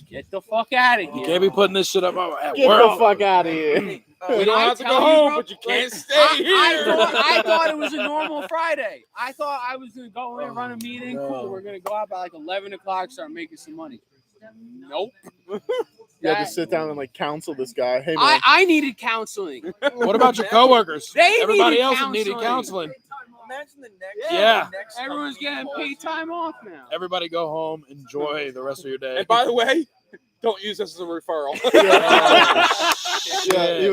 Get the fuck out of here. You can't be putting this shit up at Get work. the fuck out of here. We don't have to go home, but you can't stay here. I thought it was a normal Friday. I thought I was gonna go in, run a meeting. no. Cool. We're gonna go out by like 11 o'clock, start making some money. Nope. You had to sit down and like counsel this guy. Hey man, I needed counseling. What about your coworkers? They Everybody needed else counseling. needed counseling. Imagine the next. Yeah. the next Everyone's company getting calls paid time off now. Everybody go home, enjoy the rest of your day. And by the way, don't use this as a referral. yeah, he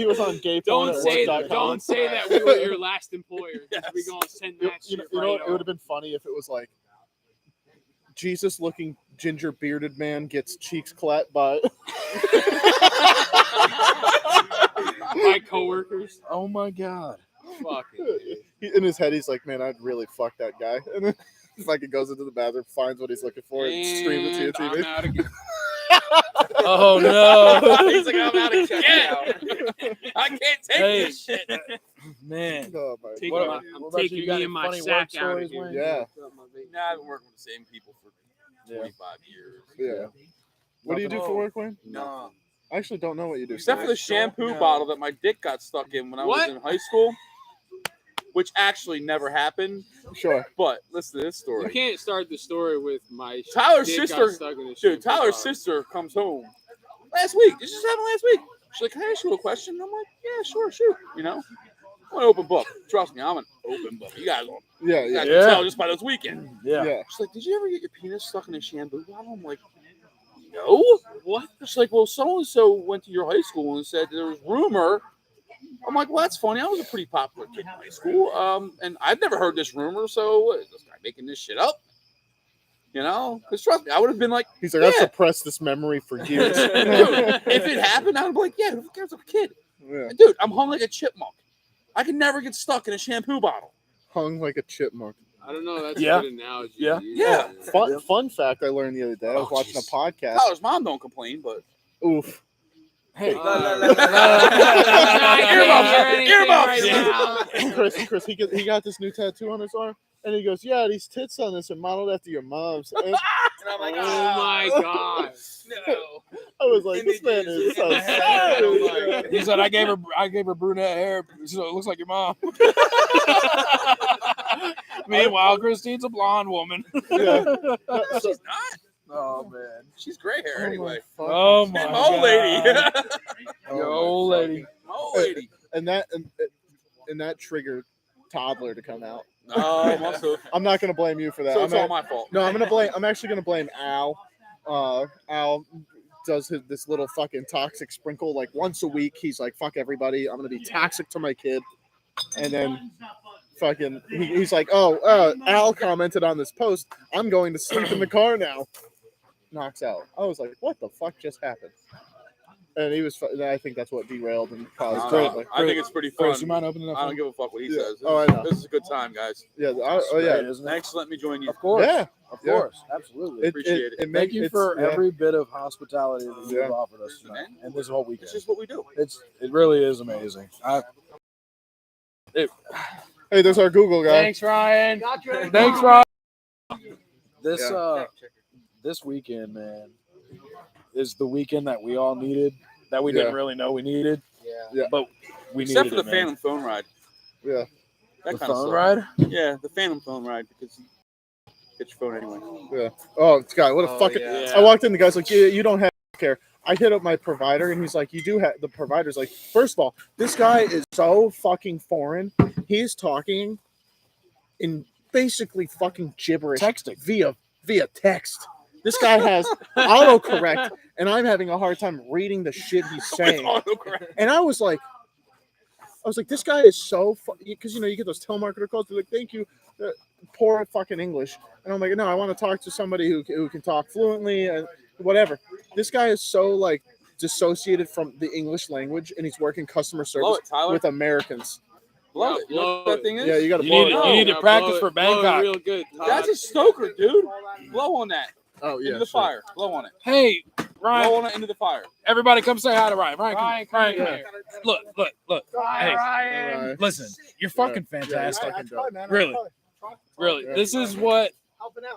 was on gay porn Don't at say work.com. don't say that we were your last employer. Yes. We gonna send that You shit know, right it would have been funny if it was like Jesus-looking ginger bearded man gets cheeks clapped by. my coworkers. Oh my god! Fucking In his head, he's like, "Man, I'd really fuck that guy." And then fucking goes into the bathroom, finds what he's looking for, and streams it to your I'm TV. out again. Oh no! He's like, I'm out of check now. I can't take Hey. this shit. Man, Oh my Taking What- my- what I'm about taking you? You got me any and my funny sack work out of stories, here. Wayne? Yeah. Nah, I've been working with the same people for 25 years. Yeah. What do you do for work, Wayne? No. I actually don't know what you do. Except for the shampoo bottle that my dick got stuck in when I was in high school, which actually never happened. Sure. But listen to this You story. can't start the story with my Tyler's dick got sister- stuck in a Dude, shampoo Tyler's bottle. sister comes home last week. This just happened last week. She's like, "Can I ask you a question?" And I'm like, "Yeah, sure, shoot." You know, I'm an open book. Trust me, I'm an open book. You guys Yeah, can yeah, tell just by this weekend. yeah. yeah. She's like, "Did you ever get your penis stuck in a shampoo bottle?" I'm like, "No." What? She's like, "Well, so and so went to your high school and said there was rumor." I'm like, "Well, that's funny. I was a pretty popular kid in high school, and I've never heard this rumor. So what, is this guy making this shit up?" You know, because trust me, I would have been like, He's like, I've Yeah. suppressed this memory for years. "Dude, if it happened, I would be like, yeah, who cares? I'm a kid. Yeah. Dude, I'm hung like a chipmunk. I can never get stuck in a shampoo bottle." Hung like a chipmunk. I don't know. That's Yeah. a good analogy. Yeah. Yeah. Fun fact I learned the other day. I was Oh, watching a jeez. podcast. Tyler's mom don't complain, but Oof. Hey, Chris, he got this new tattoo on his arm, and he goes, "Yeah, these tits on this are modeled after your mom's." And And I'm like, Oh my god. no. I was like, "This man is so Images. sad." he said, I gave her brunette hair, so it looks like your mom. Meanwhile, Christine's a blonde woman. Yeah. she's not. Oh man. She's gray hair anyway. Oh my My old lady. Your old lady. My old lady. And that triggered Toddler to come out. No, must have. I'm not gonna blame you for that. So it's all my fault. No, I'm actually gonna blame Al. Al does this little fucking toxic sprinkle like once a week. He's like, "Fuck everybody. I'm gonna be toxic to my kid," and then fucking he's like, "Oh, Al commented on this post. I'm going to sleep in the car now." Knocks out. I was like, "What the fuck just happened?" And he was. I think that's what derailed and caused. Greatly. I think it's pretty fun. Chris, you mind opening up? I don't give a fuck what he Yeah. says. Oh, I know. This is a good time, guys. Yeah. Yeah. Isn't it? Thanks for letting me join you. Of course. Yeah. Of Yeah. course. Absolutely. Appreciate it. Thank you for every bit of hospitality that you've Yeah. offered us tonight and this whole weekend. It's just what we do. It really is amazing. Hey, there's our Google guy. Thanks, Ryan. Thanks, Rob. This Yeah. this weekend, man, is the weekend that we all needed, that we didn't really know we needed. Yeah. But we Except needed for the it, man. Phantom phone ride. Yeah. That The kind of phone sucked. ride? Yeah, the Phantom phone ride because Get your phone anyway. Yeah. Oh, Scott, what a fucking. yeah. I walked in, the guy's like, you don't have care. I hit up my provider, and he's like, you do have. The provider's like, first of all, this guy is so fucking foreign. He's talking in basically fucking gibberish Texting. via text. This guy has autocorrect, and I'm having a hard time reading the shit he's saying. And I was like, this guy is so because you get those telemarketer calls. They're like, thank you, poor fucking English. And I'm like, no, I want to talk to somebody who can talk fluently and whatever. This guy is so like dissociated from the English language, and he's working customer service with Americans. Blow it. You know what that thing is? Yeah, you got to You blow need, it. you need to practice for Blow it Bangkok. real good. Todd. That's a stoker, dude. Blow on that. Oh yeah, Into the sure. fire. Blow on it. Hey, Blow Ryan, on it into the fire. everybody come say hi to Ryan. Ryan, Ryan, come come here. Look. Hey, Ryan. listen, you're fucking fantastic. Yeah, Really. Really. Yeah. This is what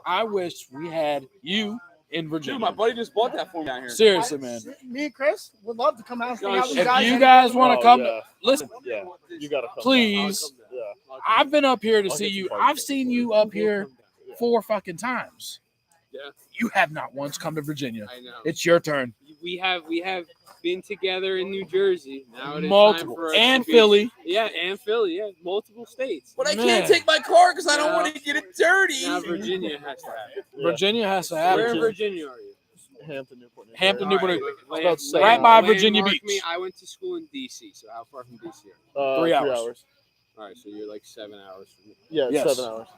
I wish we had you in Dude, Virginia. my buddy just bought that for me down here. Seriously, man. Me and Chris would love to come out and hang out with If guys. you guys want to come, yeah. listen, Yeah, you got to come. please. Yeah. I've been up here to I'll see get you. some party. I've seen you up here 4 fucking times. Yeah. You have not once come to Virginia. I know. It's your turn. We have been together in New Jersey. Now it is Multiple. time for us And to be- Philly. Yeah, and Philly. Yeah, multiple states. But I Man. can't take my car because I don't No. want to get it dirty. Now Virginia has to have it. Virginia has to have Where in it. Virginia are you? Hampton, Newport. News. Hampton, Area. Newport. All About seven right by hours. Virginia Landmark Beach. I went to school in D.C., so how far from D.C. Uh, 3 3 hours. hours. All right, so you're like 7 hours from me. Yeah, Yes. 7 hours.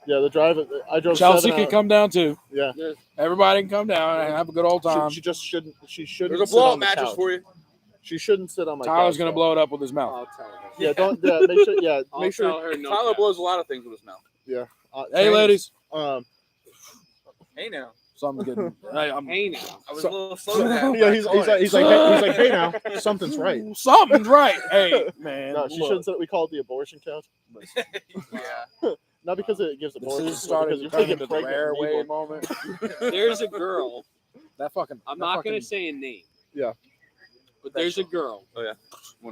Yeah, the drive. I drove. Chelsea 7 can hours. come down too. Yeah. Everybody can come down and have a good old time. She just shouldn't. She shouldn't. There's a sit blow-up on the mattress couch. for you. She shouldn't sit on my. Tyler's couch, gonna though. blow it up with his mouth. I'll tell her. Yeah, don't. Yeah, make sure. Yeah, I'll make tell sure. her no. Tyler cap. blows a lot of things with his mouth. Hey, Tannis, ladies. Hey now. Something's getting. Hey, Hey now. I was So- a little slow to that. Yeah, he's like, hey now, something's right. Something's right. Hey, man. No, she look. shouldn't sit. We call it the abortion couch. Yeah. Not because it gives This abortion. is starting because to you're turn taking into the pregnant rare people. Wade moment. There's a girl. That fucking. I'm that not fucking, gonna say a name. Yeah. But there's a girl Want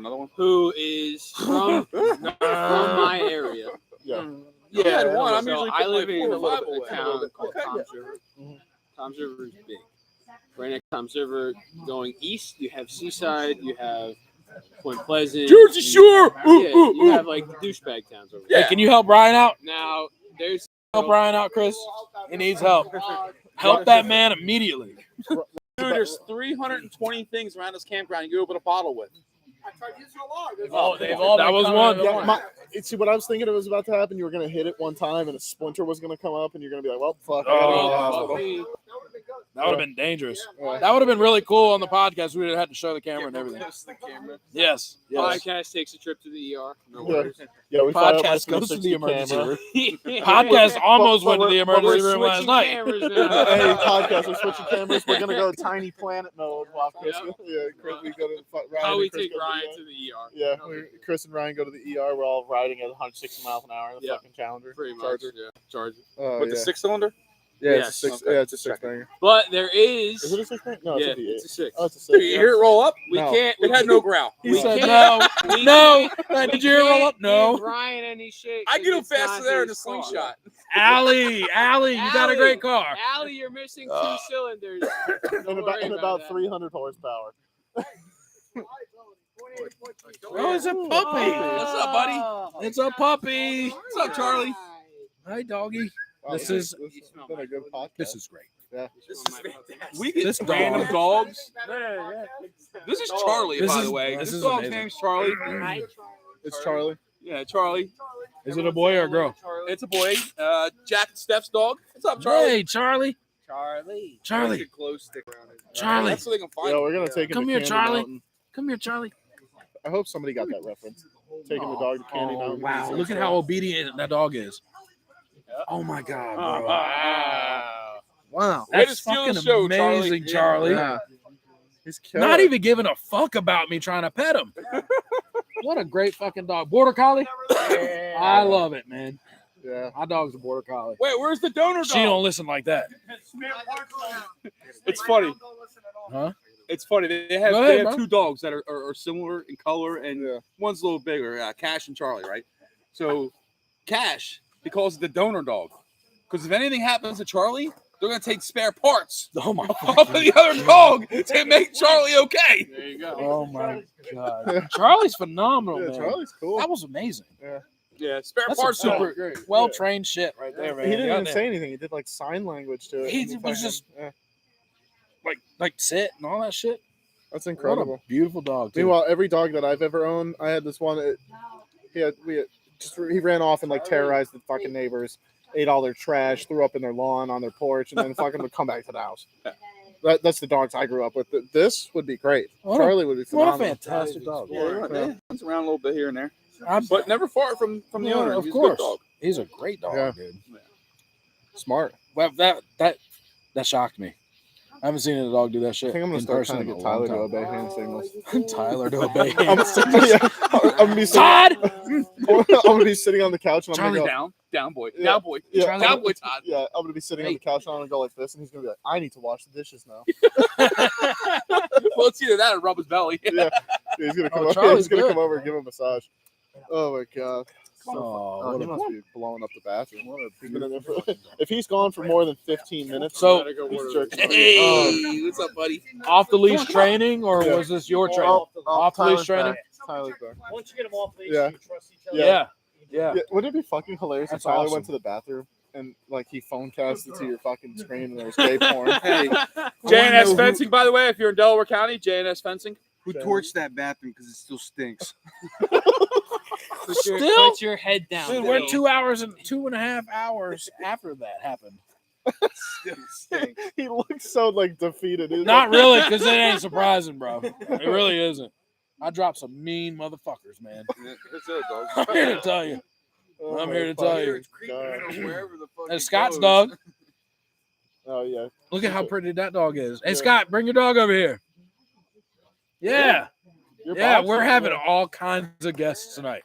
another one? who is from my area. Yeah. Yeah, I had one. I'm So usually I live in a a town bit. called Okay, Tom's River. Mhm. Tom's River is big. Right next to Tom's River, going east, you have Seaside, you have Point Pleasant, Jersey Shore. Yeah, you have like the douchebag towns over there. Hey, can you help Brian out? Now there's Help Brian out, Chris. He needs help. Help that man immediately. Dude, there's 320 things around this campground you can open a bottle with. Oh, they've all. That was one. Yeah, see, what I was thinking it was about to happen. You were gonna hit it one time, and a splinter was gonna come up, and you're gonna be like, "Well, fuck." I gotta go to the Oh, hospital. That would have been dangerous. Yeah. That would have been really cool on the podcast. We would have had to show the camera and everything. Yes. Yes. podcast takes a trip to the ER. No Yeah. worries. Yeah, we fired up my Podcast goes to the 360 emergency camera. room. Podcast almost But went to the we're emergency room last Switching night. cameras Hey, now. podcast, we're switching cameras. We're gonna go tiny planet mode while Chris. Yep. Yeah, Chris, we go to Ryan. How and we Chris take go to Ryan the to the ER. Yeah, Chris and Ryan go to the ER. We're all riding at 160 miles an hour in the Yeah. fucking Challenger. Pretty much. Charger. Yeah. Charger. Oh, With yeah. the 6-cylinder? Yeah, it's Yes. a six. Okay. Yeah, it's a six banger. But there is. Is it a six banger? No, yeah, it's a V8. it's a 6. Oh, it's a Dude, six. you hear it roll up? We No. can't. It had no growl. He We said can't- no. we No. can't- Did you hear it roll up? give No. Ryan any shit. I 'cause get him it's not faster there in the his car. slingshot. Allie, you got a great car. Allie, you're missing 2 cylinders. Don't And worry about that. 300 horsepower. Oh, it's a puppy. What's up, buddy? It's a puppy. What's up, Charlie? Hi, doggy. Wow, This is- this has been a good podcast. This is great. This is fantastic. We get This dog. random dogs. Yeah. This is Charlie, This by is- the way. this This is dog's amazing. name's Charlie. It's Charlie. Yeah, Charlie. Is it a boy or a girl? It's a boy. Jack and Steph's dog. What's up, Charlie? Hey, Charlie. Charlie. Charlie. Glow stick around it. Charlie. That's so they can find Yeah, him. we're gonna take him Come to here, Candy Charlie. Mountain. Come here, Charlie. I hope somebody got that reference. Taking the dog to Candy Oh, Mountain. wow. Look at how obedient that dog is. Oh, my God, bro. Wow. Way to That's steal the fucking show, Charlie. amazing, Charlie. Yeah. He's killer. Not even giving a fuck about me trying to pet him. What a great fucking dog. Border Collie? I love it, man. Yeah. My dog's a Border Collie. Wait, where's the donor dog? She don't listen like that. It's funny. Huh? It's funny. They have Go ahead, bro. 2 dogs that are similar in color, and Yeah. one's a little bigger. Cash and Charlie, right? So Cash, he calls it the donor dog. Because if anything happens to Charlie, they're gonna take spare parts Oh my off of the other dog to make Charlie okay. There you go. Oh my god. Charlie's phenomenal, Yeah, man. Charlie's cool. That was amazing. Yeah, spare That's parts some are super well trained shit right there, man. He didn't even Goddamn. say anything. He did like sign language to it. He and was just- yeah, like sit and all that shit. that's What incredible. a beautiful dog. Too. Meanwhile, every dog that I've ever owned, I had this one. He ran off and like terrorized the fucking neighbors, ate all their trash, threw up in their lawn on their porch, and then fucking would come back to the house. That's the dogs I grew up with. This would be great. What a- Charlie would be what a phenomenal. fantastic dog. Yeah, you're right. Yeah. Runs around a little bit here and there, I'm- but never far from the Yeah, owner. of He's course. a good dog. He's a great dog, Yeah. dude. Smart. Well, that shocked me. I haven't seen a dog do that shit. I think I'm gonna in start person trying to in get a Tyler long to time. obey hand signals. Tyler to obey I'm, hand signals. yeah, I'm gonna be sitting, Todd! I'm gonna be sitting on the couch and I'm Charlie gonna go. down boy, Yeah. down boy, Yeah, down boy, Todd. Yeah, I'm gonna be sitting on the couch and I'm gonna go like this, and he's gonna be like, "I need to wash the dishes now." Well, it's either that or rub his belly. Yeah, he's gonna come Oh, over. Charlie's He's gonna good. come over and give him a massage. Oh my god. Oh, Oh, what he a- must be blowing up the bathroom. He's been in there for, if he's gone for more than 15 minutes, So- he's jerking off. Hey, what's up, buddy? off the leash training, or Yeah. was this your training? Off the leash training? Tyler's back. Once you get them off leash, Yeah. you trust each other. Yeah. Yeah. Yeah, wouldn't it be fucking hilarious That's if Tyler awesome. went to the bathroom and like he phone casted to your fucking screen and there was gay porn? Hey, J&S Fencing, by the way, if you're in Delaware County, J&S Fencing. Who torched that bathroom because it still stinks? Still? Put your head down. Dude, we're 2.5 hours after that happened. Still stinks. He looks so like defeated. He's Not like, really, because it ain't surprising, bro. It really isn't. I dropped some mean motherfuckers, man. That's it, dog. I'm here to tell you. oh I'm my here to tell you. It's creeping in wherever the fuck That's it Scott's goes. dog. Oh yeah. Look at how pretty that dog is. Hey, Yeah. Scott, bring your dog over here. Yeah. Your Yeah, box we're is- having all kinds of guests tonight.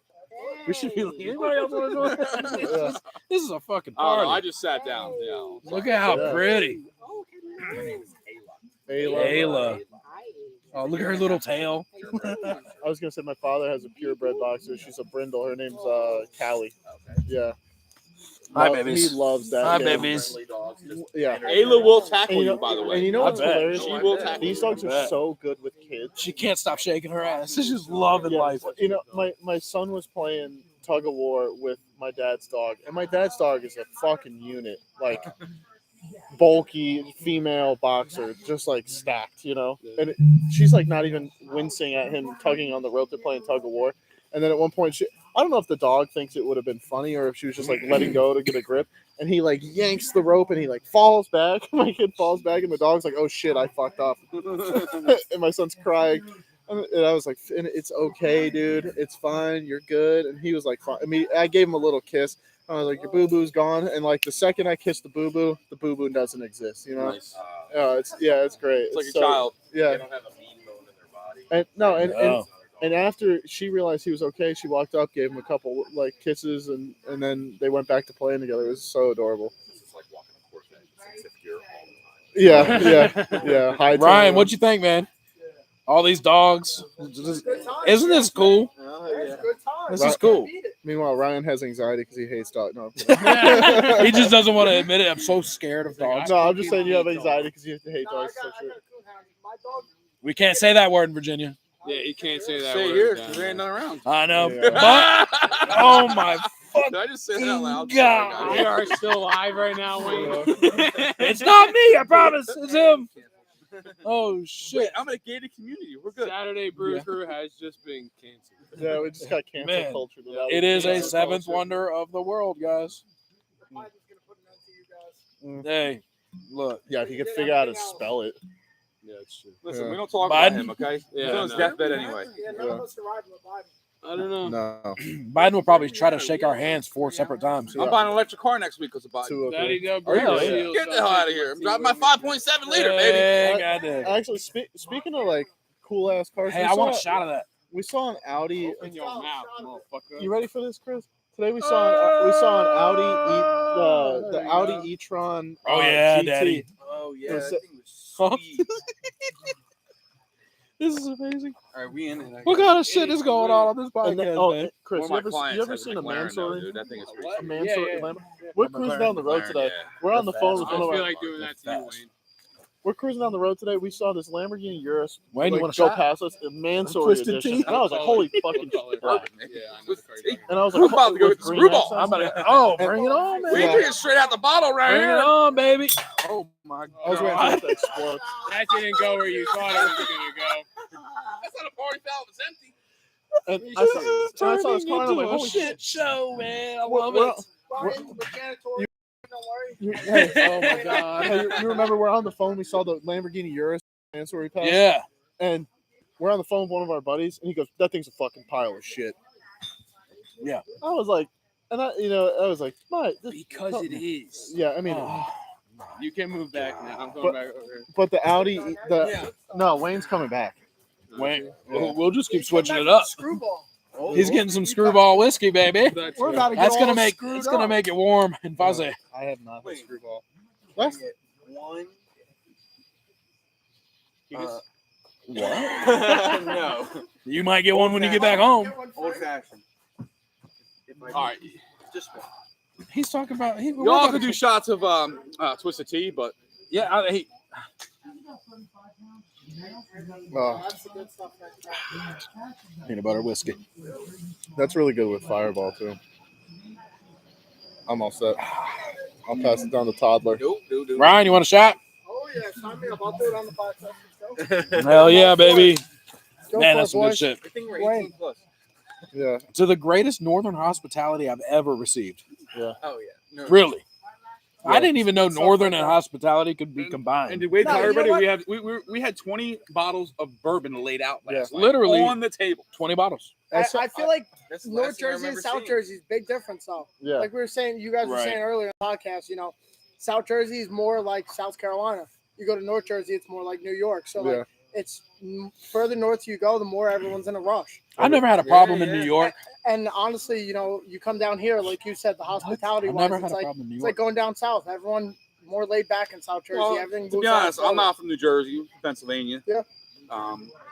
We should be. Anybody else want to join? Yeah. This is a fucking I don't know. party. I just sat down. Yeah. Look at how Yeah. pretty. Ayla. Ayla. Oh, look at her little tail. I was gonna say my father has a purebred boxer. She's a brindle. Her name's Callie. Yeah. Hi, He babies. loves that. Hi, kid. babies. Yeah. Ayla will tackle And you, by the way. And you know I what's bet. hilarious? She will tackle These you. dogs are so good with kids. She can't stop shaking her ass. She's just loving Yeah. life. You know, my son was playing tug of war with my dad's dog, and my dad's dog is a fucking unit. Like bulky female boxer, just like stacked, you know. And she's like not even wincing at him tugging on the rope. They're playing tug of war, and then at one point, I don't know if the dog thinks it would have been funny or if she was just like letting go to get a grip. And he like yanks the rope and he like falls back. My kid falls back, and the dog's like, "Oh shit, I fucked up." And my son's crying. And I was like, "It's okay, dude. It's fine. You're good." And he was like, "Fine." I mean, I gave him a little kiss. I was like, "Your boo boo's gone." And like the second I kissed the boo boo doesn't exist. You know? Nice. It's great. It's like a So, child. Yeah. They don't have a mean bone in their body. And no, and, No. and after she realized he was okay, she walked up, gave him a couple like kisses, and then they went back to playing together. It was so adorable. This is like walking a Corvette. It's if you're all the time. Yeah. High Ryan, tempo. what'd you think, man? All these dogs. Isn't this cool? This is cool. Meanwhile, Ryan has anxiety because he hates dogs. No, I'm kidding. He just doesn't want to admit it. I'm so scared of dogs. No, I'm just saying you have anxiety because you hate dogs. So shit. We can't say that word in Virginia. Yeah, you can't say that. Say word here, down because there ain't none around. I know. Yeah. But, oh my Did I just say that out loud? God. Sorry, We guys. are still live right now, Wayne. It's not me, I promise. It's him. Oh, Wait, shit. I'm in a gated community. We're good. Saturday Brew Yeah. Crew has just been canceled. Yeah, we just got cancel Man, culture. It is a seventh wonder of the world, guys. Hey, look. Yeah, if you could figure out how to spell it. Yeah, it's true. Listen, Yeah. we don't talk Biden? about him, okay? Yeah, He's on his no. deathbed anyway. Yeah, none of us survived with Biden. I don't know. No. Biden will probably try to shake our hands 4 separate times. I'm buying an electric car next week because of Biden. Two of Daddy them. go Are you Brew really? Crew. Get the hell out of here. I'm driving my 5.7 liter, baby. Hey, goddamn. Actually, speaking of like cool ass cars, Hey, we I want a saw- shot of that. We saw an Audi. Open your mouth, motherfucker. You ready for this, Chris? Today we saw an Audi the Audi e-tron. Oh, yeah, GT. Daddy. Oh It yeah, was- that thing was sweet. This is amazing. All right, we in it. What kind of shit is going on this And then, podcast, man? Chris, One of my you clients ever has a seen a McLaren now, manslaughter? dude. That thing is pretty A sweet. manslaughter yeah. Lambo? We're cruising down the road McLaren, today. yeah. We're on the phone with I one of feel our. like doing that to you, Wayne. We're cruising down the road today. We saw this Lamborghini Urus Wayne, you like, want a go shot? past us, a manslaughter Twisted edition, tea? and I was like, "Holy fucking!" Color. Right. Yeah, I know the car you're talking And I was like, We're about to go with get the green screwball. accents. I'm about to. Bring it on, about. man. We drinking straight out the bottle right Bring here. it on, baby. Oh my I was waiting for it to explode. That didn't go where you thought it was gonna go. That's not a party foul. It's empty. And This I is saw this turning car, and I'm like, into a "Holy shit show, man. I We're- love we're- it. Don't worry. Hey, Oh my god. hey, you remember we're on the phone? We saw the Lamborghini Urus manslaughter pass. Yeah. And we're on the phone with one of our buddies, and he goes, "That thing's a fucking pile of shit." Yeah. I was like, I was like, "My, Because it is. yeah." I mean, You can move back now. I'm But- going back over here. but the Audi, no, Wayne's coming back. Wayne, we'll just keep switching it up. Screwball. He's getting some screwball whiskey, baby. That's We're right. about to get That's gonna all make screwed it's gonna up. make it warm and fuzzy. I have not had Wait. screwball. Let's get one. What? No. You might get one when you get back home. Old fashioned. All right. Just one. He's talking about. Y'all could do shots of Twisted Tea, but Yeah, That's the good stuff right there. peanut butter whiskey. That's really good with Fireball too. I'm all set. I'll pass it down to Toddler. Nope. Ryan, you want a shot? Oh yeah, sign me up. I'll do it on the podcast. Hell yeah, baby. Go Man, for that's it, some good boys. shit. I think we're 18 plus. Yeah. To the greatest northern hospitality I've ever received. Oh yeah. No. Really. Yeah. I didn't even know Stuff northern like and that. hospitality could be and combined. did Wade No, tell you know everybody what? we had 20 bottles of bourbon laid out last night. Literally on the table. 20 bottles. I feel like That's the North last thing I Jersey and remember South seeing. Jersey is big difference though. Yeah. Like we were saying, you guys were Right. saying earlier in the podcast, South Jersey is more like South Carolina. You go to North Jersey, it's more like New York. So Yeah. like it's further north you go, the more everyone's in a rush. I never had a problem in yeah. New York. And honestly, you come down here, like you said, the hospitality I wise, never it's had a like problem in New it's York. like going down south. Everyone more laid back in South Jersey. Well, Everything to be moves out honest, slower. I'm not from New Jersey, Pennsylvania. Yeah.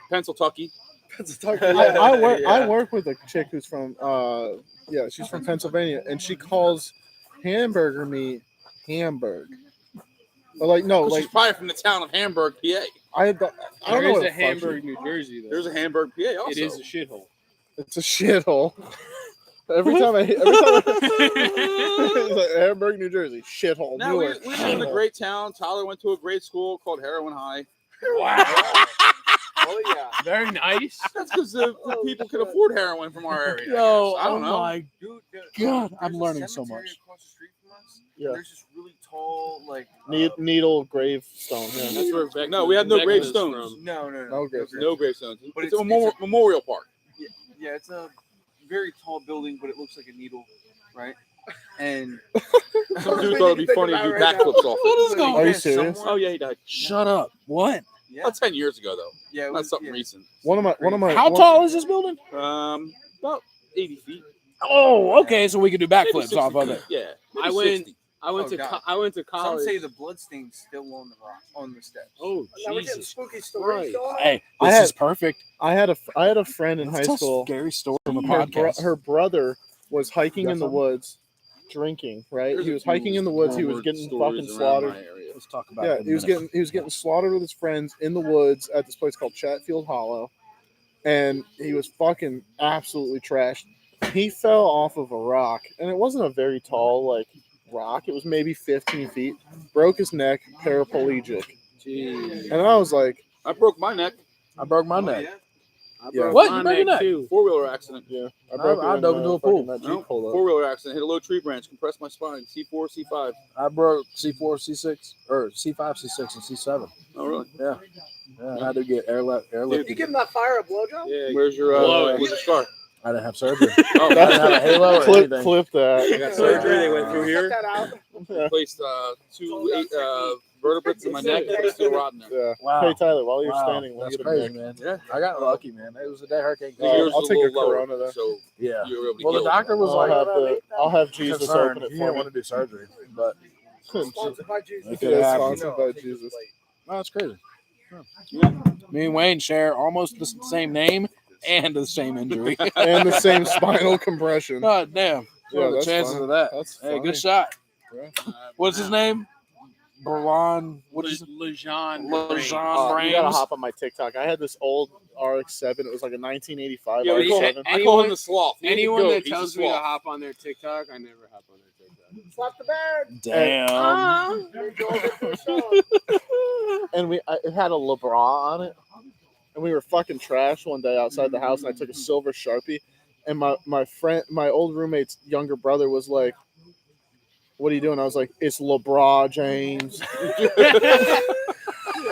Pennsylvania. I work with a chick who's from she's from Pennsylvania, and she calls hamburger meat Hamburg. But like no, She's like probably from the town of Hamburg, PA. I don't There know is what a the fuck Hamburg, New Jersey, though. There's a Hamburg, PA also. It is a shithole. it's a shithole. Every time it's like Hamburg, New Jersey, shithole. No, we Newark, live in a shithole. great town. Tyler went to a great school called Heroin High. Wow. Oh yeah. Very nice. That's because the people can afford heroin from our area. Yo, I don't know. my Dude, God, I'm there's a learning so cemetery much. Across the street from us. Yeah. There's this really tall, like Needle gravestone. Yeah. That's where Beck, no, we have no Beck was gravestones. from. no No gravestones. No gravestones. But It's a it's a- memorial park. Yeah, it's a very tall building, but it looks like a needle, right? And Some dude thought it'd be funny to do backflips off What it. is going Are you Yeah, serious? somewhere- Oh yeah, he died. Shut up. What? Yeah, About 10 years ago though. yeah, it Not was, something yeah. recent. One of my How tall is this building? About 80 feet. Oh, okay. So we can do Maybe backflips 60 off of feet. it. Yeah. I maybe went- 60. I went Oh, to God. I went to Some college. say the bloodstain's still on the rock on the steps. Oh Now we're getting Jesus! spooky stories Right. going on. Hey, I this had- is perfect. I had a friend in Let's high tell school. Scary story from a Her, podcast. her brother was hiking Got in the something? woods, drinking. Right, There's he a was hiking few in the woods. He was rumored getting stories fucking around slaughtered. my area. Let's talk about Yeah, it. he was getting slaughtered with his friends in the woods at this place called Chatfield Hollow, and he was fucking absolutely trashed. He fell off of a rock, and it wasn't a very tall rock. It was maybe 15 feet. Broke his neck, paraplegic, Jeez. and I was like, I broke my neck. I broke my Oh, neck. yeah. I Yeah. broke What? my You broke your neck? too. 4-wheeler accident. yeah, I broke it dove in, into a pool. fucking that No, Jeep pulled up. 4-wheeler accident. Hit a low tree branch. Compressed my spine. C4, C5. I broke C4, C6, or C5, C6, and C7. Oh really? Yeah, I had to get airlifted. You give him that fire a blowjob? Yeah. Where's your Blow it. where's your scar? I didn't have surgery. Oh, I didn't have a halo or Flip anything. that. I got surgery. They went through Cut here. that out. Placed 2 vertebrates in my neck. They're still rotting there. Yeah. Wow. Hey Tyler, while you're Wow, standing, we'll that's get crazy, a man. Yeah, I got lucky, man. It was the day Hurricane Uh, came. Yours I'll was take a little lower, Corona then. So Yeah. you were able to Well, the heal. doctor was like, I'll have Jesus concerned. open it He for didn't me. want to do surgery, but Sponsored by Jesus. it could Yeah, happen. sponsored by Jesus. No, it's crazy. Me and Wayne share almost the same name and the same injury. And the same spinal compression. God damn. What are the that's chances funny. of that? That's Hey, funny. good shot. Yeah. What's his name? Baron. What is Lejean Lejean You gotta Brains? hop on my TikTok. I had this old RX-7. It was like a 1985 Yeah, we call RX-7. him, I call him the sloth. He's the Anyone goat. that He's the tells me to sloth. hop on their TikTok, I never hop on their TikTok. Slap the bag. Damn. You're going to a show. And it had a LeBron on it. And we were fucking trash one day outside the house, and I took a silver Sharpie. And my old roommate's younger brother was like, "What are you doing?" I was like, "It's LeBron James."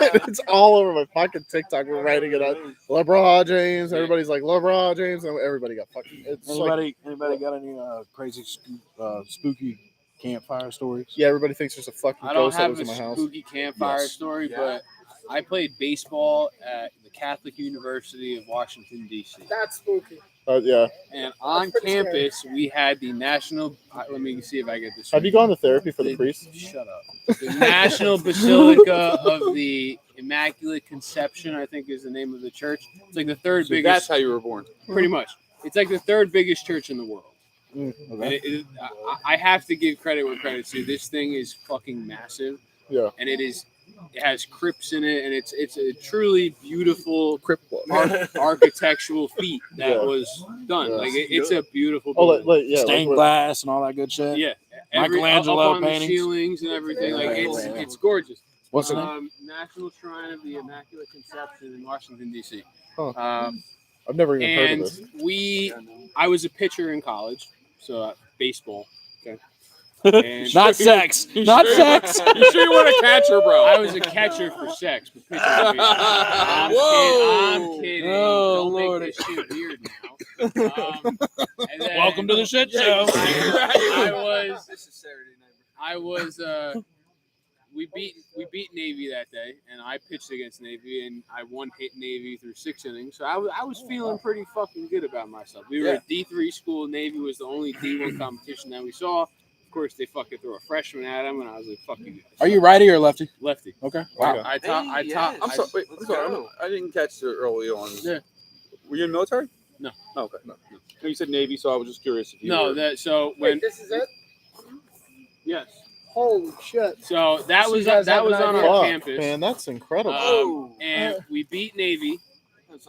It's all over my fucking TikTok. We're writing it up. LeBron James. Everybody's like LeBron James, and everybody got fucking. It's like, Anybody got any crazy spooky campfire stories? yeah, everybody thinks there's a fucking I don't ghost that have lives a in my house. spooky campfire Yes. story, but I played baseball at the Catholic University of Washington, D.C. That's spooky. Yeah. And on pretty scary. campus, we had the national. Let me see if I get this. Have you gone to therapy for the priest? Shut up. The National Basilica of the Immaculate Conception, I think, is the name of the church. It's like the third So biggest. that's how you were born. Pretty much. It's like the third biggest church in the world. And I have to give credit where credit's due. This thing is fucking massive. Yeah. And it has crypts in it, and it's a truly beautiful architectural feat that Yeah. was done. Yeah. Like it's a beautiful Oh, building. Stained glass and all that good shit. Yeah, Michelangelo up on paintings. the ceilings and everything. Like Yeah. it's gorgeous. What's the name? National Shrine of the Immaculate Conception in Washington D.C. Huh. I've never even heard And of this. I was a pitcher in college, so baseball. Okay. And Not sex. Not sex. You sure you want a catcher, bro? I was a catcher for sex, but pitcher for baseball. I'm kidding. Oh, Don't Lord. make this shit weird now. And then Welcome to the shit show. This is Saturday night. We beat Navy that day, and I pitched against Navy, and I hit Navy through 6 innings. So I was feeling pretty fucking good about myself. We were a D3 school. Navy was the only D1 competition that we saw. Of course, they fucking threw a freshman at him, and I was like, "Fuck you guys." Are you righty or lefty? Lefty. Okay. Wow. I taught. I'm sorry. Wait, I'm sorry. I didn't catch it early on. Yeah. Were you in the military? No. Oh, okay. No. You said Navy, so I was just curious if you No, were. Wait, this is it? Yes. Holy shit. So that So was you guys have on an our idea? Fuck, campus. man, that's incredible. And we beat Navy.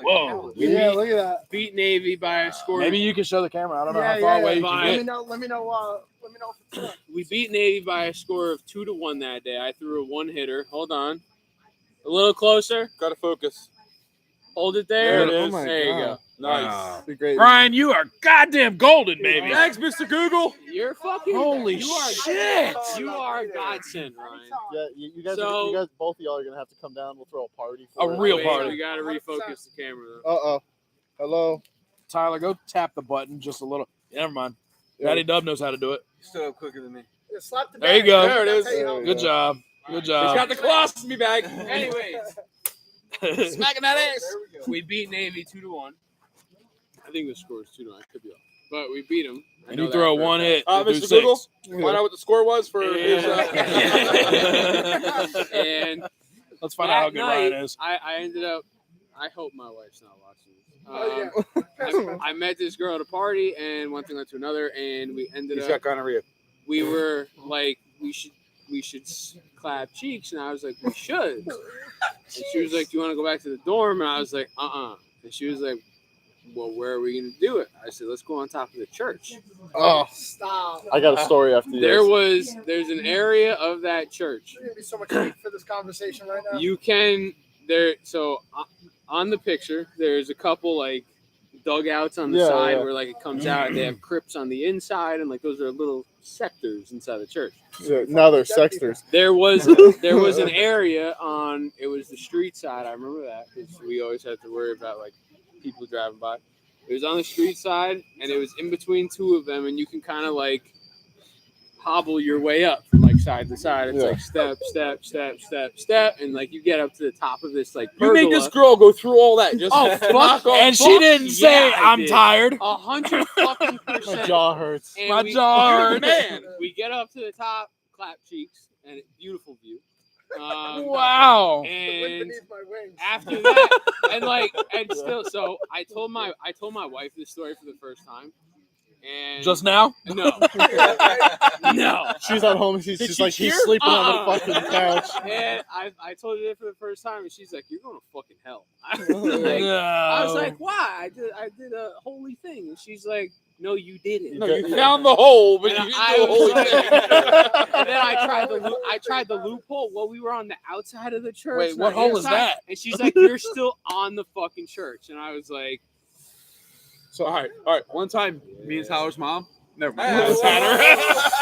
Whoa. Yeah, look at that. Beat Navy by a score. Maybe you can show the camera. I don't know Yeah, how far yeah, away yeah. you can Let get. me know. Let me know if it's We beat Navy by a score of 2-1 that day. I threw a one-hitter. Hold on. A little closer. Gotta focus. Hold it there. There it is. Oh my There you God. go. Nice. Be great. Brian, you are goddamn golden, baby. Thanks, Mr. Google. You're fucking. Holy you are, shit. You are a godsend, Ryan. Yeah, you guys, So- you guys, both of y'all are gonna have to come down. We'll throw a party. A For real it. party. We gotta refocus the camera though. Uh-oh. Hello. Tyler, go tap the button just a little. Never mind. Daddy Dub knows how to do it. Still quicker than me. Yeah, slap the There you bag. go. There it is. That's how you know. Good job. Good He's job. got the colostomy bag. Anyways, smacking that ass. We beat Navy 2-1. I think the score is 2-1. I could be off, but we beat them. And you throw a one hit. you do Mr. Google, six. find out what the score was for his. And Let's find out how that good Ryan night, is. I ended up. I hope my wife's not watching Oh, this. I met this girl at a party, and one thing led to another, and we ended He's up. got gonorrhea. We were like, we should clap cheeks, and I was like, we should. And she was like, do you want to go back to the dorm? And I was like, And she was like, well, where are we gonna do it? I said, let's go on top of the church. Oh, Stop. I got a story after this. There's an area of that church. There's gonna be so much hate for this conversation right now. You can on the picture, there's a couple like dugouts on the side where like it comes out. They have crypts on the inside, and like those are little sectors inside the church. Yeah, now they're sexters. There was an area on it was the street side. I remember that because we always had to worry about like people driving by. It was on the street side, and it was in between two of them, and you can kind of like hobble your way up from like side to side. It's like step, step, step, step, step, and like you get up to the top of this like You made pergola. this girl go through all that. Just fuck! And she didn't say, I'm tired. 100 fucking My percent. jaw hurts. And My we- jaw you're the hurts. man. We get up to the top, clap cheeks, and beautiful view. Wow. The wind And beneath my wings. after that, and still, so I told my wife this story for the first time, and Just now? no, no. She's at home. She's Did just she like, he's cheer? sleeping on the Uh-uh. fucking couch. And I told her that for the first time, and she's like, "You're going to fucking hell." I was like, "Why? I did a holy thing," and she's like, "No, you didn't." No, you found the hole, but And you I didn't do the was whole like- thing. And then I tried the loophole. Well, we were on the outside of the church. Wait, not what hole is inside. that? And she's like, "You're still on the fucking church," and I was like, So all right. One time, me and Tyler's mom. Never mind. Hey, That's Tanner.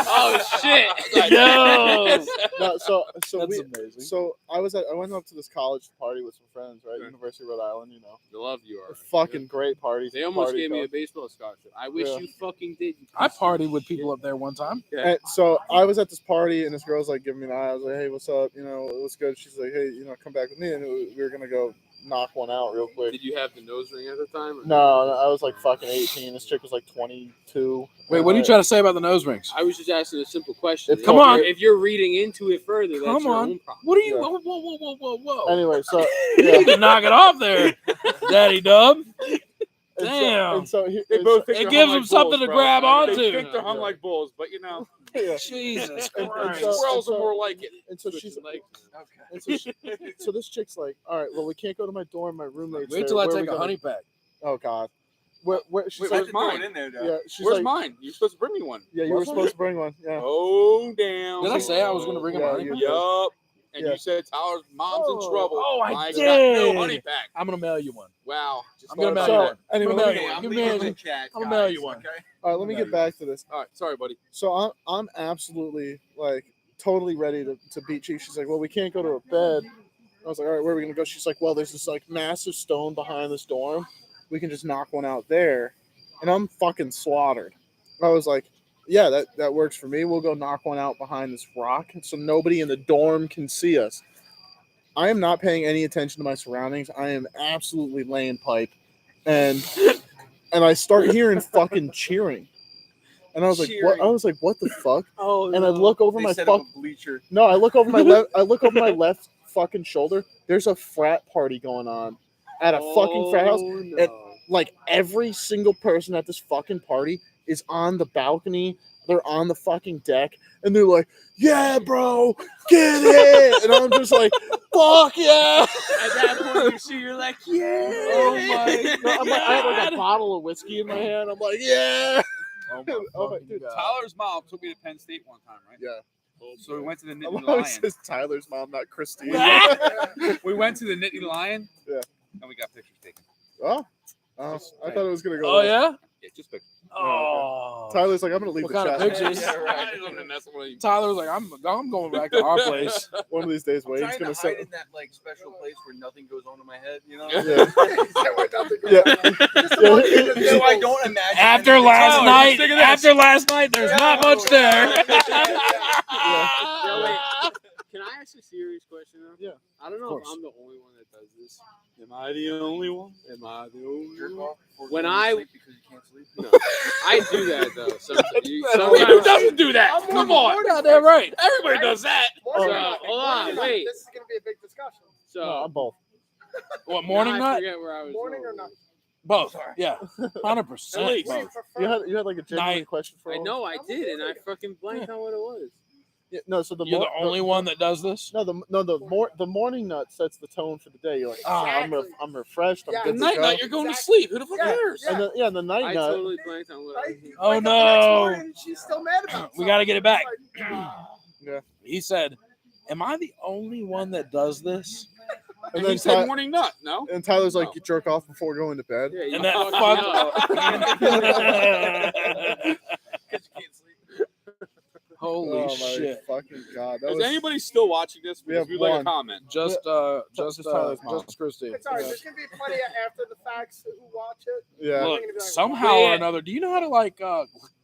"Oh shit, Yo. No, so That's we, amazing. so I went up to this college party with some friends, right? University of Rhode Island, you know. I love you." Fucking great parties. They almost party gave me a college. baseball scholarship. I wish Yeah. you fucking did. You I piece of partied with shit. people up there one time. And so I was at this party, and this girl's like giving me an eye. I was like, "Hey, what's up? You know, what's good?" She's like, "Hey, you know, come back with me," and we were gonna go knock one out real quick. Did you have the nose ring at the time? or- No, I was like fucking 18. This chick was like 22. Wait, what are you trying to say about the nose rings? I was just asking a simple question. It's Come on. If you're reading into it further, that's Come your on. own problem. What are you? Yeah. Whoa. Anyway, so You yeah. need to knock it off there, Daddy Dub. And Damn. So They and both so- think It they're gives hung them like something bulls, to bro. grab They onto. think they're hung like bulls, but you know, yeah. Jesus And Christ. so- squirrels are more like it. And so she's like, and so this chick's like, "All right, well, we can't go to my dorm. My roommate's Wait there. till I Where are take we a gonna-" honey pack. Oh God. Where she's Wait, like, where's mine? in there, though. yeah, she's Where's like, mine? You're supposed to bring me one. yeah, you were Was I? supposed to bring one. Yeah. Oh damn! Did I say I was going to bring him Yeah, a honey you pack? did. Yup. And Yeah. you said Tyler's mom's in Oh. trouble. Oh, I Mike's did. got no honey pack. I'm going to mail you one. Wow. Just I'm gonna thought mail about you that. one. Anyway, I'm gonna let mail me- you one. I'm Give me leaving a- the chat, I'm gonna mail you guys, one. okay? all right, let me get back to this. All right, sorry, buddy. So I'm absolutely like totally ready to beat Chief. She's like, "Well, we can't go to her bed." I was like, "All right, where are we gonna go?" She's like, "Well, there's this like massive stone behind this dorm. We can just knock one out there." And I'm fucking slaughtered. I was like, "Yeah, that works for me. We'll go knock one out behind this rock, so nobody in the dorm can see us." I am not paying any attention to my surroundings. I am absolutely laying pipe, and I start hearing fucking cheering. And I was like, "What?" I was like, "What the fuck?" oh, And I look over They my set up fuck. a bleacher. No, I look over my left. I look over my left fucking shoulder. There's a frat party going on at a fucking frat house. no. And like every single person at this fucking party is on the balcony. They're on the fucking deck, and they're like, "Yeah, bro, get it!" And I'm just like, "Fuck yeah!" At that point, you see, you're like, yeah. Oh my god! I'm like, I had like a bottle of whiskey in my hand. I'm like, "Yeah." Oh my Oh my- fucking dude, God. Tyler's mom took me to Penn State one time, right? Yeah. So we went to the I Nittany love how it Lion. says Tyler's mom, not Christine. We went to the Nittany Lion. Yeah. And we got pictures taken. Oh, I thought it was gonna go. Oh, yeah? Yeah, just pictures. Oh. Tyler's like, "I'm gonna leave What the kind of chat." pictures? Yeah, right. I'm gonna mess with you. Tyler was like, I'm going back to our place. One of these days, I'm Wade's trying gonna to hide say, in that like special place where nothing goes on in my head, you know? Yeah. So I don't imagine. After anything. last Tyler, night, just think of this. after last night, there's not much there. Yeah, wait. Can I ask a serious question though? Yeah, I don't know if course. I'm the only one that does this. Am I the only one? Am I the only Jerk one? off before When going to I- sleep because you can't sleep. No, I do that though. Sometimes. Who Sometimes doesn't do that? Come on. Goddamn right. Everybody does that. Morning So, or night? hold Morning on, or night? wait. This is going to be a big discussion. So "No, I'm both." What, morning now I nut? forget where I was. Morning going. or night? Both. Yeah. 100%. At least. both. Wait, for You had like a genuine Night. question for I him? know I did, and I fucking blanked on what it was. Yeah, no, so You're the only one that does this? No, the morning nut sets the tone for the day. You're like, Exactly. I'm refreshed. I'm Yeah. good The to night go. night, you're going to Exactly. sleep. Who the fuck Yeah. cares? And then, yeah, the night I nut. totally blanked on what I was Right? doing. Oh, Wake up the next no. morning, she's still mad about We got to something. get it back. Yeah. He said, am I the only one that does this? And And then you said Ty- morning nut, no? and Tyler's like, No. "You jerk off before going to bed." Yeah, you And that fucked me up. Because you can't sleep. Holy Oh my shit. fucking god! That Is was anybody still watching this? We have Because we'd like one. a comment. Just Tyler's mom. just Christine. It's all right. There's going to be plenty of after the facts who watch it. yeah. Look, They're gonna be like, somehow Wait. or another, do you know how to like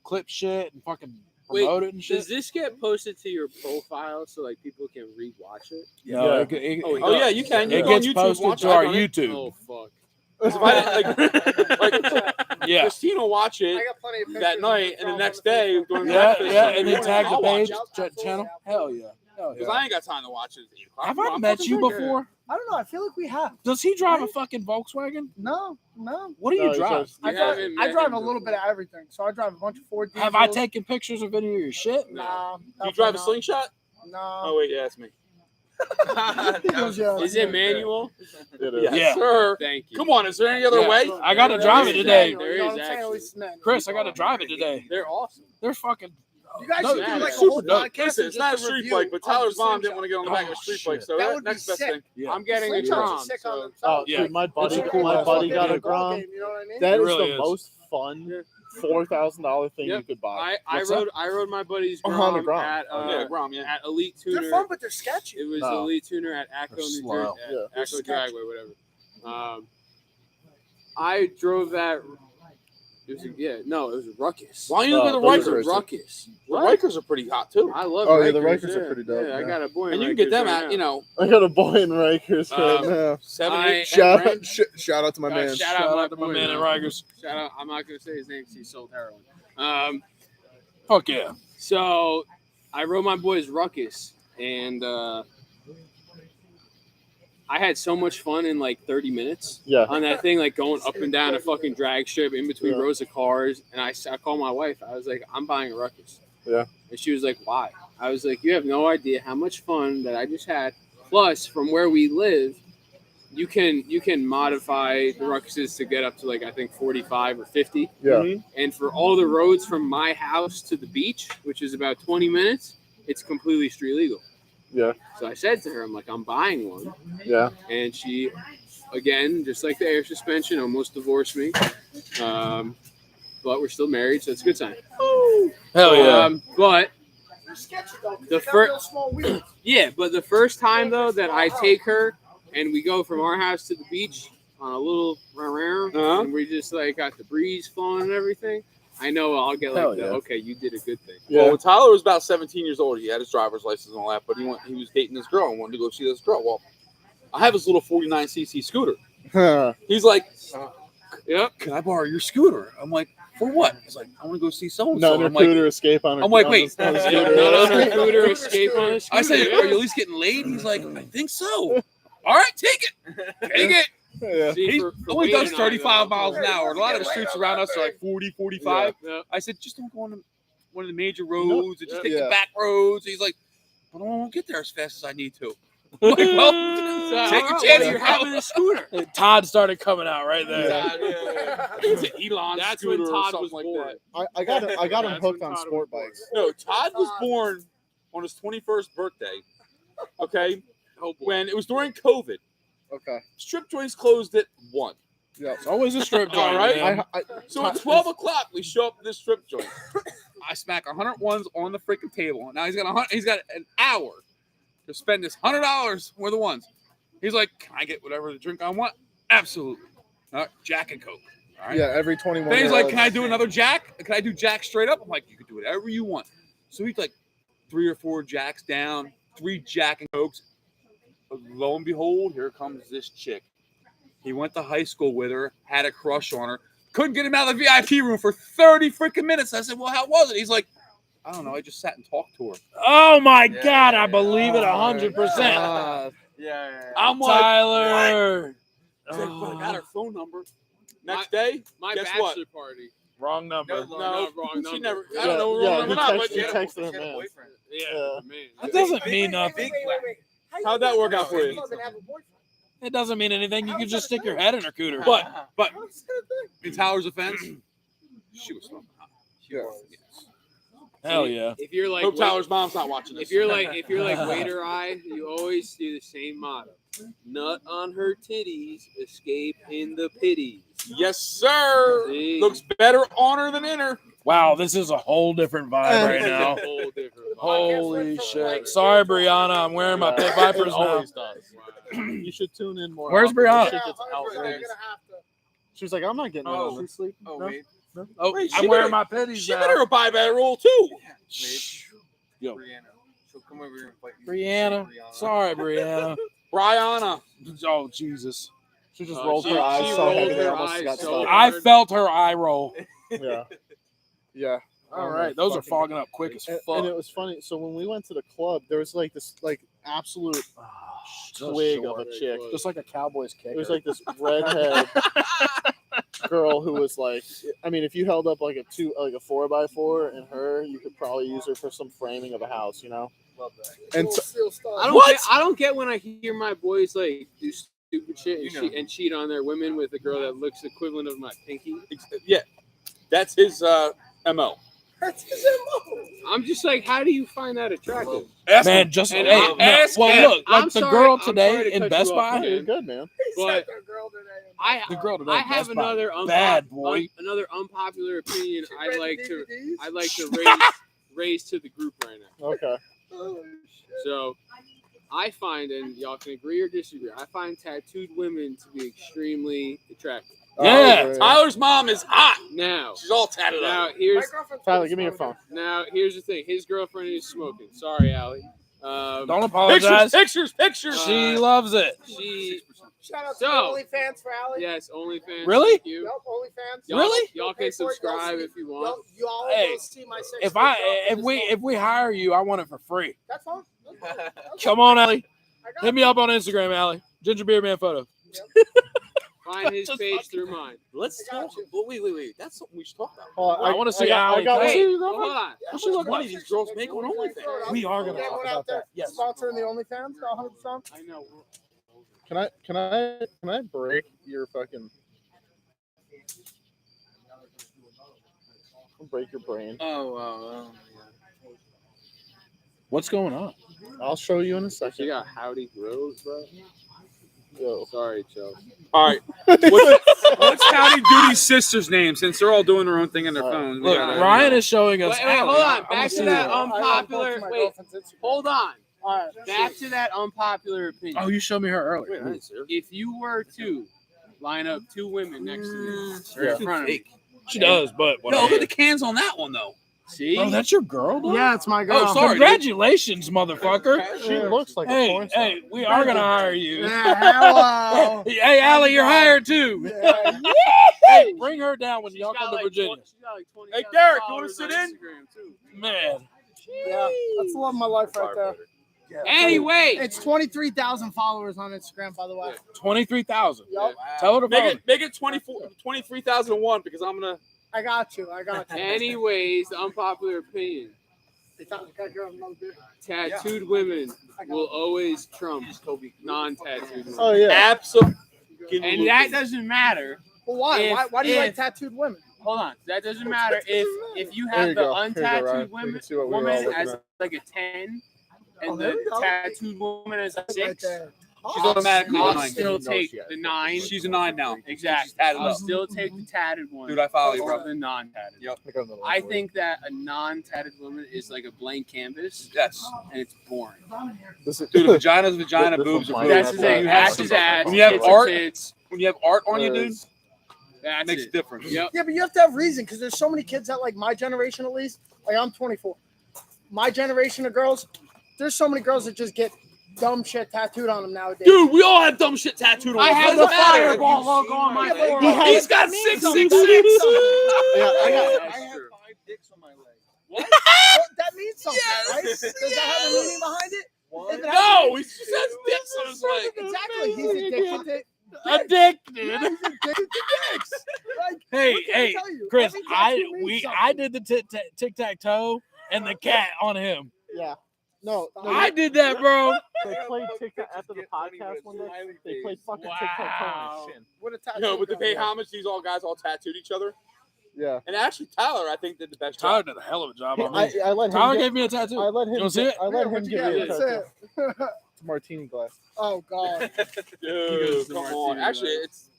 clip shit and fucking promote it and Does shit? this get posted to your profile so like people can rewatch it? No, Yeah. Oh yeah, you can. You It can go on gets YouTube, posted watch to it. our on it. YouTube. Oh fuck. 'Cause if I didn't, like Yeah. Christine will watch I it got plenty of that pictures night, of and the Trump next on the day Facebook. during Yeah, breakfast, yeah, Sunday and then morning, tag the I'll watch page it. Absolutely, channel. absolutely. Hell yeah. Because I ain't got time to watch it at 8 o'clock. Have No, I I'm met fucking you drinking. before? I don't know. I feel like we have. Does he drive a fucking Volkswagen? No. What do No, you he drive? drives- I You drive, haven't I met drive him a little bit of everything. So I drive a bunch of Ford diesels. Have I taken pictures of any of your shit? Nah. You drive a definitely slingshot? not. Oh, wait, yeah, that's me. He goes, yeah, Is it manual? It is. Yes, Yeah. sir. Thank you. Come on, is there any other Yeah. way? I got to There drive is it today. manual, There you know is what I'm saying? At actually. least manual. Chris, I got to drive it today. They're awesome. They're fucking. You guys No, should do man, like a it's whole super dope. podcast. Listen, and it's not a just street review bike, but of Tyler's the mom didn't slingshot. want to get on the back of a Oh, street shit. bike, so That that, would be next best sick. thing. Yeah. I'm getting a Slingshots Grom. are sick on So themselves. Yeah. Dude, my buddy, It's a cool my ass buddy fucking got a ball Grom. game, you know what I mean? That It is really the is. most fun $4,000 thing Yep. you could buy. I What's that? rode my buddy's On Grom, the Grom. at Yeah, Grom, yeah. at Elite Tuner. They're fun, but they're sketchy. It was No. Elite Tuner at Acco, They're New slow. Jersey. Yeah. Acco Dragway, whatever. I drove that. It was a Ruckus. Why don't you look at the those It are Rikers? was a Ruckus. The Rikers are pretty hot, too. I love. Oh, yeah, the Rikers, Rikers are pretty dope, Yeah, I yeah. got a boy. in And you can get Rikers them right at, now. I got a boy in Rikers right Um, now. 7, I 8. Shout Brent- out, shout out to my man. Shout out to my boy, man in man. Rikers. Shout out. I'm not gonna say his name because he sold heroin. Fuck yeah. So I rode my boy's Ruckus, and I had so much fun in like 30 minutes Yeah. on that thing, like going up and down a fucking drag strip in between Yeah. rows of cars. And I called my wife. I was like, I'm buying a Ruckus. Yeah. And she was like, why? I was like, you have no idea how much fun that I just had. Plus, from where we live, you can modify the Ruckuses to get up to like I think 45 or 50. Yeah. And for all the roads from my house to the beach, which is about 20 minutes, it's completely street legal. Yeah. So I said to her, I'm like, I'm buying one. Yeah. And she, again, just like the air suspension, almost divorced me. But we're still married, so it's a good sign. Hell yeah. But They're sketchy though. The The fir- real small wheels. yeah, but the first time though that I take her and we go from our house to the beach on a little Uh-huh. and we just like got the breeze flowing and everything, I know I'll get Hell like yeah. okay, you did a good thing. Yeah. Well, when Tyler was about 17 years old, he had his driver's license and all that, but he was dating this girl and wanted to go see this girl. Well, I have this little 49cc scooter. He's like, Yep. can I borrow your scooter? I'm like, for what? He's like, I want to go see so-and-so. None I'm or like, cooter escape on a I'm like, on wait. a- on a Yeah, scooter. not on a scooter, escape on a scooter. I said, yeah. are you at least getting laid? He's like, I think so. All right, take it. Take it. Yeah. See, He for only Wade does and I, 35 though, miles an hour. A lot of the streets around us are like 40, 45. Yeah. I said, just don't go on one of the major roads and just take Yeah. the back roads. He's like, but I won't get there as fast as I need to. I'm like, well, take your chance. You're having a scooter. Todd started coming out right there. I think it's an Elon That's scooter when or Todd something was like born. that. I got him That's hooked when on Todd sport was born. bikes. No, Todd was born on his 21st birthday. Okay, Oh, boy. when it was during COVID, Okay. strip joints closed at 1. Yeah. It's always a strip joint, All right. man. So at 12 o'clock, we show up at this strip joint. I smack 100 ones on the freaking table. Now he's got an hour to spend this $100 worth of ones. He's like, can I get whatever the drink I want? Absolutely. Jack and Coke. All right. Yeah, every 21. Then he's like, can I do another Jack? Can I do Jack straight up? I'm like, you can do whatever you want. So he's like 3 or 4 Jacks down, 3 Jack and Cokes. But lo and behold, here comes this chick. He went to high school with her, had a crush on her, couldn't get him out of the VIP room for 30 freaking minutes. I said, well, how was it? He's like, I don't know. I just sat and talked to her. Oh my God, I believe it 100%. I'm like, Tyler. He's like, but I got her phone number. Next day, My guess bachelor what? party. Wrong number. No, wrong she number. never. I Yeah, don't know yeah, wrong number he not, texted- but he texted her, man. Yeah, man. That doesn't mean nothing. Wait. How'd that work out for you? It doesn't mean anything. You can just stick your head in her cooter. But in Tyler's offense, she was smoking hot. Hell yeah. If you're like Hope Tyler's mom's not watching this. if you're like waiter eye, you always do the same motto. Nut on her titties, escape in the pitties. Yes, sir. See? Looks better on her than in her. Wow, this is a whole different vibe right now. Whole different vibe. Holy shit. Sorry, Brianna. I'm wearing my Pit Vipers now. always does. You should tune in more. Where's often. Brianna? This shit gets outrageous. She was like, I'm not getting Oh. on. She's sleep. Oh, No? wait. Oh, Wait, I'm she wearing better- my pitties She now. better abide by the rule too. Yo. Brianna. So come over here and fight me. Brianna. Sorry, Brianna. Brianna. Oh, Jesus. She just Oh, rolled she- her eyes she so rolled heavy they her almost eyes got so stuck. I felt her eye roll. Yeah. Yeah. All right, those are fogging up quick as fuck. And it was funny. So when we went to the club, there was like this like absolute So twig short. of a chick. Just like a Cowboys kicker. It was like this redhead girl who was like, I mean, if you held up like a 4x4 and her, you could probably use her for some framing of a house, you know. And so, I don't get when I hear my boys like do stupid shit and cheat on their women with a girl that looks equivalent of my pinky. Yeah, that's his MO. I'm just like, how do you find that attractive? Ask Man, him. just And hey, I'm- no, ask well, him. look, like I'm the sorry- girl I'm sorry today to in cut Best you off, Buy. man. you're good, man. But The girl today I in have Best Buy. another Bad boy. another unpopular opinion. I'd like to raise to the group right now. Okay. So, I find, and y'all can agree or disagree, I find tattooed women to be extremely attractive. Yeah. Tyler's mom is hot. Now, She's all tatted up. Tyler, give me your phone. Now, here's the thing. His girlfriend is smoking. Sorry, Allie. Don't apologize. Pictures. She loves it. Shout out to So- OnlyFans for Allie. Yes, OnlyFans. Really? Thank you. Yep, OnlyFans. Really? Y'all can subscribe if you want. Y'all Hey, will see my sex. If we hire you, I want it for free. That's fine. Come on, Allie. I got Hit me up on Instagram, Allie. Ginger Beer Man photo. Find his page through mine. Let's talk. Well, wait. That's something we should talk about. Hold on, I want to see got- Allie. I got Can I one. see your Hold girlfriend? on. How much money these girls make on OnlyFans? We are gonna Get talk one about out there. that. Yes. Sponsoring the OnlyFans, 100%. I know. Can I break your fucking? I'll break your brain. Oh. What's going on? I'll show you in a She second. got Howdy Grows, bro. Yo. Sorry, Joe. All right. What's Howdy Doody's sister's name? Since they're all doing their own thing on their phones. we Look, gotta- Ryan is showing us. Wait, Allie. hold on. I'm gonna Back see to that her. unpopular. Wait, hold on. All right. Back to that unpopular opinion. Oh, you showed me her earlier. Wait, I didn't see her. If you were to line up two women next to you, or Yeah. in front of you, She does, but Yo, look at the cans on that one though. see? Oh, that's your girl, though? Yeah, it's my girl. Oh, sorry. Congratulations, motherfucker. She looks like a porn star. Hey, we are gonna hire you. Yeah, hello. Hey, Allie, you're hired too. Yeah. Hey, bring her down when She's y'all got come to like Virginia. She's got like 20 Hey, Derek, you wanna followers sit on in? Instagram, too. Man. Yeah, that's the love of my life right there. Anyway, It's 23,000 followers on Instagram, by the way. 23,000. Yup. Tell her to follow. Make it 23,001 because I'm gonna. I got you. anyways, the unpopular opinion. Tattooed women will always trump non-tattooed women. Oh yeah. Absolutely. And that doesn't matter. Well, why? If- Why do you like if- tattooed women? Hold on. That doesn't matter if you There have you the go. Here you go, Ryan. untattooed We can women see what we were all woman looking as at. like a 10 Oh, and there we the go. tattooed woman as a Right 6. there. She's automatically I'll 9. still take the 9. She's a 9 now. Exactly. She's tatted I'll up. still take the tatted one. Dude, I follow you, over bro. the non-tatted. Yep. I think that a non-tatted woman is like a blank canvas, Yes. and it's boring. Dude, a vagina's a vagina, This boobs was are mine. boobs. That's the thing. Ass is ass. When you have tits are art, tits. when you have art on you, dude, That's makes a it. difference. Yep. Yeah, but you have to have reason because there's so many kids that like my generation at least. Like I'm 24. My generation of girls, there's so many girls that just get dumb shit tattooed on them nowadays. Dude, we all have dumb shit tattooed on I us. have Doesn't the matter. fireball logo on my Yeah, but forearm. He's got That means 666. something. Yeah, I got. I have 5 dicks on my leg. Well, that means something, right? Does that have a meaning behind it? If it has a No, meaning- he just has dicks on his leg. Exactly. He's addicted to Addicted. Yeah, he's addicted to dicks. Like, Hey, what can I hey, tell you? Chris, Every tattoo means I something. did the tic-tac-toe and the cat on him. Yeah. No. I did that, bro. They played TikTok after the podcast one day. They played fucking TikTok Wow. and shit. What a tattoo. Yo, but to pay gun. homage, these all guys all tattooed each other. Yeah. And actually, Tyler, I think, did the best Tyler job. did a hell of a job on I me. let him. Tyler get- gave me a tattoo. I let him. You wanna see it? I let him What'd you give me a get? tattoo. That's it. It's a martini glass. Oh God. Dude, the come martini on. Actually, glass. it's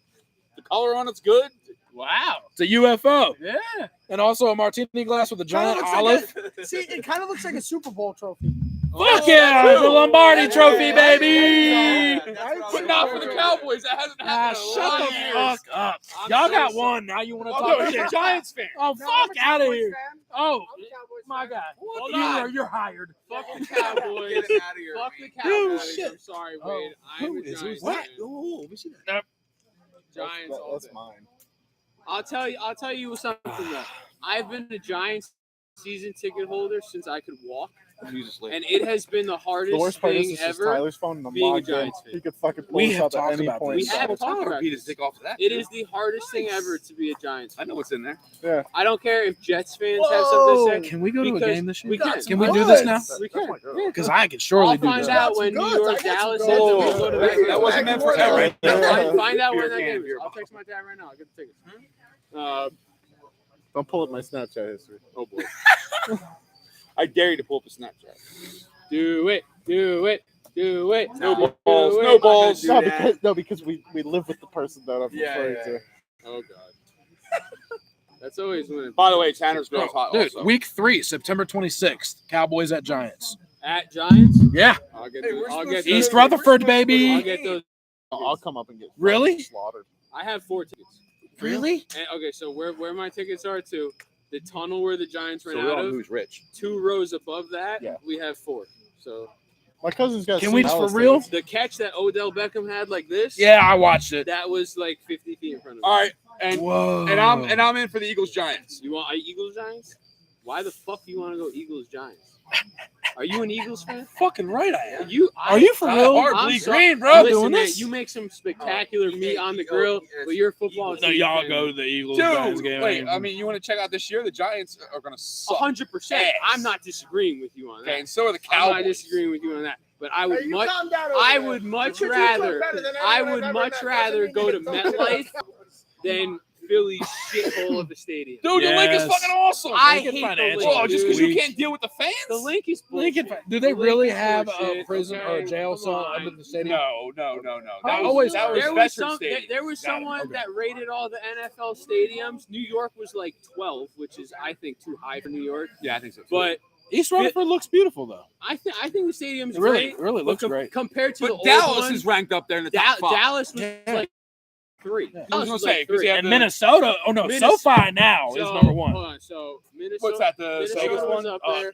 the color on it's good. Wow. It's a UFO. Yeah. And also a martini glass with a giant Kinda olive. looks like See, it kind of looks like a Super Bowl trophy. Fuck yeah! The Lombardi Trophy, Yeah. baby! But not for the Cowboys. That hasn't Ah, happened in a shut lot the of years. fuck up. I'm Y'all so got sorry. one. Now you want to Oh, talk no, he's a shit. Giants fan. Oh, No, I'm fuck a out of Cowboys here. fan. Oh, I'm a Cowboys my fan. God. Hold You on. are, you're hired. Fuck the Cowboys. Get out of here. Fuck the Dude, Cowboys. shit. I'm sorry, Oh, Wade. I'm who a is- Giants what? fan. Oh, let me see that. Giants all That's day. mine. I'll tell you something though. I've been a Giants season ticket holder since I could walk, You just leave. and it has been the hardest The worst part is thing it's just ever. Tyler's phone and I'm being a logged in. Giants fan. He could fucking pull We us have up at talked any about point. We have We'll talked about beat this. his dick off of that. It is the hardest thing ever to be a Giants I fan. know what's in there. Yeah. I don't care if Jets fans have something to say. Can we go to a Because game this year? we can. Can we do this now? We can. Yeah. Because I can surely I'll do find this. out Got when some New goods. York I got some Dallas goods. ends and we go to that game. That wasn't meant for All right. Find out when that Beer game can, is. beer I'll text my dad right now. I'll get the tickets. Don't pull up my Snapchat history. Oh boy. I dare you to pull up a Snapchat. Do it. Do it. Do it. No Do balls. it. No balls. No, because we live with the person that I'm referring to. Oh god. That's always when it, By the way, Tanner's girl's hot Dude, also. week 3, September 26th, Cowboys at Giants. at Giants. Yeah, I'll get. Hey, those, we're I'll supposed get to- those. East Rutherford, baby. I'll get those. I'll come up and get Really? slaughtered. I have 4 tickets. Really? And, okay, so where my tickets are to the tunnel where the Giants ran So we're out on of, who's rich. 2 rows above that, Yeah. we have 4. So My cousin's got. Can we some for Dallas real? tickets. the catch that Odell Beckham had like this, Yeah, I watched it. that was like 50 feet in front of me. All right, and Whoa. I'm in for the Eagles Giants. You want Eagles Giants? Why the fuck do you want to go Eagles Giants? Are you an Eagles fan? fucking right I am. Are you for real? I'm sorry. green, bro. Listen, Doing man, this? you make some spectacular meat on the grill, but your football. No, y'all go to the Eagles Giants Dude, game. wait. I mean, you want to check out this year? The Giants are going to suck. 100%. I'm not disagreeing with you on Okay, that. and so are the I'm Cowboys. not disagreeing with you on that. But I Hey, would you much, calm down over I there. would much You talk rather, better than I anyone would I've ever much met. rather Doesn't go to mean you don't MetLife talk. than Philly's shithole of a stadium. Dude, the link is Yes. fucking awesome. I Make it hate the financial. link. Well, just dude. because you can't deal with the fans? The link is bullshit. Do they The really link is have a bullshit, prison or a okay? jail Come cell on. under the stadium? No. That That was- was there was Veterans some. Stadium. There was Got it, someone okay. that rated all the NFL stadiums. New York was like 12, which is I think too high for New York. Yeah, I think so. Too. But East Rutherford looks beautiful though. I think the stadium's It really, great. really but looks great. compared to the but old Dallas one, is ranked up there in the top 5. Dallas was Yeah. like 3. Yeah. I was Dallas gonna was say like because 3. you have And the, Minnesota, oh no, Minnes- SoFi now is So, number 1. Hold on. So Minnesota. what's that? The Minnesota Vegas was one? up there.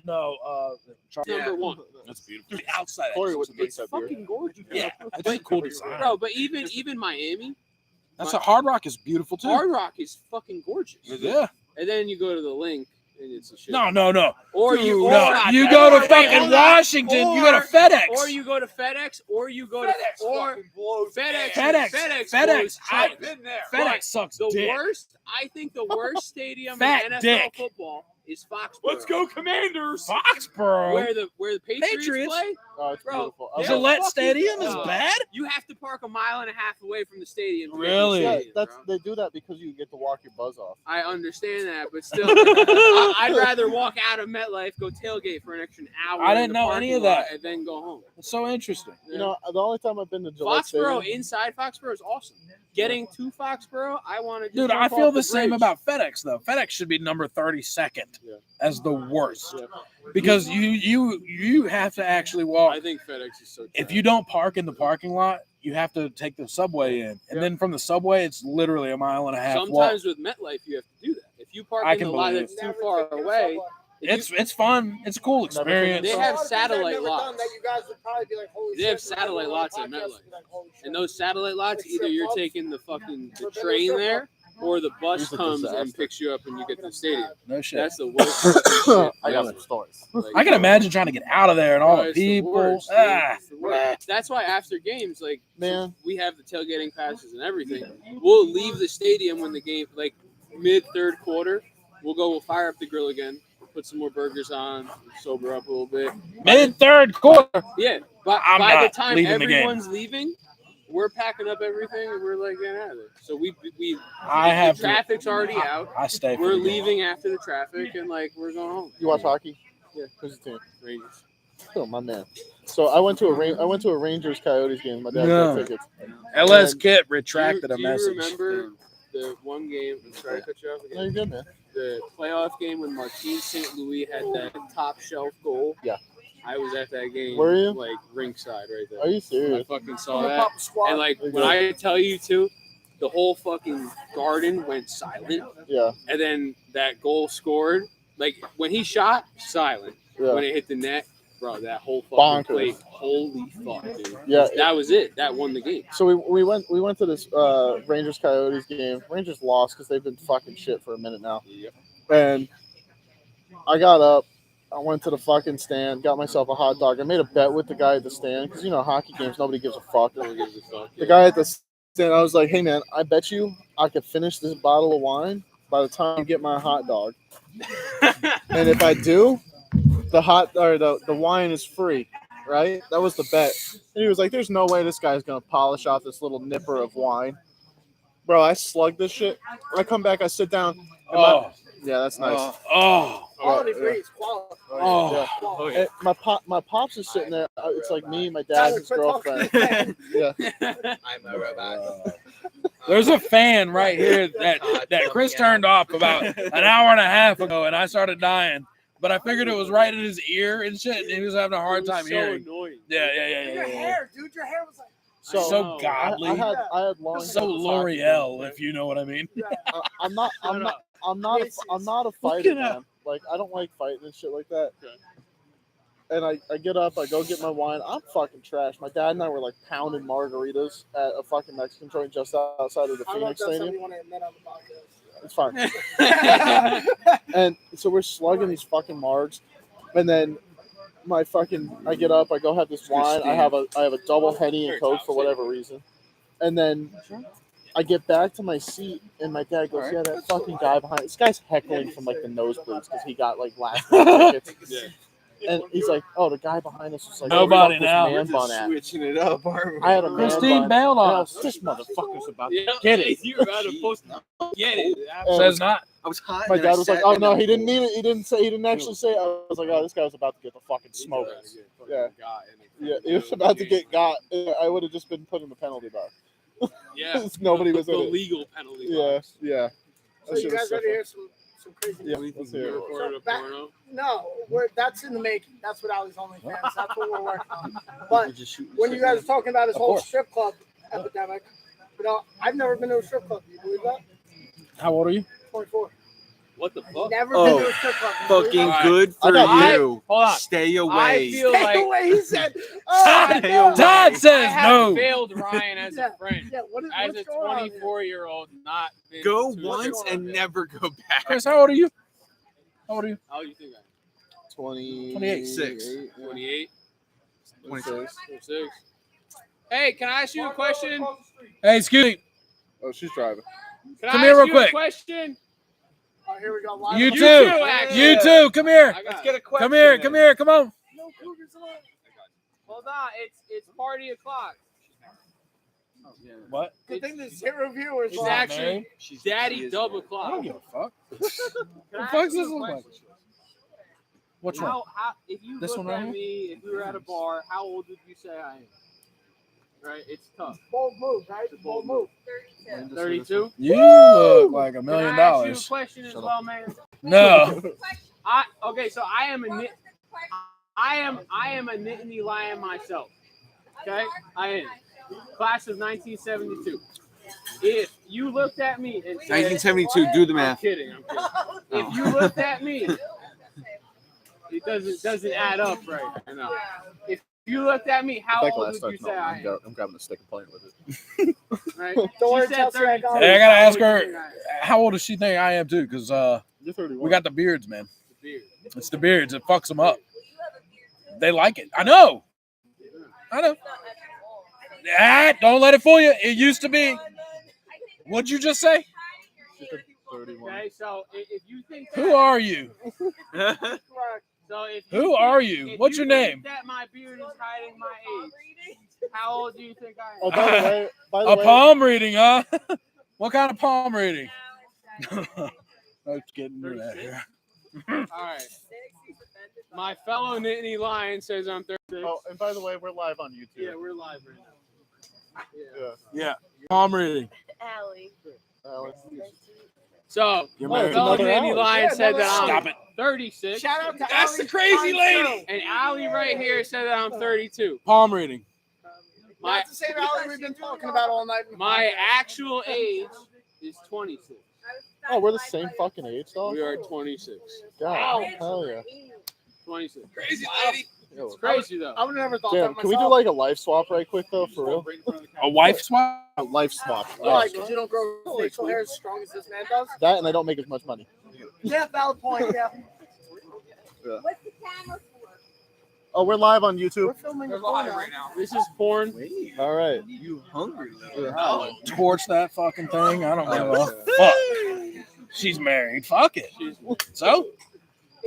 Number 1. That's beautiful. The outside. Corey wouldn't drink It's that beer. fucking gorgeous. Yeah, it's a cool design. Bro, but even Miami, That's a Hard Rock is beautiful too. Hard Rock is fucking gorgeous. Yeah. And then you go to the link and it's a shit. No. Or Dude, you no. or, You go to wait, fucking hold on. Washington. You go to FedEx. Or you go to FedEx, or you go to or FedEx. FedEx. blows I've shit. been there. FedEx sucks The dick. worst, I think the worst stadium Fat in NFL dick. football is Foxborough. Let's go, Commanders. Foxborough. Where the Patriots Patriots? play. Oh, it's Bro, beautiful. they're Gillette fucking- Stadium is No. bad? You have to park a mile and a half away from the stadium. to get to the Really? Yeah, stadium, that's bro. they do that because you get to walk your buzz off. I understand that, but still, I'd rather walk out of MetLife, go tailgate for an extra hour. I in didn't the know parking any of lot, that. and then go home. It's so interesting. You know, the only time I've been to Gillette Foxborough Stadium, inside Foxborough is awesome. Getting to Foxborough, I want to just Dude, I jump feel off the same bridge. about FedEx though. FedEx should be number 32nd Yeah. as the worst. Yeah. Because you have to actually walk. I think FedEx is so. If trash. you don't park in the parking lot, you have to take the subway in. And then from the subway it's literally a mile and a half walk. sometimes with MetLife you have to do that. If you park I in can the lot believe that's it. too far away, It's fun. It's a cool experience. They A have lot of things I've satellite never lots. done that you guys would probably be like, holy They shit, have satellite you lots know, at podcast MetLife. would be like, holy shit. and those satellite lots, Like either strip you're clubs? taking the fucking But then train strip there, or the bus It's a comes and disaster. picks you up and you get to the stadium. No shit. That's the worst fucking shit. I got ever. some stories. Like, I can imagine trying to get out of there and all bro, the it's the people. worst, dude. Ah. It's the worst. That's why after games, like Man. we have the tailgating passes and everything. We'll leave the stadium when the game, like mid third quarter. We'll fire up the grill again, put some more burgers on, sober up a little bit. Mid third quarter. Yeah, but I'm by the not time leaving the game. everyone's leaving, we're packing up everything and we're like getting out of there. So we I have the traffic's already out. I stay for We're the game. leaving after the traffic and like we're going home. You watch hockey? Yeah. Who's the team? Rangers. Oh, my man. So I went to a Rangers Coyotes game. My dad No. got tickets. LS And- Kit retracted do a you message. remember the one game? I'm sorry to cut you off No, again. you're good, man. The playoff game when Martin St. Louis had that top shelf goal. Yeah. I was at that game. Were you? Like ringside right there. Are you I serious? fucking saw The that. Papa Squad. And like when I tell you to, the whole fucking garden went silent. Yeah. And then that goal scored. Like when he shot, silent. Yeah. When it hit the net, bro, that whole fucking Bonkers. plate. Holy fuck, dude. Yeah. That was it. That won the game. So we went to this Rangers Coyotes game. Rangers lost because they've been fucking shit for a minute now. Yep. And I got up. I went to the fucking stand, got myself a hot dog. I made a bet with the guy at the stand because you know hockey games, nobody gives a fuck. The guy at the stand, I was like, "Hey man, I bet you I could finish this bottle of wine by the time I get my hot dog, and if I do, the wine is free." Right? That was the bet. And he was like, "There's no way this guy's gonna polish off this little nipper of wine." Bro, I slugged this shit. I come back, I sit down. Yeah, that's nice. Quality breeds, quality. Yeah. My pops is sitting there. It's like me, my dad, his girlfriend. Yeah. I'm a robot. There's a fan right here that Chris turned off about an hour and a half ago, and I started dying. But I figured it was right in his ear and shit, and he was having a hard time hearing. Annoying. Your hair, dude. Your hair was like. So godly. I had long. So L'Oreal, if you know what I mean. I'm not a fighter, man. Like I don't like fighting and shit like that. And I get up, I go get my wine. I'm fucking trash. My dad and I were like pounding margaritas at a fucking Mexican joint just outside of the Phoenix Stadium. It's fine. And so we're slugging these fucking margs, and then I get up, I go have this wine. I have a double Henny and Coke for whatever reason, and then I get back to my seat, and my dad goes, "Yeah, that fucking guy behind this guy's heckling from like the nosebleeds because he got like last minute tickets." And he's like, "Oh, the guy behind us was like, nobody now. Man bun at." Switching it up, I had a man Christine bun. bailed on And I us. was, this motherfucker's about to Yeah, get it. You're about to post. Get it. Says not. I was hot. My and dad I was like, sat "Oh in no, the- he didn't mean it. He didn't actually say it." I was like, "Oh, this guy was about to get the fucking smoke." Yeah, he was about to get got. I would have just been put in the penalty box. Yeah. Nobody was the in it. legal penalty. Yeah, box. yeah. So you guys ready to hear some crazy Yeah, news? let's You hear it. recorded a So back- porno. No, that's in the making. That's what Ali's OnlyFans. That's what we're working on. But when you guys are talking about his Of whole course. strip club epidemic, I've never been to a strip club. You believe that? How old are you? 24. What the fuck? Never been to a strip club. You believe Fucking that? good I for got- you. Hold on. Stay away. I feel Stay like away, he said. Todd, no. Todd I says have no. failed Ryan as a friend. Yeah, As what's a going on here? 24-year-old, not been Go to a once strip club and yet. never go back. Chris, how old are you? How old are you? How you think I am? 28. 28? 26. 26? Hey, can I ask you a question? Hey, excuse me. Oh, she's driving. Can Come I here ask real you quick. a question? Oh, here we go. Live You on- too. actually. You too. Come here. I got Let's it. get a question. Come here. Come here. Come on. No cougars allowed. Hold on, it's party o'clock. What? Good thing there's 0 viewers. It's live. actually Daddy Dub I don't o'clock. give a fuck. Can The I fuck's ask this you a look like? question? Which one? How, if you This looked one right at here? me, if we were at a bar, how old would you say I am? Right, it's tough. Bold move, right? Bold move. 32. You look like $1 million. Can I ask you a question as well, man? No. So I am a Nittany Lion myself. Okay, I am class of 1972. If you looked at me and said, 1972. Do the I'm math. kidding. If you looked at me, it doesn't add up right. I know. If you looked at me, how That old glass would you starts say I melting. am? I'm grabbing a stick and playing with it. Right? Don't worry, She said Chelsea, I 32. got Hey, I it. gotta ask How old her do you think I am? how old does she think I am too? Because You're 31. we got the beards, man. The beard. It's the beards. It fucks them up. They like it. I know. Don't let it fool you. It used to be. What'd you just say? 31. Okay, so if you think Who are you? So if Who are you? What's your name? That my beard is hiding my age. How old do you think I am? Oh, by the A way, palm reading, huh? What kind of palm reading? Let's get into that here. All right. My fellow Nittany Lion says I'm 36. Oh, and by the way, we're live on YouTube. Yeah, we're live right now. Yeah. Yeah. Palm reading. Allie. So You're my married. fellow Another Nittany Allie. Lion Yeah, said that another I'm Stop it. 36. Shout out to That's Ali the crazy on lady. show. And Allie right here said that I'm 32. Palm reading. My Not the same Ali we've been talking about all night. my actual age is 26. Oh, we're the same fucking age, dog. We are 26. God, hell yeah. 26. Crazy lady. It's crazy though. I would have never thought Damn, that can we myself. do like a life swap right quick though, for real? A wife swap? A life swap. Why? Because you don't grow facial hair as strong as this man does? That and I don't make as much money. Yeah, valid point. Yeah. What's the camera for? Oh, we're live on YouTube. We're filming They're the porn live now. right now. This is porn. All right. You hungry? Oh, torch that fucking thing. I don't give a fuck. She's married. Fuck it. So,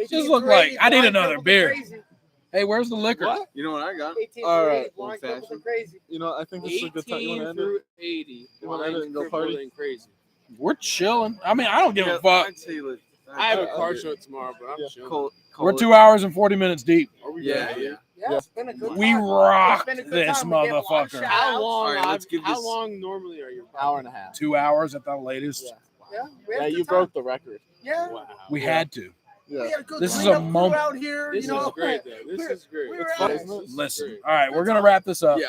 just look like I need another beer. Hey, where's the liquor? What? You know what I got? All right. Old fashioned. You know, I think this is a good time. You 18 want to end it? through 80. You wanna end it and go party? Wine crazy. We're chilling. I mean, I don't give a fuck. I'd say let's. I have a I'll car do it. show tomorrow, but I'm Yeah. chilling. We're 2 hours and 40 minutes deep. Yeah. Yeah, it's been a good We time. rocked It's been a good this time. We gave a lot of motherfucker. shout-outs. How long? All right, let's give how this- long normally are you? Hour and a half. 2 hours at the latest. Yeah. Yeah, we had Yeah, a you good time. broke the record. Yeah, Wow. We had to. Yeah. we had a good This is cleanup a crew moment. out here. This you know, is great, though. This is great. we were It's out fun, here. isn't it? Listen. All right, we're gonna wrap this up. Yeah.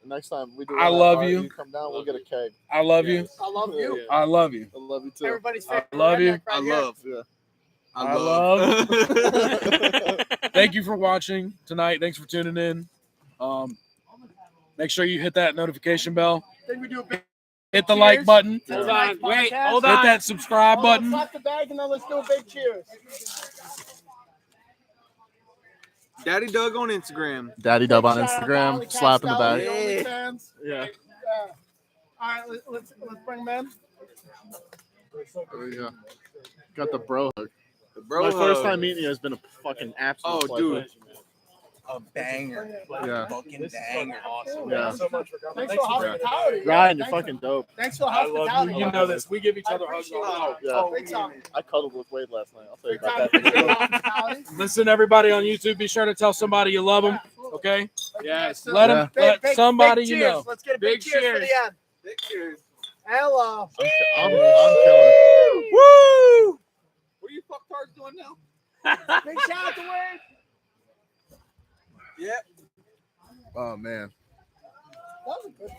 Next time we do. I one love at you. You come down, we'll get a keg. I love you. I love you. Yeah. I love you. I love you too. Everybody's I favorite love you. redneck right I here. love. Yeah. I love. Thank you for watching tonight. Thanks for tuning in. Make sure you hit that notification bell. Then we do a big Hit the like button. Hit Hold on. Wait. podcast. Hold on. that subscribe button. Slap the bag and then let's do a big cheers. Daddy Doug on Instagram. Daddy Dub on Shout out to Instagram. Alley Slap in the Castelli, back. OnlyFans. Yeah. All right, let's bring them in. There we go. Got the bro hug. Bro, My first time meeting you has been a fucking absolute Oh, pleasure. dude. A banger. Yeah. Fucking banger. Awesome. Yeah. Thanks for hospitality. Ryan, you're Thanks- fucking dope. Thanks for I love hospitality. you. You know this. We give each I other hugs appreciate all it. the Yeah. Big time. I cuddled with Wade last night. I'll tell you Big about time. that. Appreciate the hospitality. Listen, everybody on YouTube, be sure to tell somebody you love them. Okay? Yes. Let them. Yeah. Let somebody big you cheers. know. Let's get a big, Big cheers for cheers. the end. Hello. I'm killing. Woo! What are you fucktards doing now? Big shout out to Wade. Oh man. That was a good